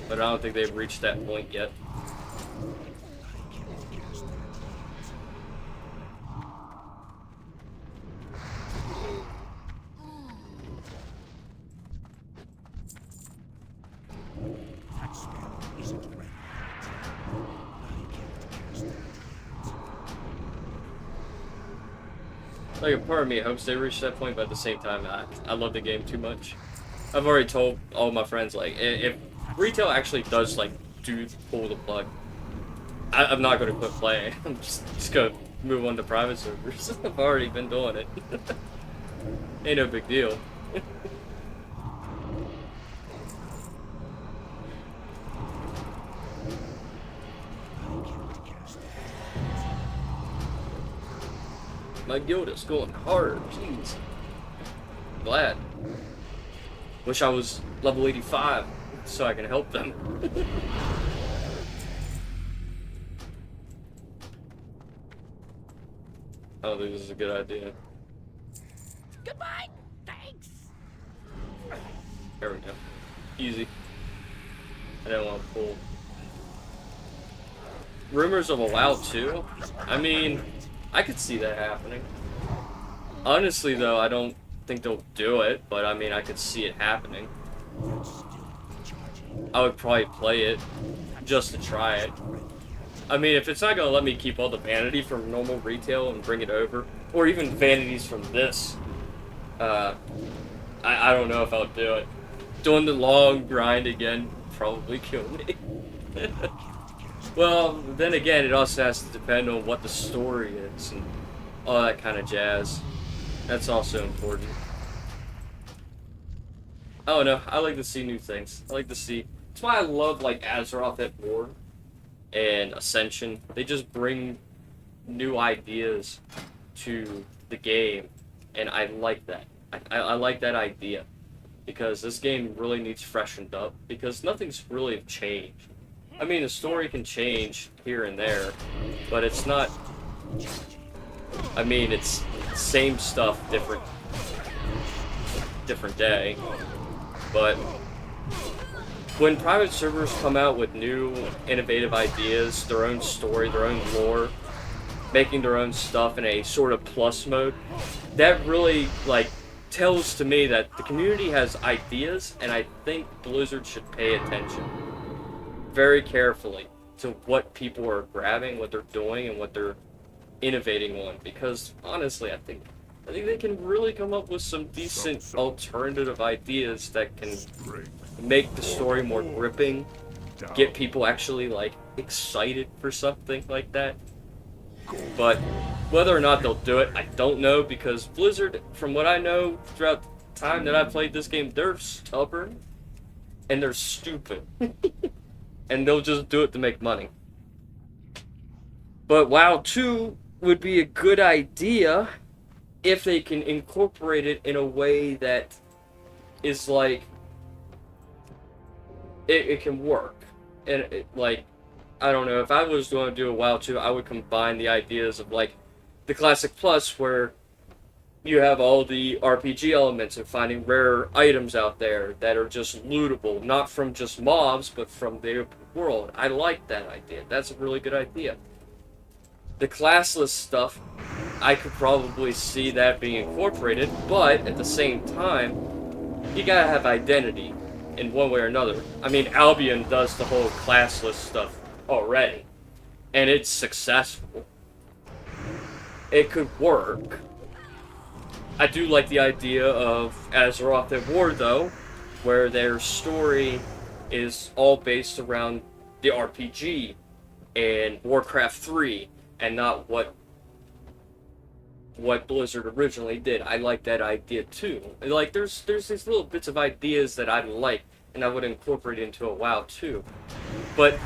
But I don't think they've reached that point yet. Like, a part of me hopes they reach that point, but at the same time, I love the game too much. I've already told all my friends, like, if retail actually does, like, pull the plug, I'm not going to quit playing. I'm just going to move on to private servers. I've already been doing it. Ain't no big deal. My guild is going hard, jeez. Glad. Wish I was level 85 so I can help them. I don't think this is a good idea. Goodbye. Thanks. There we go. Easy. I didn't want to pull. Rumors of a WoW 2? I mean, I could see that happening. Honestly, though, I don't think they'll do it, but I mean, I could see it happening. I would probably play it just to try it. I mean, if it's not gonna let me keep all the vanity from normal retail and bring it over, or even vanities from this, I don't know if I'll do it. Doing the long grind again probably kill me. Well, then again, it also has to depend on what the story is and all that kind of jazz. That's also important. Oh no, I like to see new things. I like to see. That's why I love like Azeroth at War and Ascension. They just bring new ideas to the game, and I like that. I like that idea because this game really needs freshened up because nothing's really changed. I mean, the story can change here and there, but it's not. I mean, it's same stuff, different day. But when private servers come out with new, innovative ideas, their own story, their own lore, making their own stuff in a sort of plus mode, that really, like, tells to me that the community has ideas, and I think Blizzard should pay attention very carefully to what people are grabbing, what they're doing, and what they're innovating on. Because honestly, I think they can really come up with some decent alternative ideas that can make the story more gripping, get people actually like excited for something like that. But whether or not they'll do it, I don't know, because Blizzard, from what I know throughout the time that I played this game, they're stubborn and they're stupid. And they'll just do it to make money. But WoW 2 would be a good idea if they can incorporate it in a way that is like it can work. And like, I don't know, if I was going to do a WoW 2, I would combine the ideas of like the Classic Plus, where you have all the RPG elements and finding rare items out there that are just lootable, not from just mobs, but from the open world. I like that idea. That's a really good idea. The classless stuff, I could probably see that being incorporated, but at the same time, you gotta have identity in one way or another. I mean, Albion does the whole classless stuff already, and it's successful. it could work. I do like the idea of Azeroth at War, though, where their story is all based around the RPG and Warcraft 3, and not what Blizzard originally did. I like that idea too. Like, there's these little bits of ideas that I like, and I would incorporate into a WoW too. But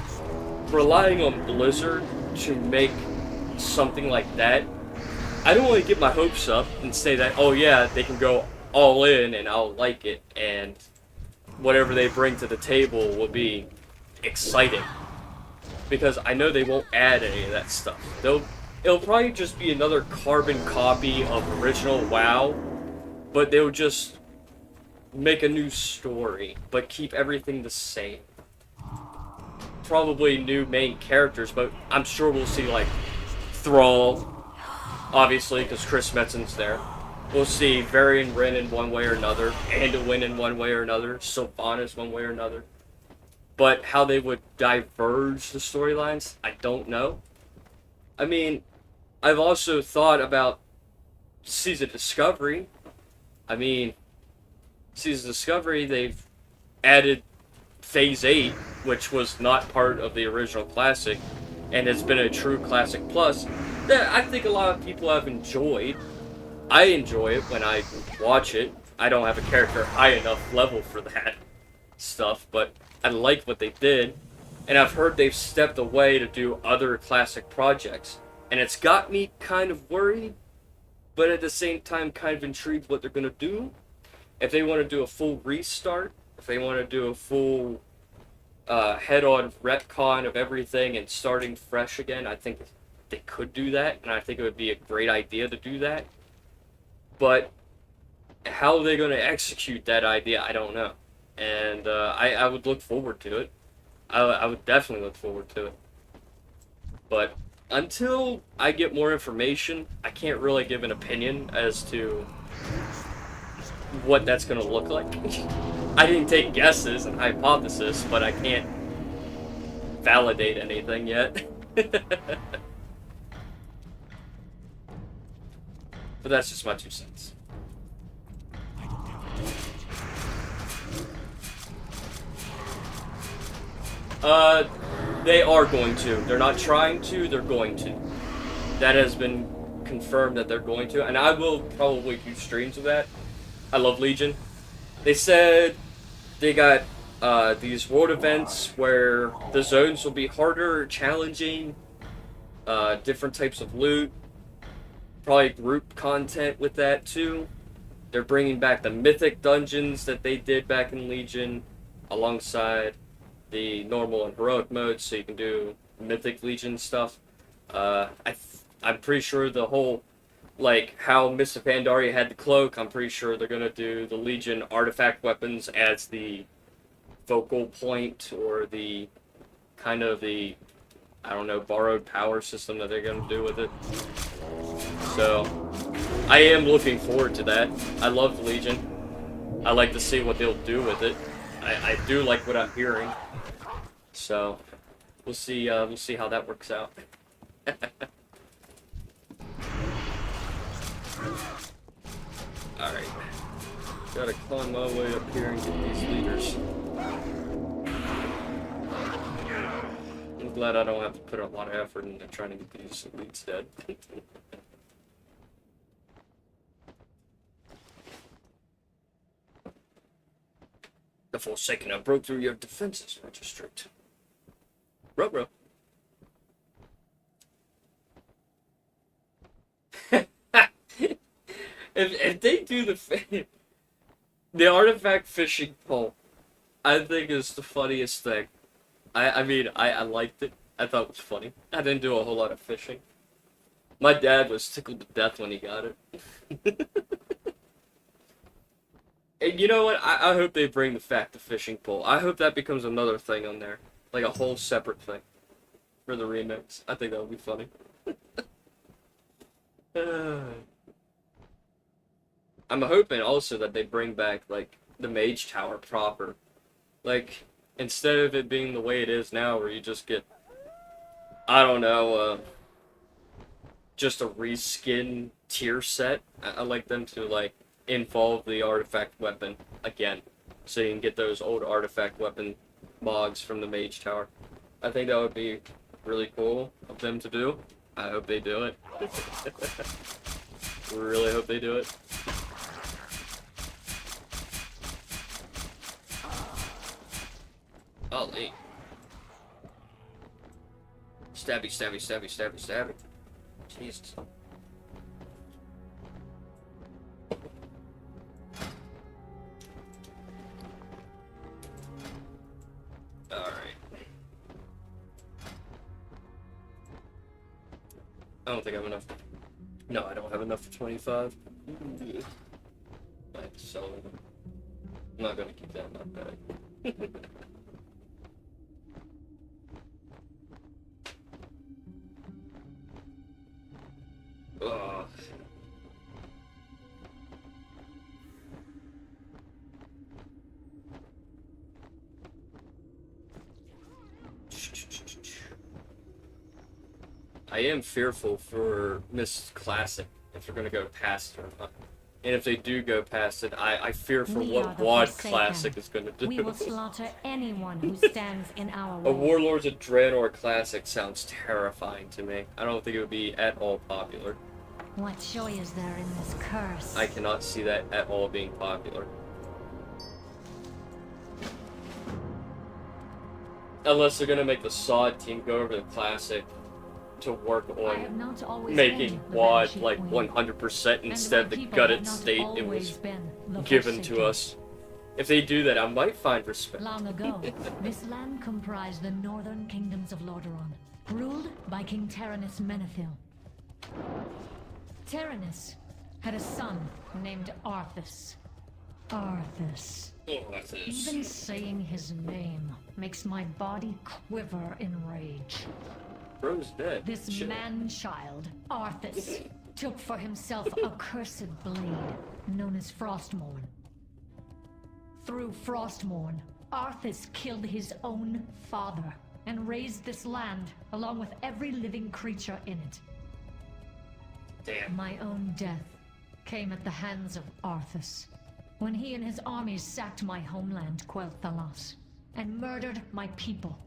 relying on Blizzard to make something like that, I don't want to get my hopes up and say that, oh yeah, they can go all in and I'll like it, and whatever they bring to the table will be exciting. Because I know they won't add any of that stuff. It'll probably just be another carbon copy of original WoW, but they'll just make a new story, but keep everything the same. Probably new main characters, but I'm sure we'll see, like, Thrall, obviously, because Chris Metzen's there. We'll see Varian Wrynn in one way or another, Anduin in one way or another, Sylvanas one way or another. But how they would diverge the storylines, I don't know. I mean, I've also thought about Season Discovery. I mean, Season Discovery, they've added Phase 8, which was not part of the original Classic, and it's been a true Classic Plus that I think a lot of people have enjoyed. I enjoy it when I watch it. I don't have a character high enough level for that stuff, but I like what they did, and I've heard they've stepped away to do other Classic projects, and it's got me kind of worried, but at the same time kind of intrigued what they're going to do. If they want to do a full restart, if they want to do a full head-on retcon of everything and starting fresh again, I think they could do that, and I think it would be a great idea to do that. But how they're going to execute that idea, I don't know. And I would look forward to it. I would definitely look forward to it. But until I get more information, I can't really give an opinion as to what that's going to look like. I didn't take guesses and hypotheses, but I can't validate anything yet. But that's just my 2 cents. They are going to. They're not trying to, they're going to. That has been confirmed that they're going to, and I will probably do streams of that. I love Legion. They said they got these world events where the zones will be harder, challenging, different types of loot, probably group content with that too. They're bringing back the mythic dungeons that they did back in Legion alongside the normal and heroic modes, so you can do mythic Legion stuff. I'm pretty sure the whole, like, how Mists of Pandaria had the cloak, I'm pretty sure they're going to do the Legion artifact weapons as the focal point, or the kind of the, I don't know, borrowed power system that they're going to do with it. So, I am looking forward to that. I love Legion. I like to see what they'll do with it. I do like what I'm hearing. So, we'll see how that works out. Alright. Gotta climb my way up here and get these leaders. I'm glad I don't have to put a lot of effort into trying to get these elites dead. The Forsaken have broke through your defenses, Magistrate. Ruh-roh. If they do the artifact fishing pole, I think is the funniest thing. I mean, I liked it. I thought it was funny. I didn't do a whole lot of fishing. My dad was tickled to death when he got it. And you know what? I hope they bring the fact of fishing pole. I hope that becomes another thing on there. Like a whole separate thing. For the remix. I think that would be funny. I'm hoping also that they bring back, like, the Mage Tower proper. Like, instead of it being the way it is now, where you just get, I don't know, just a reskin tier set. I like them to like involve the artifact weapon again, so you can get those old artifact weapon mogs from the Mage Tower. I think that would be really cool of them to do. I hope they do it. Really hope they do it. Golly. Stabby, stabby, stabby, stabby, stabby. Jesus. Alright. I don't think I have enough. No, I don't have enough for 25. Right, so I'm not gonna keep that in my bag. Ugh. I am fearful for Miss Classic if they're gonna go past her. And if they do go past it, I fear for We are what the Wad Forsaken. Classic is gonna do. We will slaughter anyone who stands in our A way. Warlords of Draenor Classic sounds terrifying to me. I don't think it would be at all popular. What joy is there in this curse? I cannot see that at all being popular. Unless they're gonna make the SOD team go over the Classic to work I have on not always making been the WAD Banshee like Queen. 100% And instead my of the people gutted have not state it always was been the given to Forsaken. us. If they do that, I might find respect. Long ago, this land comprised the northern kingdoms of Lordaeron, ruled by King Tyrannus Menethil. Tyrannus had a son named Arthas. Arthas. Oh, that's it. Even saying his name makes my body quiver in rage. Bro's dead. This Shit. man-child, Arthas, took for himself a cursed blade known as Frostmourne. Through Frostmourne, Arthas killed his own father and raised this land along with every living creature in it. Damn. My own death came at the hands of Arthas, when he and his armies sacked my homeland, Quel'Thalas, and murdered my people.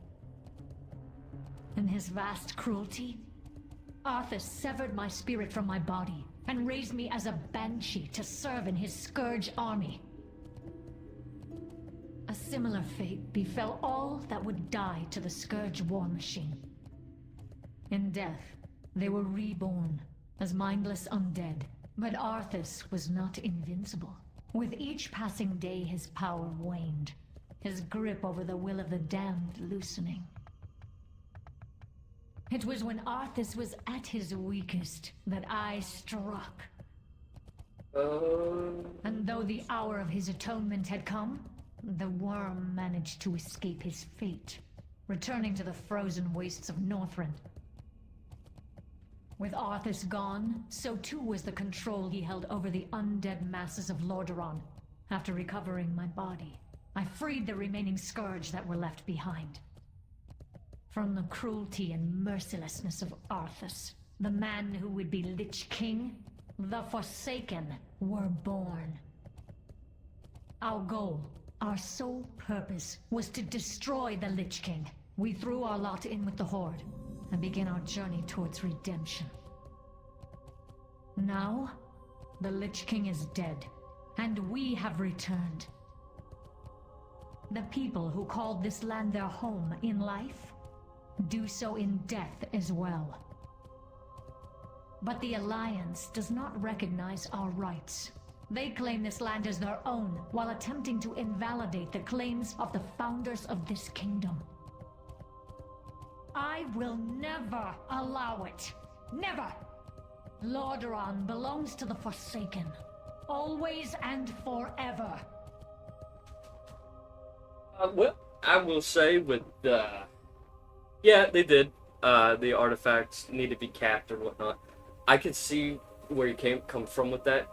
In his vast cruelty, Arthas severed my spirit from my body and raised me as a banshee to serve in his Scourge army. A similar fate befell all that would die to the Scourge war machine. In death, they were reborn as mindless undead, but Arthas was not invincible. With each passing day, his power waned, his grip over the will of the damned loosening. It was when Arthas was at his weakest that I struck. And though the hour of his atonement had come, the worm managed to escape his fate, returning to the frozen wastes of Northrend. With Arthas gone, so too was the control he held over the undead masses of Lordaeron. After recovering my body, I freed the remaining Scourge that were left behind. From the cruelty and mercilessness of Arthas, the man who would be Lich King, the Forsaken were born. Our goal, our sole purpose, was to destroy the Lich King. We threw our lot in with the Horde and began our journey towards redemption. Now, the Lich King is dead, and we have returned. The people who called this land their home in life do so in death as well. But the Alliance does not recognize our rights. They claim this land as their own, while attempting to invalidate the claims of the founders of this kingdom. I will never allow it. Never! Lordaeron belongs to the Forsaken. Always and forever. Well, I will say with yeah, they did. The artifacts need to be capped or whatnot. I can see where you come from with that,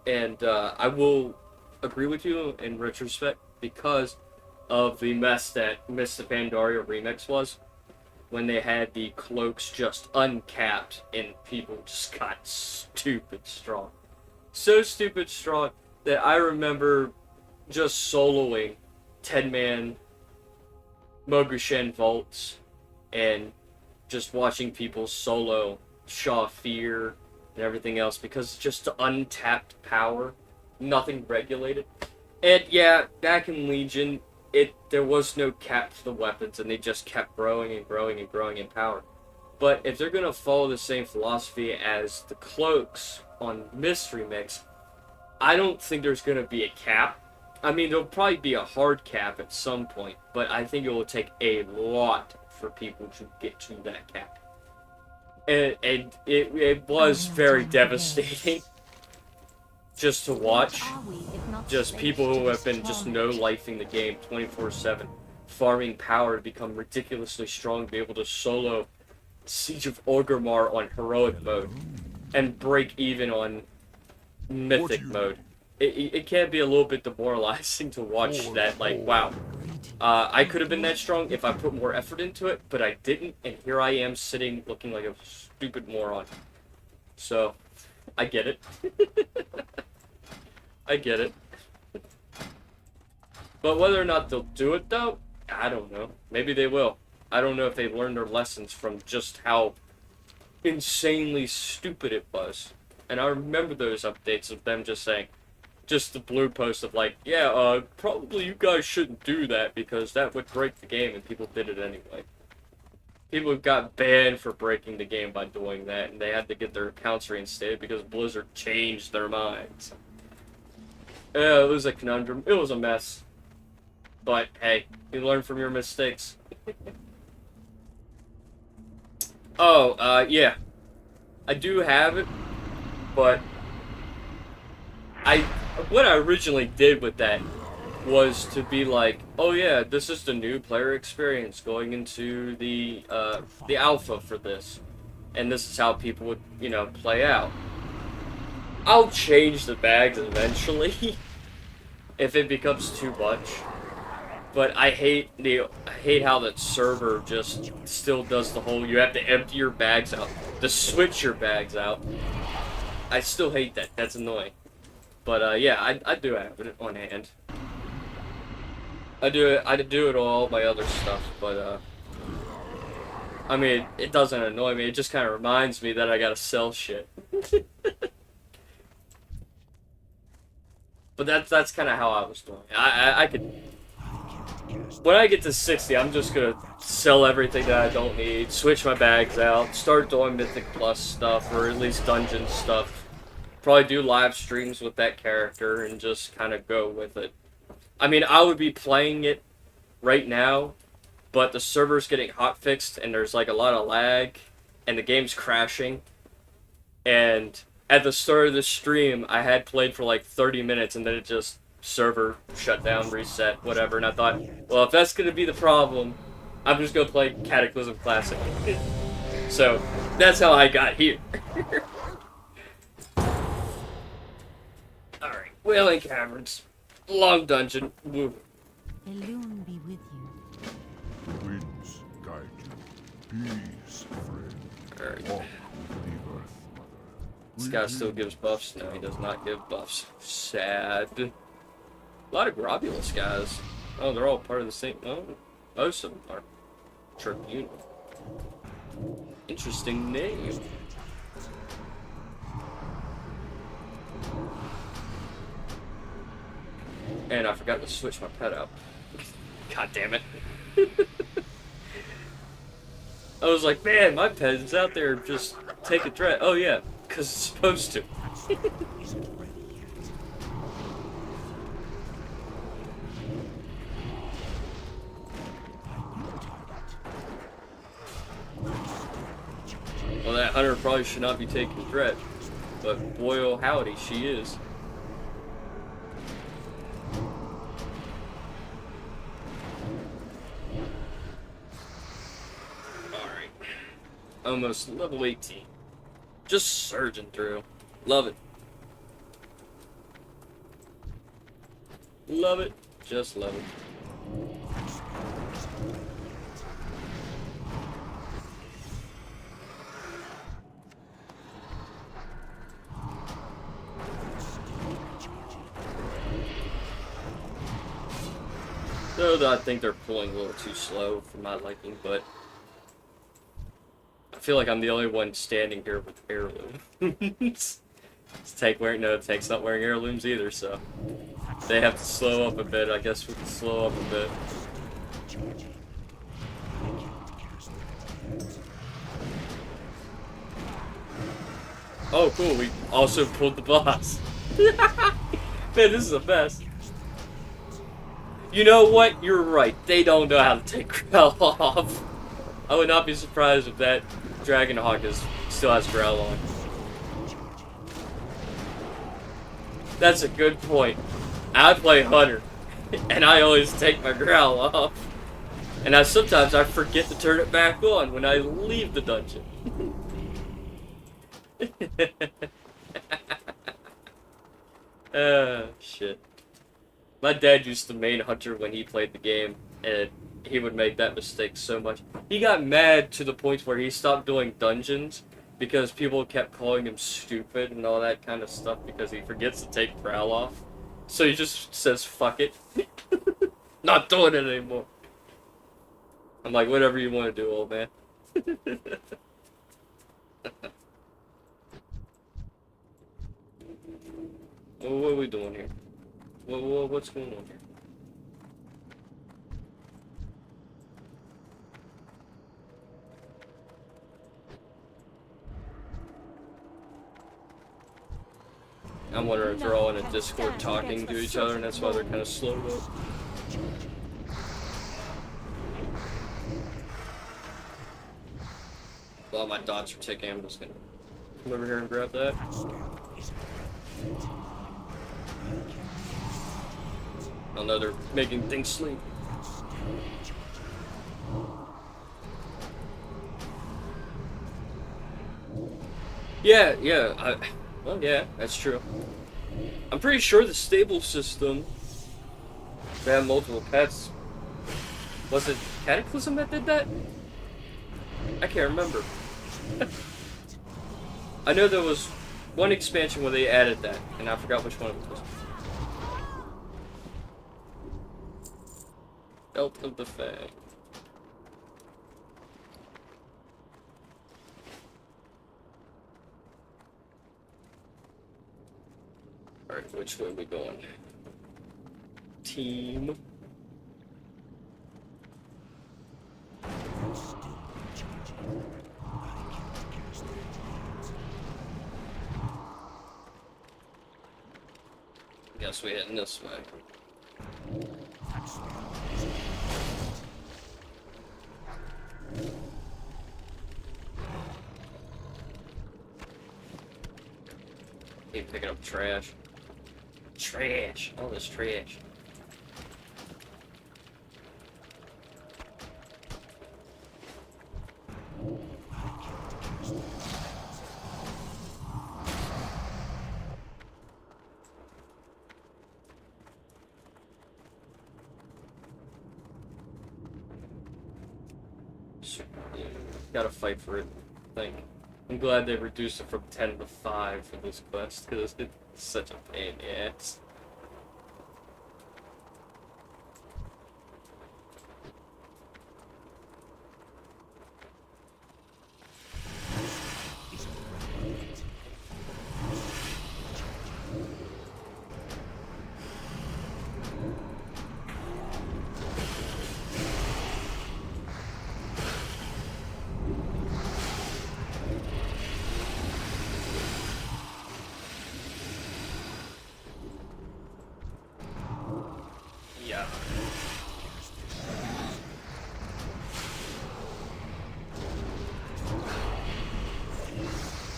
and I will agree with you in retrospect because of the mess that Miss the Pandaria remix was. when they had the cloaks just uncapped and people just got stupid strong. So stupid strong that I remember just soloing 10-man Mogushen vaults and just watching people solo Shaw Fear and everything else because it's just untapped power, nothing regulated. And yeah, back in Legion, there was no cap to the weapons, and they just kept growing and growing and growing in power. But if they're gonna follow the same philosophy as the cloaks on Mystery Mix, I don't think there's gonna be a cap. I mean, there'll probably be a hard cap at some point, but I think it will take a lot for people to get to that cap. And it was very devastating just to watch. Just people who have been just no-lifing the game 24/7, farming power to become ridiculously strong, to be able to solo Siege of Orgrimmar on heroic mode, and break even on mythic mode. It can be a little bit demoralizing to watch that, like, wow. I could have been that strong if I put more effort into it, but I didn't, and here I am sitting looking like a stupid moron. So, I get it. I get it. But whether or not they'll do it, though, I don't know. Maybe they will. I don't know if they learned their lessons from just how insanely stupid it was. And I remember those updates of them just saying, just the blue post of like, yeah, probably you guys shouldn't do that because that would break the game, and people did it anyway. People got banned for breaking the game by doing that, and they had to get their accounts reinstated because Blizzard changed their minds. Yeah, it was a conundrum. It was a mess. But, hey, you learn from your mistakes. Oh, yeah. I do have it, but what I originally did with that was to be like, oh yeah, this is the new player experience going into the alpha for this, and this is how people would, you know, play out. I'll change the bags eventually if it becomes too much, but I hate how that server just still does the whole you have to empty your bags out to switch your bags out. I still hate that. That's annoying. But yeah, I do have it on hand. I do it on all my other stuff, but I mean, it doesn't annoy me. It just kind of reminds me that I gotta sell shit. But that's kind of how I was doing. I could. When I get to 60, I'm just gonna sell everything that I don't need, switch my bags out, start doing Mythic Plus stuff, or at least Dungeon stuff. Probably do live streams with that character and just kind of go with it. I mean, I would be playing it right now, but the server's getting hotfixed and there's like a lot of lag and the game's crashing. And at the start of the stream, I had played for like 30 minutes and then it just server shut down, reset, whatever. And I thought, well, if that's going to be the problem, I'm just going to play Cataclysm Classic. So that's how I got here. Alright, Wailing Caverns. Long dungeon. Woo. Elune be with you. Winds guide you. Peace, friend. Alright. Walk with the earth, mother. This guy still gives buffs? No, he does not give buffs. Sad. A lot of Globulus guys. Oh, they're all part of the same... Oh, most of them are. Tribunal. Interesting name. And I forgot to switch my pet out. God damn it. I was like, man, my pet is out there just taking threat. Oh yeah, because it's supposed to. Well, that hunter probably should not be taking threat. But boy, oh howdy, she is. Almost level 18. Just surging through. Love it. Love it. Just love it. Though I think they're pulling a little too slow for my liking, but I feel like I'm the only one standing here with heirlooms. Tank's not wearing heirlooms either, so they have to slow up a bit. I guess we can slow up a bit. Oh, cool, we also pulled the boss. Man, this is the best. You know what? You're right. They don't know how to take Growl off. I would not be surprised if that Dragonhawk still has Growl on. That's a good point. I play Hunter, and I always take my Growl off. And sometimes I forget to turn it back on when I leave the dungeon. Shit. My dad used to main Hunter when he played the game, and he would make that mistake so much. He got mad to the point where he stopped doing dungeons because people kept calling him stupid and all that kind of stuff because he forgets to take Prowl off. So he just says, fuck it. Not doing it anymore. I'm like, whatever you want to do, old man. Well, what are we doing here? What's going on here? I'm wondering if they're all in a Discord talking to each other and that's why they're kind of slowed up. While my dots are ticking, I'm just gonna come over here and grab that. I know they're making things sleep. Yeah, well, yeah, that's true. I'm pretty sure the stable system, they have multiple pets. Was it Cataclysm that did that? I can't remember. I know there was one expansion where they added that, and I forgot which one it was. Belt of the Fang. Alright, which way are we going? Team. Guess we're heading this way. Keep picking up trash. Trash! All this trash. Gotta fight for it, I think. I'm glad they reduced it from 10 to 5 for this quest, because it's such a pain in the ass. Yeah.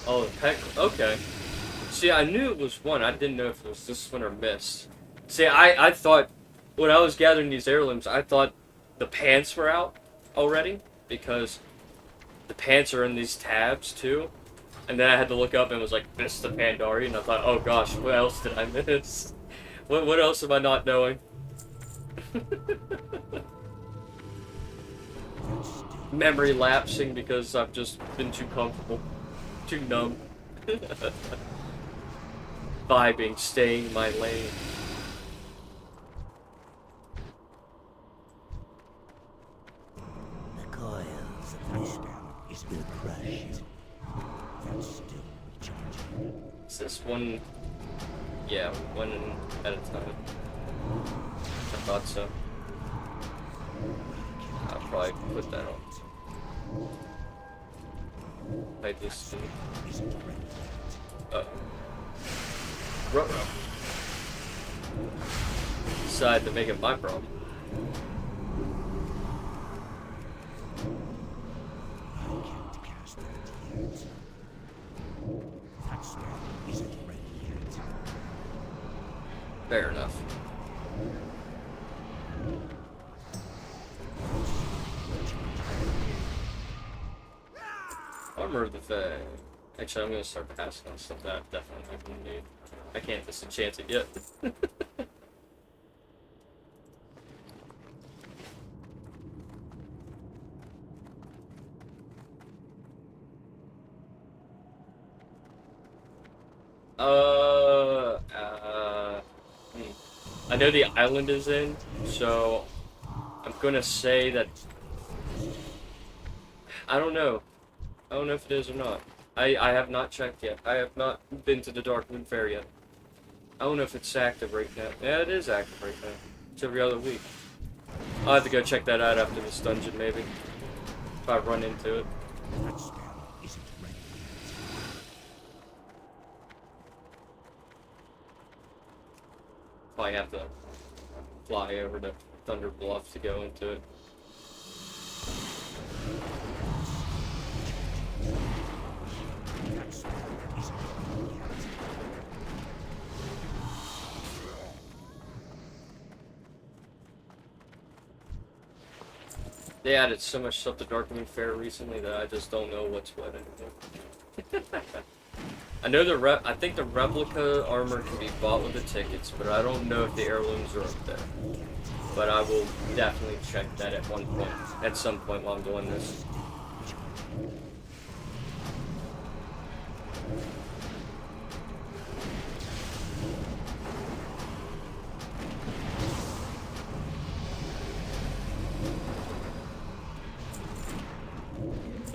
Oh, the pet. Okay. See, I knew it was one. I didn't know if it was this one or Mist. See, I thought when I was gathering these heirlooms, I thought the pants were out already because the pants are in these tabs too. And then I had to look up and it was like Mist the Pandari, and I thought, oh gosh, what else did I miss? What else am I not knowing? Memory lapsing because I've just been too comfortable, too numb. Vibing, staying in my lane. one, yeah, one at a time. I thought so. I'll probably put that on. I just ruh-roh. Decide to make it my problem. Fair enough. Armor of the Fae. Actually, I'm gonna start passing on stuff that I'm definitely not gonna need. I can't disenchant it yet. I know the island is in, so I'm gonna say that I don't know. I don't know if it is or not. I have not checked yet. I have not been to the Darkmoon Fair yet. I don't know if it's active right now. Yeah, it is active right now. It's every other week. I'll have to go check that out after this dungeon, maybe. If I run into it. Probably have to fly over to Thunder Bluff to go into it. They added so much stuff to Darkmoon Fair recently that I just don't know what's what anymore. I know I think the replica armor can be bought with the tickets, but I don't know if the heirlooms are up there. But I will definitely check that at some point while I'm doing this.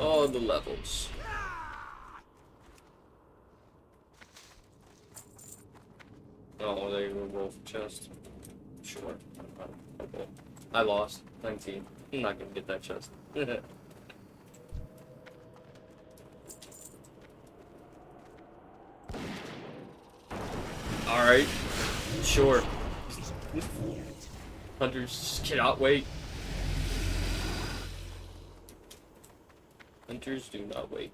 All the levels. Oh, there you go, wolf chest. Sure. Okay. I lost. 19. I'm not gonna get that chest. Alright. Sure. Hunters just cannot wait. Hunters do not wait.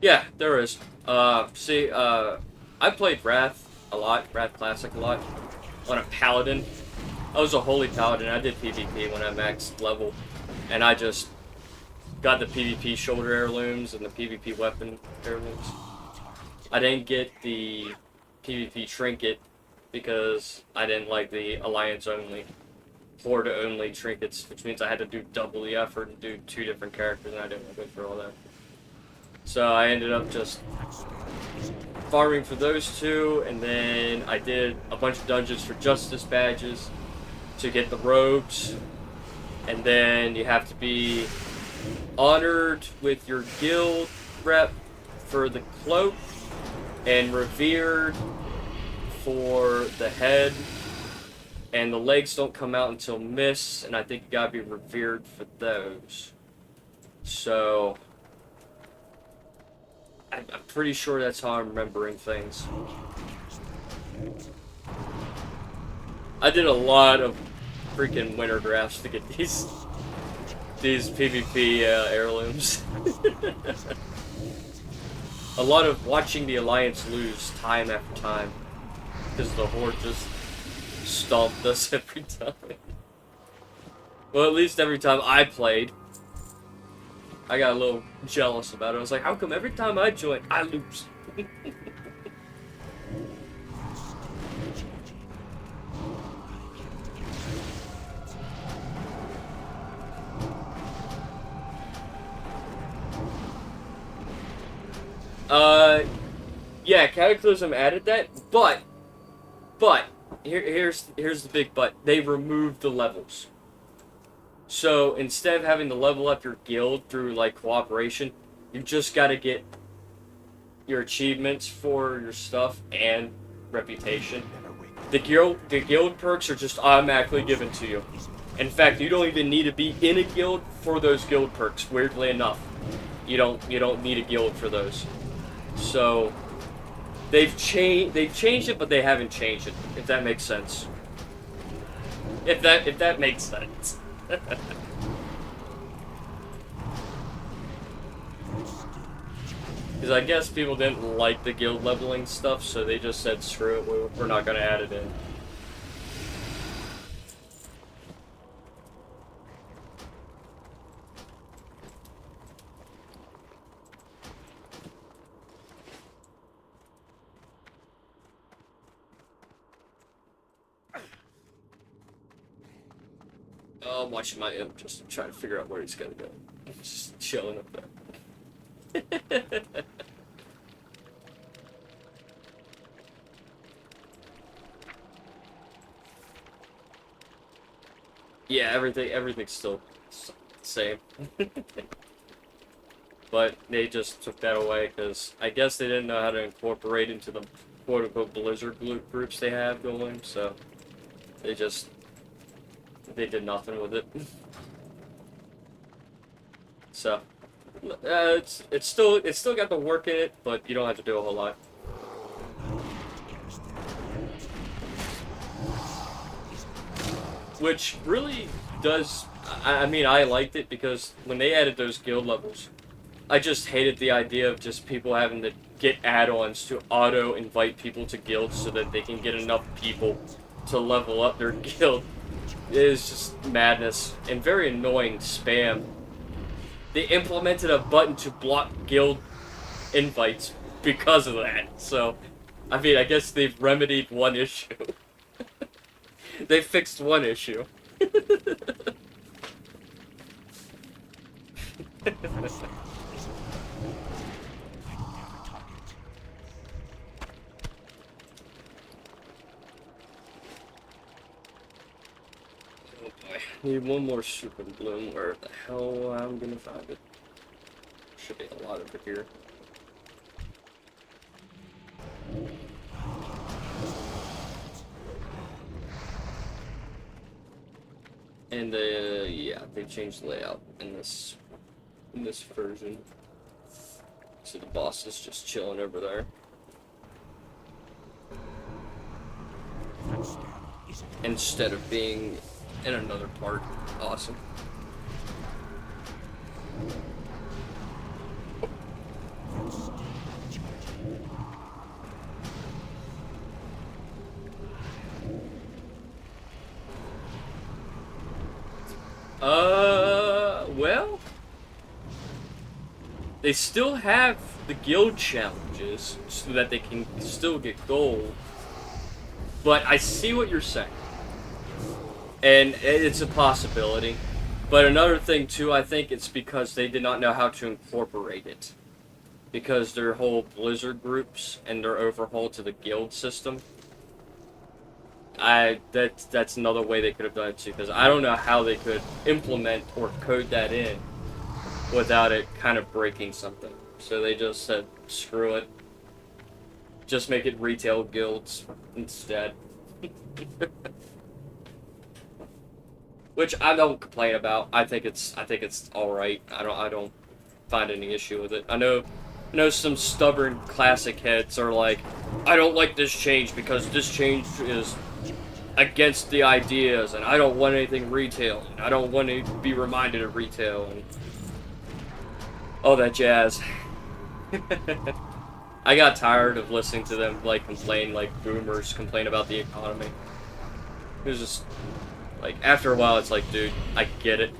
Yeah, there is. I played Wrath a lot, Wrath Classic a lot, on a Paladin. I was a Holy Paladin. I did PvP when I maxed level, and I just got the PvP shoulder heirlooms and the PvP weapon heirlooms. I didn't get the PvP trinket because I didn't like the Alliance only, Horde only trinkets, which means I had to do double the effort and do 2 different characters, and I didn't go for all that. So I ended up just farming for those 2, and then I did a bunch of dungeons for Justice badges to get the robes, and then you have to be honored with your guild rep for the cloak, and revered for the head, and the legs don't come out until Miss, and I think you gotta be revered for those. So I'm pretty sure that's how I'm remembering things. I did a lot of freaking winter drafts to get these PvP heirlooms. A lot of watching the Alliance lose time after time because the Horde just stomped us every time. Well, at least every time I played. I got a little jealous about it. I was like, how come every time I join, I lose? Yeah, Cataclysm added that, but here's the big but. They removed the levels. So instead of having to level up your guild through like cooperation, you just got to get your achievements for your stuff and reputation. The guild perks are just automatically given to you. In fact, you don't even need to be in a guild for those guild perks. Weirdly enough, you don't need a guild for those. So they've changed it, but they haven't changed it. If that makes sense. If that makes sense. Because I guess people didn't like the guild leveling stuff, so they just said, screw it, we're not going to add it in. Oh, I'm watching my imp just trying to figure out where he's going to go. Just chilling up there. Yeah, everything's still the same. But they just took that away because I guess they didn't know how to incorporate into the quote-unquote Blizzard groups they have going, so they did nothing with it. So it's still got the work in it, but you don't have to do a whole lot. Which really does, I mean, I liked it because when they added those guild levels, I just hated the idea of just people having to get add-ons to auto-invite people to guilds so that they can get enough people to level up their guild. It is just madness and very annoying spam. They implemented a button to block guild invites because of that. So, I mean, I guess they've remedied one issue. They fixed one issue. Need one more super bloom. Where the hell I'm gonna find it? Should be a lot over here. And yeah, they changed the layout in this version. So the boss is just chilling over there. Instead of being in another part. Awesome. Well, they still have the guild challenges so that they can still get gold. But I see what you're saying. And it's a possibility. But another thing, too, I think it's because they did not know how to incorporate it. Because their whole Blizzard groups and their overhaul to the guild system. That's another way they could have done it, too. Because I don't know how they could implement or code that in without it kind of breaking something. So they just said, screw it. Just make it retail guilds instead. Which I don't complain about. I think it's all right. I don't find any issue with it. I know some stubborn classic heads are like, I don't like this change because this change is against the ideas, and I don't want anything retail, and I don't want to be reminded of retail, and all that jazz. I got tired of listening to them like complain, like boomers complain about the economy. It was just like, after a while, it's like, dude, I get it.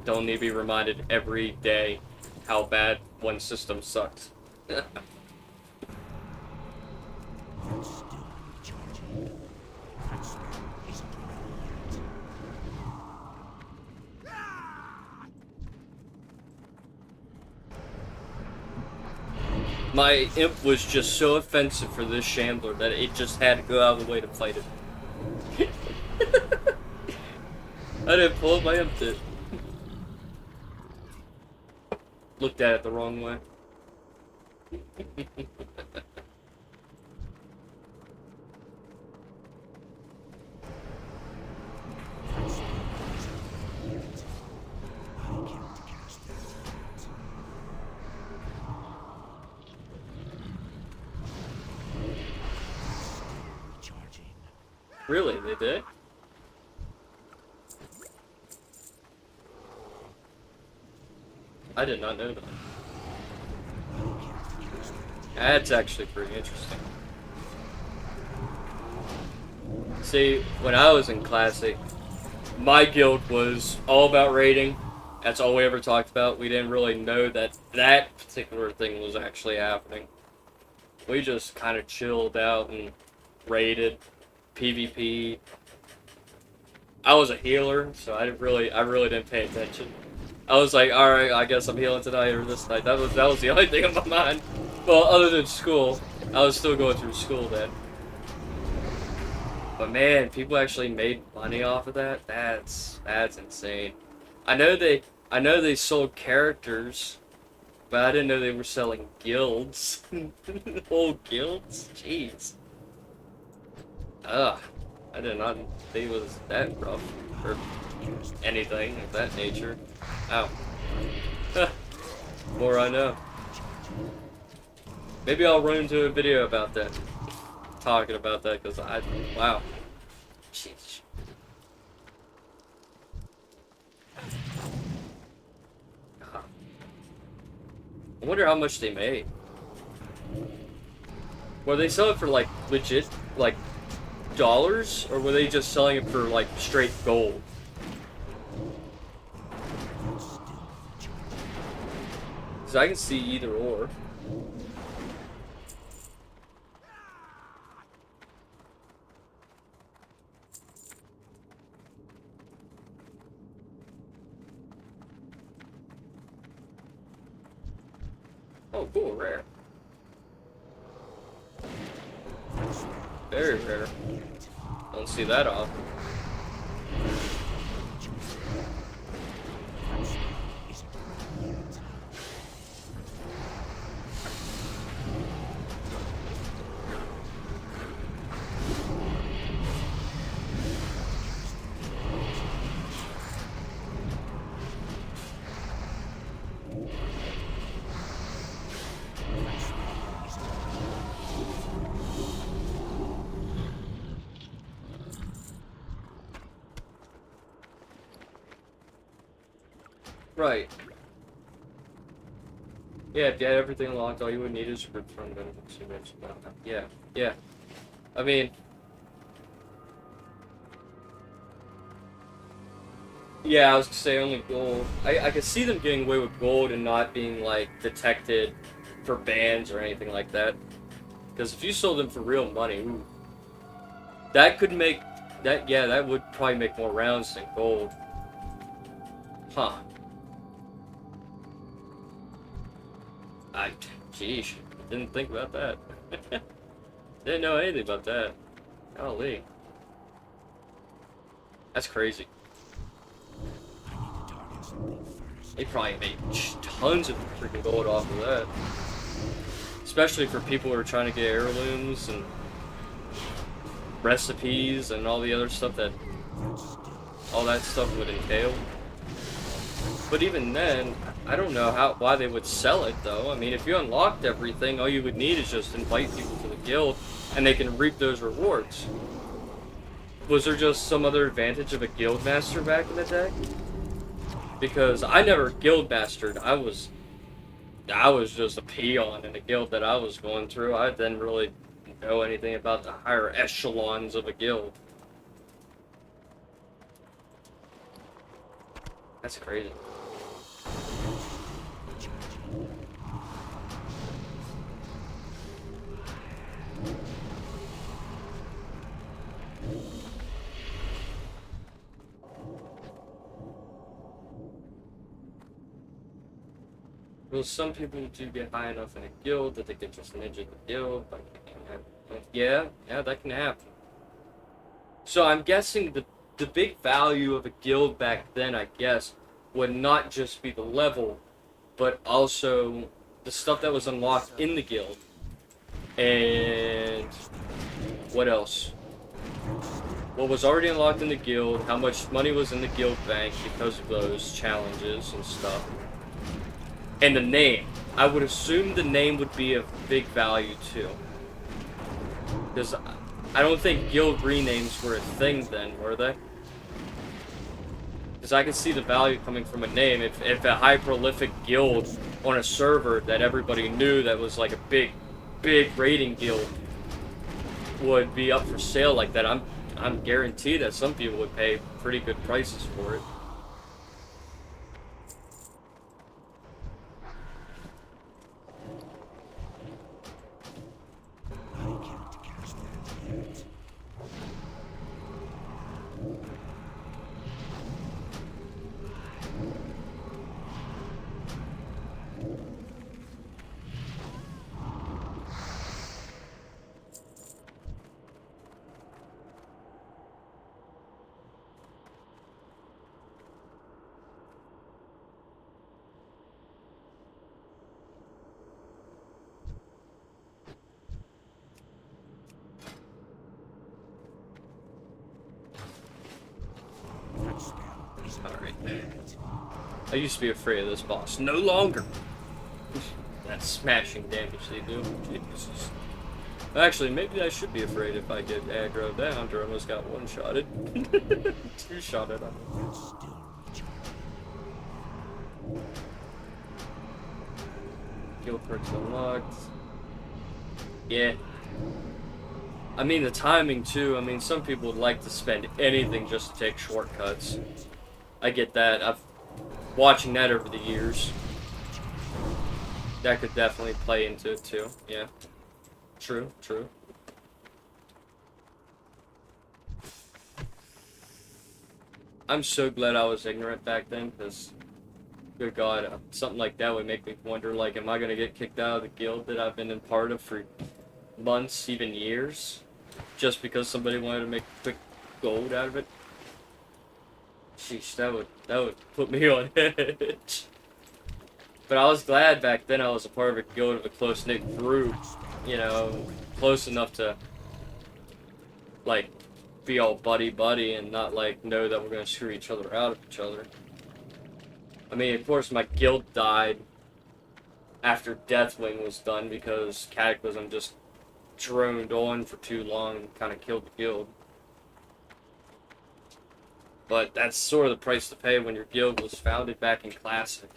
Don't need to be reminded every day how bad one system sucks. my imp was just so offensive for this shambler that it just had to go out of the way to fight it. I didn't pull up, my imp did. Looked at it the wrong way. Really, they did? I did not know that. That's actually pretty interesting. See, when I was in Classic, my guild was all about raiding. That's all we ever talked about. We didn't really know that that particular thing was actually happening. We just kind of chilled out and raided, PvP. I was a healer, so I really didn't pay attention. I was like, all right, I guess I'm healing tonight or this night. That was the only thing on my mind. Well, other than school, I was still going through school then. But man, people actually made money off of that. That's insane. I know they sold characters, but I didn't know they were selling guilds. Whole guilds? Jeez. Ugh. I did not think it was that rough or anything of that nature. Ow. More I know. Maybe I'll run into a video about that. Talking about that, because wow. Jeez. I wonder how much they made. Were they selling it for like legit, like dollars, or were they just selling it for like straight gold? Because I can see either or. Oh, cool, rare. Very rare. Don't see that often. Right. Yeah, if you had everything locked, all you would need is a return benefits. Yeah, yeah. I mean, yeah, I was gonna say only gold. I could see them getting away with gold and not being like detected for bans or anything like that. Because if you sold them for real money, ooh, that could make that. Yeah, that would probably make more rounds than gold. Huh. Geesh, didn't think about that. Didn't know anything about that. Golly. That's crazy. They probably made tons of freaking gold off of that. Especially for people who are trying to get heirlooms and recipes and all the other stuff that all that stuff would entail. But even then, I don't know why they would sell it though. I mean, if you unlocked everything, all you would need is just invite people to the guild and they can reap those rewards. Was there just some other advantage of a guild master back in the day? Because I never guild mastered. I was just a peon in the guild that I was going through. I didn't really know anything about the higher echelons of a guild. That's crazy. Well, some people do get high enough in a guild that they could just ninja the guild. Yeah, that can happen. So I'm guessing the big value of a guild back then, I guess, would not just be the level, but also the stuff that was unlocked in the guild. And what else? What was already unlocked in the guild, how much money was in the guild bank because of those challenges and stuff. And the name. I would assume the name would be of big value too. Because I don't think guild renames were a thing then, were they? Because I can see the value coming from a name. If a high prolific guild on a server that everybody knew that was like a big raiding guild would be up for sale like that, I'm guaranteed that some people would pay pretty good prices for it. Alright. I used to be afraid of this boss. No longer! That smashing damage they do. Jesus. Actually, maybe I should be afraid if I get aggro. That hunter almost got one-shotted. Two-shotted on him. Kill perks unlocked. Yeah. I mean, the timing, too. I mean, some people would like to spend anything just to take shortcuts. I get that. I've watching that over the years. That could definitely play into it, too. Yeah. True, true. I'm so glad I was ignorant back then, because, good God, something like that would make me wonder, like, am I going to get kicked out of the guild that I've been in part of for months, even years? Just because somebody wanted to make quick gold out of it? Sheesh, that would put me on edge. But I was glad back then I was a part of a guild of a close-knit group, you know, close enough to, like, be all buddy-buddy and not, like, know that we're gonna screw each other out of each other. I mean, of course, my guild died after Deathwing was done because Cataclysm just droned on for too long and kind of killed the guild. But that's sort of the price to pay when your guild was founded back in Classic.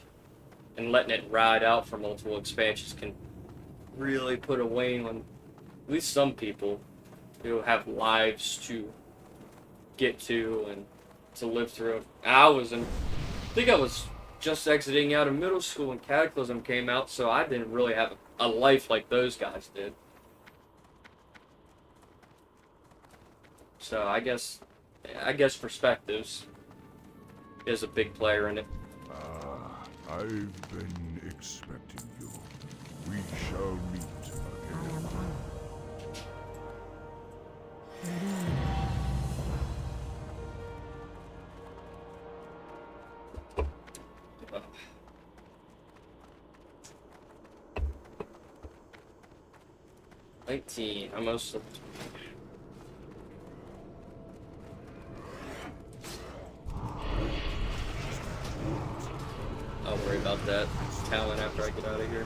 And letting it ride out for multiple expansions can really put a weight on at least some people who have lives to get to and to live through. I think I was just exiting out of middle school when Cataclysm came out, so I didn't really have a life like those guys did. So I guess perspectives is a big player in it. I've been expecting you. We shall meet again. I am 19, almost. I'll worry about that talent after I get out of here.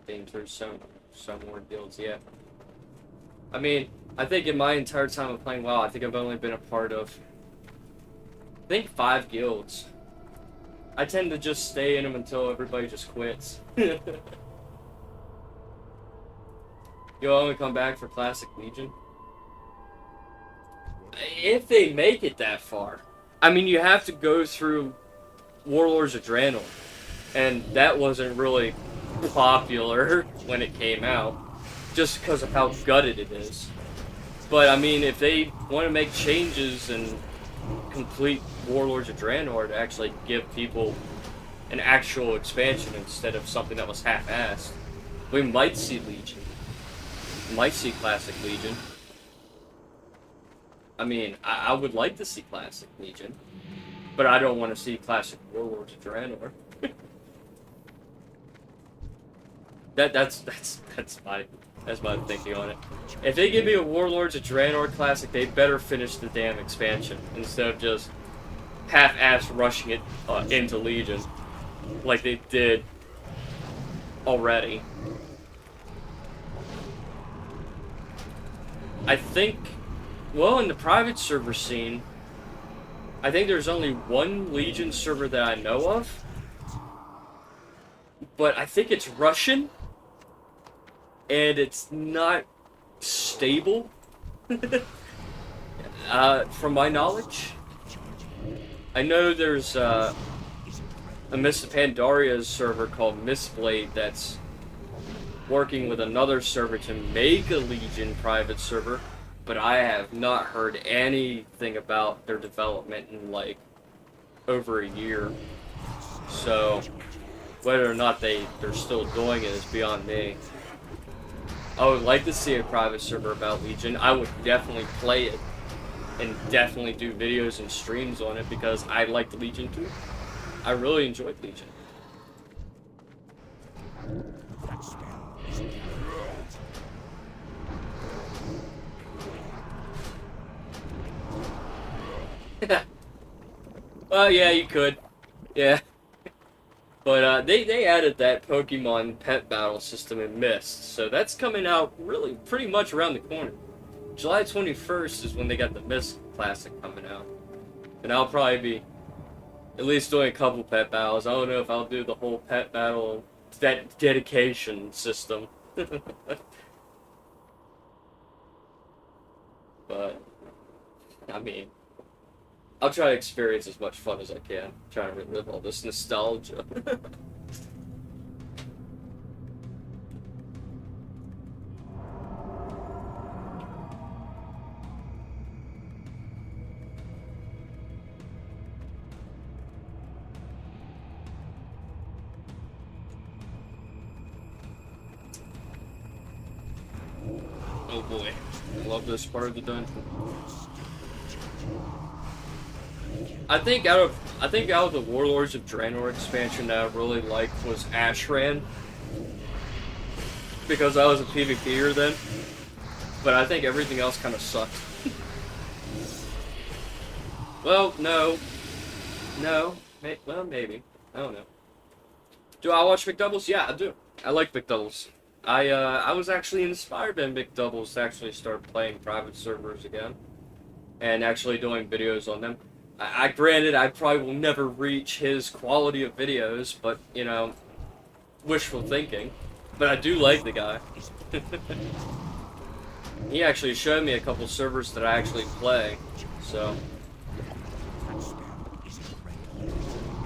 Being through some more guilds, yeah. I mean, I think in my entire time of playing WoW, I think I've only been a part of, I think 5 guilds. I tend to just stay in them until everybody just quits. You'll only come back for Classic Legion? If they make it that far. I mean, you have to go through Warlord's Adrenal, and that wasn't really popular when it came out. just because of how gutted it is. But I mean, if they want to make changes and complete Warlords of Draenor to actually give people an actual expansion instead of something that was half-assed, we might see Legion. We might see Classic Legion. I mean, I would like to see Classic Legion, but I don't want to see Classic Warlords of Draenor. That's my thinking on it. If they give me a Warlords of Draenor Classic, they better finish the damn expansion instead of just half-ass rushing it into Legion like they did already. I think, well, in the private server scene, I think there's only one Legion server that I know of, but I think it's Russian, and it's not stable, from my knowledge. I know there's a Miss Pandaria's server called Mistblade that's working with another server to make a Legion private server, but I have not heard anything about their development in like over a year. So whether or not they're still doing it is beyond me. I would like to see a private server about Legion. I would definitely play it and definitely do videos and streams on it because I liked Legion too. I really enjoyed Legion. Well, yeah, you could. Yeah. But they added that Pokemon pet battle system in Mist, so that's coming out really pretty much around the corner. July 21st is when they got the Mist Classic coming out. And I'll probably be at least doing a couple pet battles. I don't know if I'll do the whole pet battle that dedication system. But, I mean, I'll try to experience as much fun as I can. Try to relive all this nostalgia. Oh boy, I love this part of the dungeon. I think out of the Warlords of Draenor expansion that I really liked was Ashran, because I was a PvPer then. But I think everything else kind of sucked. Well, no, well maybe, I don't know. Do I watch McDoubles? Yeah, I do. I like McDoubles. I was actually inspired by McDoubles to actually start playing private servers again, and actually doing videos on them. Granted, I probably will never reach his quality of videos, but, you know, wishful thinking. But I do like the guy. He actually showed me a couple servers that I actually play, so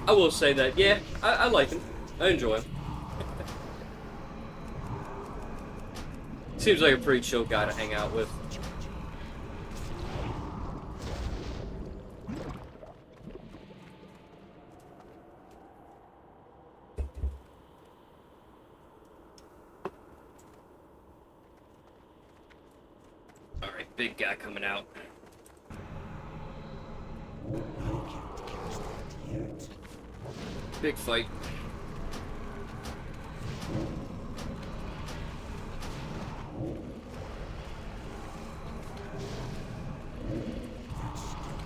I will say that, yeah, I like him. I enjoy him. Seems like a pretty chill guy to hang out with. Alright, big guy coming out. Big fight.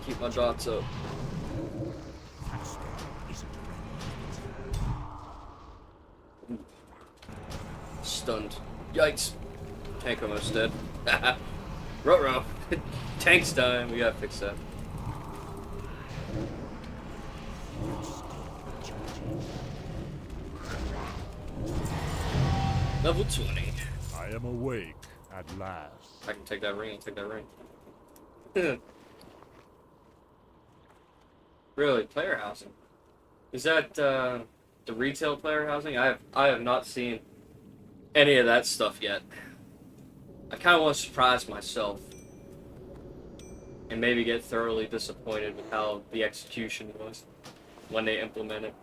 Keep my dots up. Stunned. Yikes. Tank almost dead. Ruh-roh. Tank's time. We gotta fix that. Level 20. I am awake at last. I can take that ring. I'll take that ring. Really, player housing? Is that the retail player housing? I have not seen any of that stuff yet. I kind of want to surprise myself and maybe get thoroughly disappointed with how the execution was when they implement it.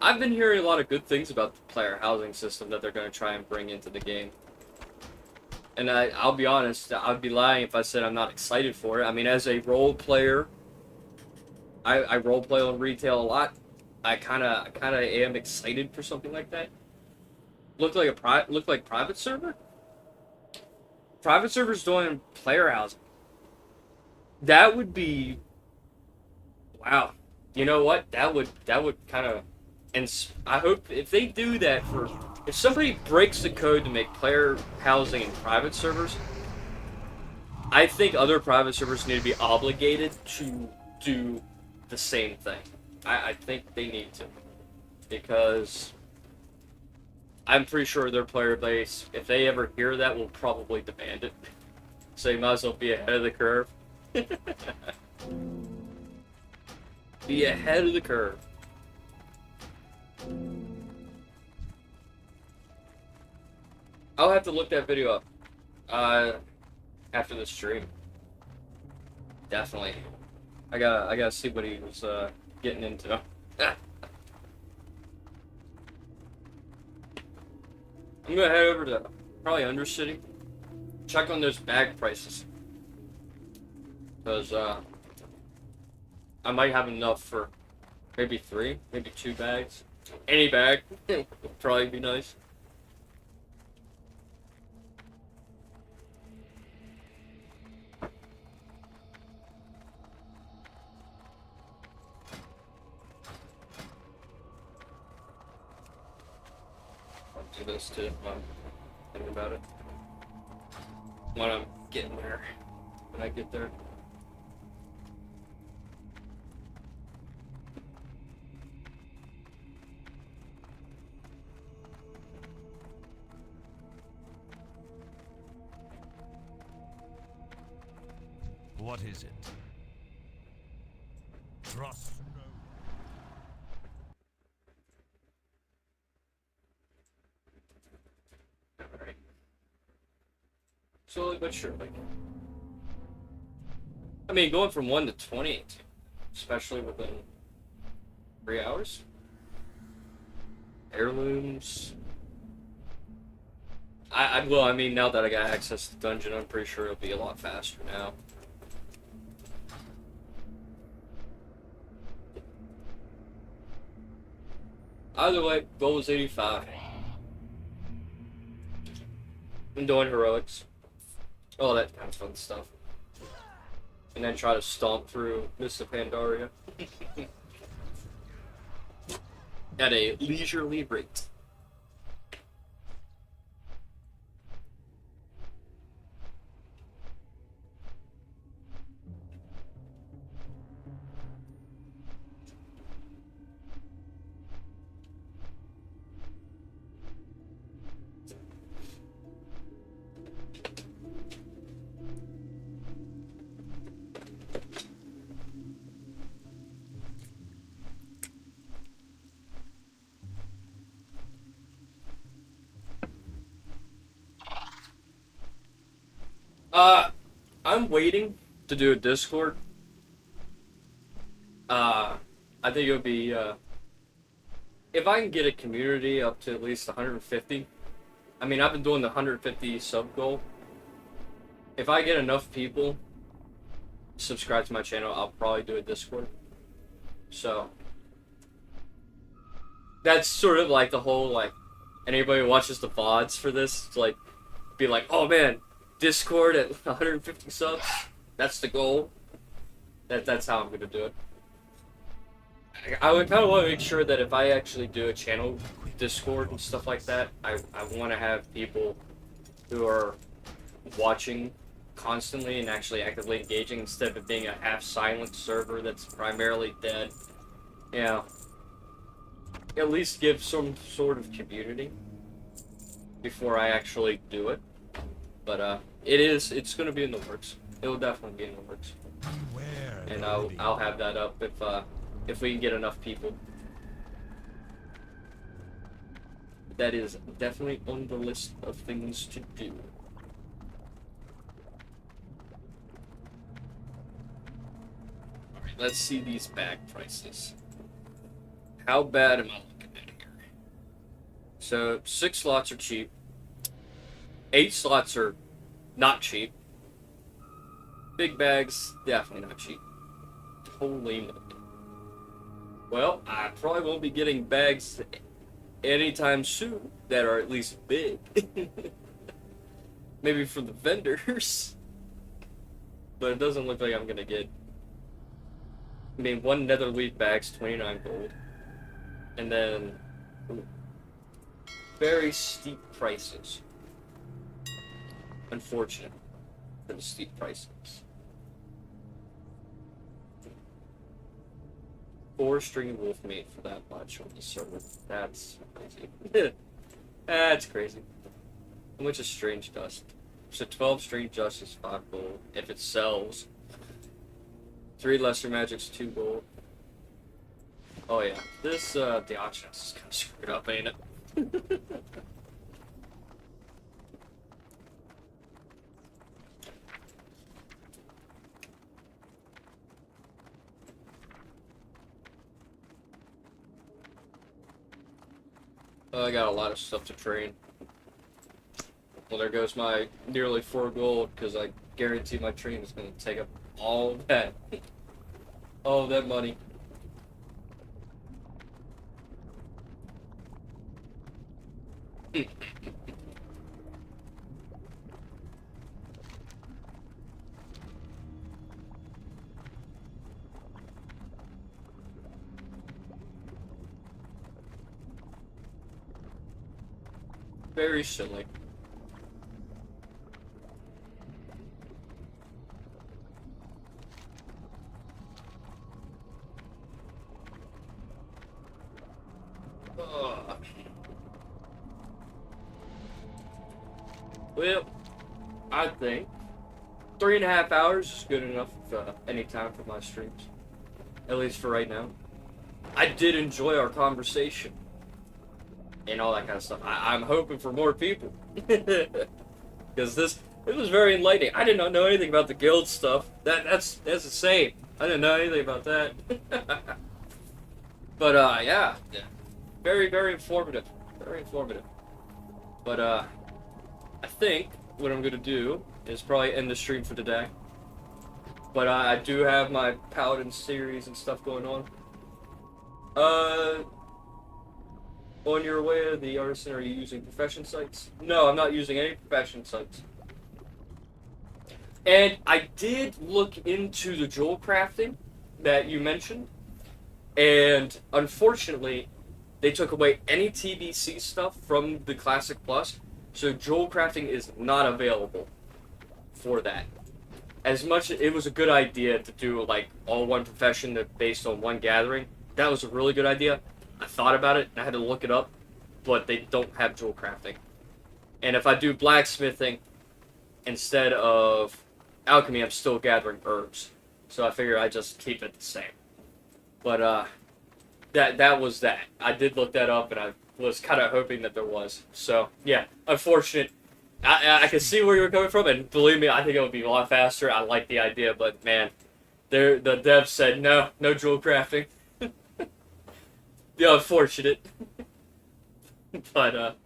I've been hearing a lot of good things about the player housing system that they're going to try and bring into the game. And I'll be honest, I'd be lying if I said I'm not excited for it. I mean, as a role player, I role play on retail a lot. I kind of am excited for something like that. Look like private server. Private servers doing player housing. That would be, wow. You know what? That would kind of, and I hope if they do that if somebody breaks the code to make player housing in private servers, I think other private servers need to be obligated to do the same thing. I think they need to, because I'm pretty sure their player base, if they ever hear that, will probably demand it. So you might as well be ahead of the curve. Be ahead of the curve. I'll have to look that video up after the stream. Definitely. I gotta see what he was getting into. I'm gonna head over to probably Undercity, check on those bag prices, because I might have enough for maybe 3, maybe 2 bags. Any bag would probably be nice. I'll do this too while I'm thinking about it. When I'm getting there, when I get there. What is it? Trust no. Alright. Slowly but surely. I mean, going from 1 to 20, especially within 3 hours. Heirlooms. Well, I mean, now that I got access to the dungeon, I'm pretty sure it'll be a lot faster now. Either way, goal was 85. I'm doing heroics. All that kind of fun stuff. And then try to stomp through Mists of Pandaria. At a leisurely rate. I'm waiting to do a Discord. I think it would be, if I can get a community up to at least 150. I mean, I've been doing the 150 sub goal. If I get enough people subscribe to my channel, I'll probably do a Discord. So, that's sort of like the whole, like, anybody who watches the VODs for this, it's like, be like, oh man, Discord at 150 subs, that's the goal. That's how I'm gonna do it. I would kind of want to make sure that if I actually do a channel Discord and stuff like that, I want to have people who are watching constantly and actually actively engaging instead of it being a half-silent server that's primarily dead. You know, at least give some sort of community before I actually do it. But it's gonna be in the works. It will definitely be in the works. And I'll have that up if we can get enough people. that is definitely on the list of things to do. Alright, let's see these bag prices. How bad am I looking at here? So, 6 slots are cheap. 8 slots are not cheap. Big bags, definitely not cheap. Holy moly. Well, I probably won't be getting bags anytime soon that are at least big. Maybe from the vendors. But it doesn't look like I'm gonna get... I mean, one nether leaf bag's 29 gold. And then... Ooh, very steep prices. Unfortunate for the steep prices. 4-string wolf meat for that much on the server. That's crazy. That's crazy. How much is strange dust? So 12 strange dust is 5 gold. If it sells. 3 lesser magics, 2 gold. Oh yeah. This, the auction is kind of screwed up, ain't it? I got a lot of stuff to train. Well, there goes my nearly 4 gold, because I guarantee my train is going to take up all of that. All of that money. Very silly. Ugh. Well, I think 3.5 hours is good enough any time for my streams. At least for right now. I did enjoy our conversation. And all that kind of stuff. I'm hoping for more people. Because it was very enlightening. I did not know anything about the guild stuff. That's insane. I didn't know anything about that. But, yeah. Very, very informative. Very informative. But, I think what I'm going to do is probably end the stream for today. But, I do have my Paladin series and stuff going on. On your way to the artisan, are you using profession sites? No, I'm not using any profession sites. And I did look into the jewel crafting that you mentioned, and unfortunately, they took away any TBC stuff from the Classic Plus, so jewel crafting is not available for that. As much as it was a good idea to do like all one profession based on one gathering, that was a really good idea. I thought about it, and I had to look it up, but they don't have jewel crafting. And if I do blacksmithing instead of alchemy, I'm still gathering herbs. So I figure I just keep it the same. But, that was that. I did look that up, and I was kind of hoping that there was. So, yeah, unfortunate. I can see where you're coming from, and believe me, I think it would be a lot faster. I like the idea, but, man, the devs said, no jewel crafting. Yeah, unfortunate. But,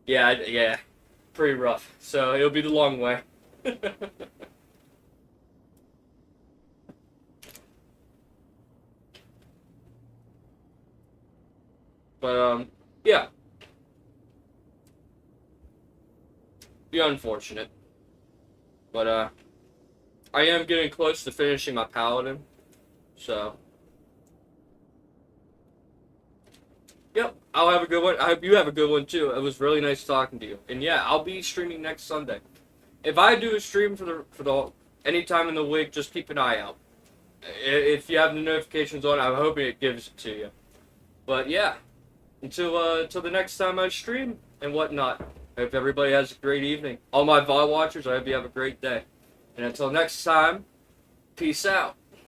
yeah, pretty rough. So, it'll be the long way. But, yeah. Be unfortunate. But, I am getting close to finishing my Paladin. So... Yep, I'll have a good one. I hope you have a good one too. It was really nice talking to you. And yeah, I'll be streaming next Sunday. If I do a stream for the any time in the week, just keep an eye out. If you have the notifications on, I'm hoping it gives it to you. But yeah, until the next time I stream and whatnot. I hope everybody has a great evening. All my VOD watchers, I hope you have a great day. And until next time, peace out.